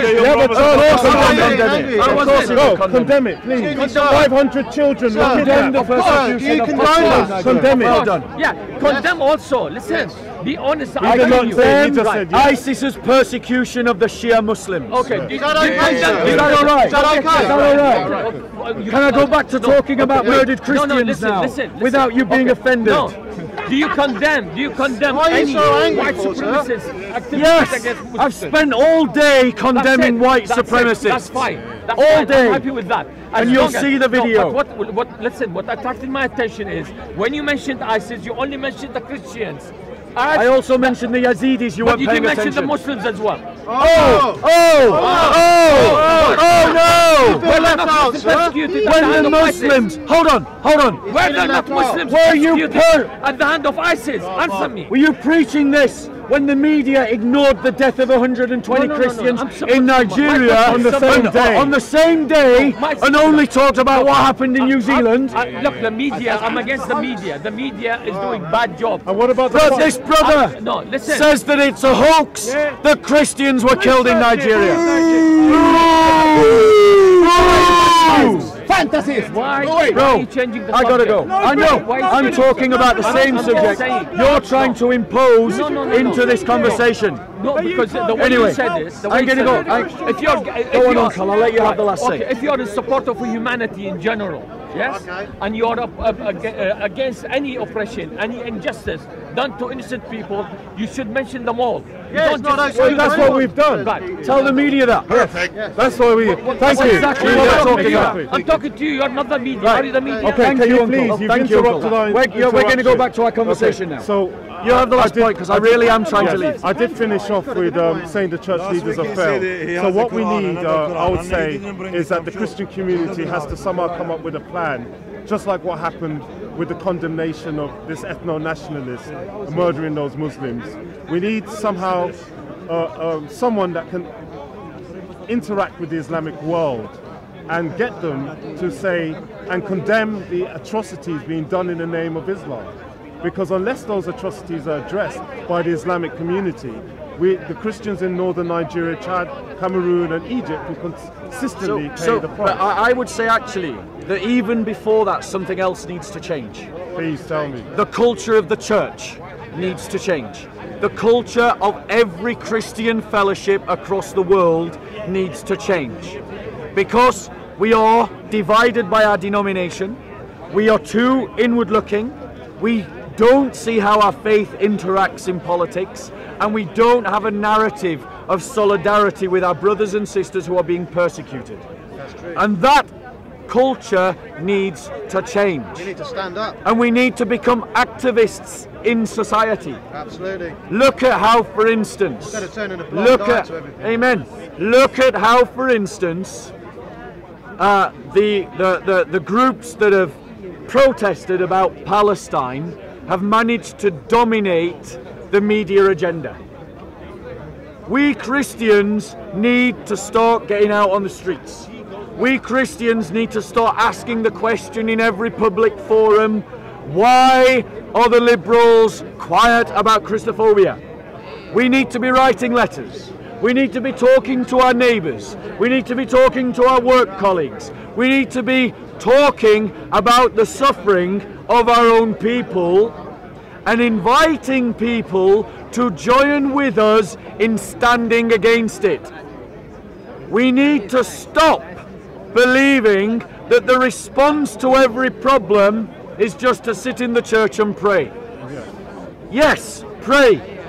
Condemn it, please. 500 children were condemned the persecution of Christians. Condemn it. Yeah, condemn also. Listen, be honest. I condemn ISIS's persecution of the Shia Muslims. Okay, is that all right? Is that all right? Can I go back to talking about murdered Christians now, without you being offended? No. Do you condemn any white supremacist activities against Muslims? I've spent all day condemning white supremacists. That's fine. All day. I'm happy with that. And you'll see the video. No, but listen, what attracted my attention is when you mentioned ISIS, you only mentioned the Christians. I also mentioned the Yazidis. You weren't paying attention. But you didn't mention the Muslims as well. No! When the Muslims, hold on. Were there not Muslims at the hand of ISIS? Answer me. Were you preaching this when the media ignored the death of 120 Christians in Nigeria on the same day and only talked about what happened in New Zealand? Look, the media, I'm against the media. The media is doing bad job. And what about this brother says that it's a hoax that Christians were killed in Nigeria. Fantasies! Why are you changing the subject? I gotta go. I know. I'm talking about the same subject. You're trying to impose into this conversation. No, because the way you said this, I'm gonna go. If you're, go on, Uncle. I'll let you have the last say. If you're in support of humanity in general, yes, and you're against any oppression, any injustice done to innocent people, you should mention them all. Yes, that's what we've done. Right. Tell the media that. Perfect. That's what we. Thank you. Exactly what I'm talking about. I'm talking to you. You're not the media. Are you the media? Okay, thank you, please. Thank you, Uncle. We're going to go back to our conversation now. So you have the last point because I really am trying to leave. I did finish off with saying the church leaders have failed. So what we need, I would say, is that the Christian community has to somehow come up with a plan, just like what happened with the condemnation of this ethno-nationalist murdering those Muslims. We need somehow someone that can interact with the Islamic world and get them to say and condemn the atrocities being done in the name of Islam. Because unless those atrocities are addressed by the Islamic community, the Christians in northern Nigeria, Chad, Cameroon and Egypt will consistently pay the price. I would say actually that even before that something else needs to change. Please tell me. The culture of the church needs to change. The culture of every Christian fellowship across the world needs to change. Because we are divided by our denomination, we are too inward looking, we don't see how our faith interacts in politics, and we don't have a narrative of solidarity with our brothers and sisters who are being persecuted. That's true. And that culture needs to change. We need to stand up. And we need to become activists in society. Absolutely. Look at how, for instance, instead of turning a blind eye to everything. Amen. Look at how, for instance, the groups that have protested about Palestine have managed to dominate the media agenda. We Christians need to start getting out on the streets. We Christians need to start asking the question in every public forum, why are the liberals quiet about Christophobia? We need to be writing letters. We need to be talking to our neighbours. We need to be talking to our work colleagues. We need to be talking about the suffering of our own people and inviting people to join with us in standing against it. We need to stop believing that the response to every problem is just to sit in the church and pray. Yes, pray,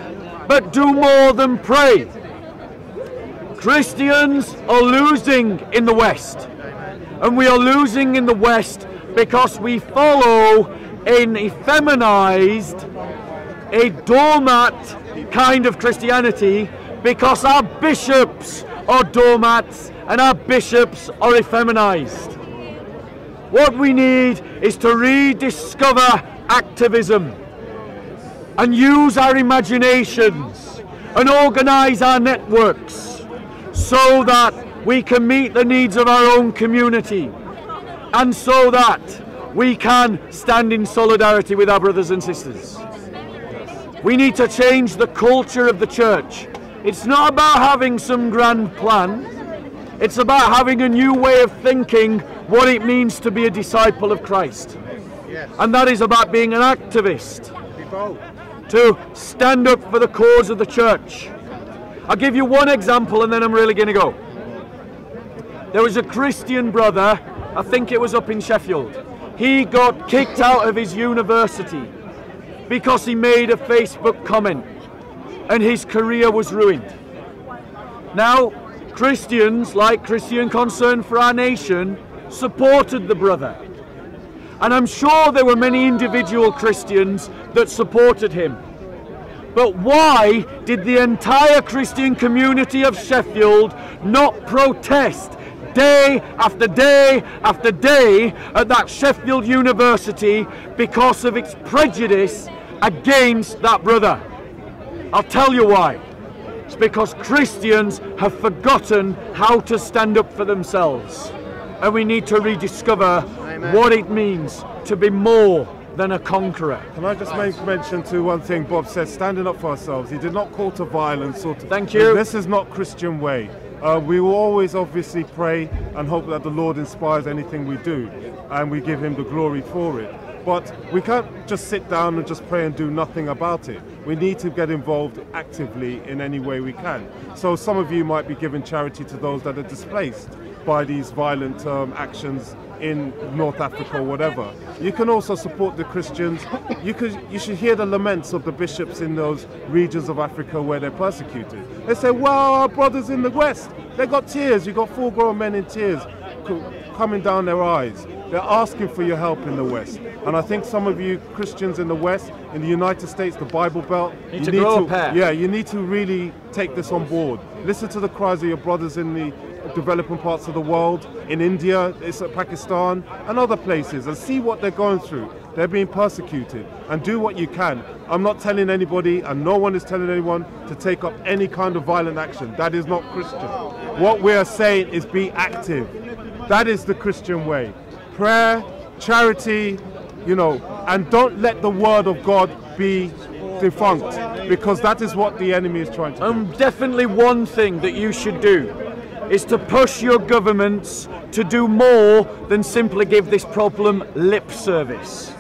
but do more than pray. Christians are losing in the West, and we are losing in the West because we follow an effeminized, a doormat kind of Christianity, because our bishops are doormats and our bishops are effeminized. What we need is to rediscover activism and use our imaginations and organize our networks so that we can meet the needs of our own community, and so that we can stand in solidarity with our brothers and sisters. We need to change the culture of the church. It's not about having some grand plan. It's about having a new way of thinking what it means to be a disciple of Christ. And that is about being an activist, to stand up for the cause of the church. I'll give you one example and then I'm really going to go. There was a Christian brother, I think it was up in Sheffield. He got kicked out of his university because he made a Facebook comment, and his career was ruined. Now, Christians, like Christian Concern for Our Nation, supported the brother. And I'm sure there were many individual Christians that supported him. But why did the entire Christian community of Sheffield not protest day after day after day at that Sheffield University because of its prejudice against that brother? I'll tell you why. It's because Christians have forgotten how to stand up for themselves. And we need to rediscover what it means to be more than a conqueror. Can I just make mention to one thing Bob said, standing up for ourselves. He did not call to violence. Thank you. This is not Christian way. We will always obviously pray and hope that the Lord inspires anything we do, and we give him the glory for it. But we can't just sit down and just pray and do nothing about it. We need to get involved actively in any way we can. So some of you might be giving charity to those that are displaced by these violent actions in North Africa or whatever. You can also support the Christians. You should hear the laments of the bishops in those regions of Africa where they're persecuted. They say, well, our brothers in the West, they got tears. You got full grown men in tears coming down their eyes. They're asking for your help in the West. And I think some of you Christians in the West, in the United States, the Bible Belt, you need to really take this on board. Listen to the cries of your brothers in the developing parts of the world, in India, Pakistan, and other places, and see what they're going through. They're being persecuted, and do what you can. I'm not telling anybody, and no one is telling anyone, to take up any kind of violent action. That is not Christian. What we are saying is be active. That is the Christian way. Prayer, charity, and don't let the word of God be defunct, because that is what the enemy is trying to do. Definitely one thing that you should do is to push your governments to do more than simply give this problem lip service.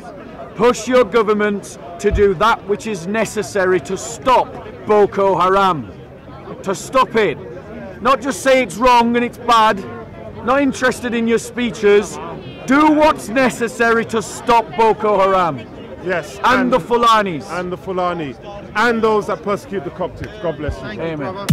Push your governments to do that which is necessary to stop Boko Haram, to stop it. Not just say it's wrong and it's bad, not interested in your speeches. Do what's necessary to stop Boko Haram. Yes. And the Fulanis. And the Fulani. And those that persecute the Coptics. God bless you. Amen.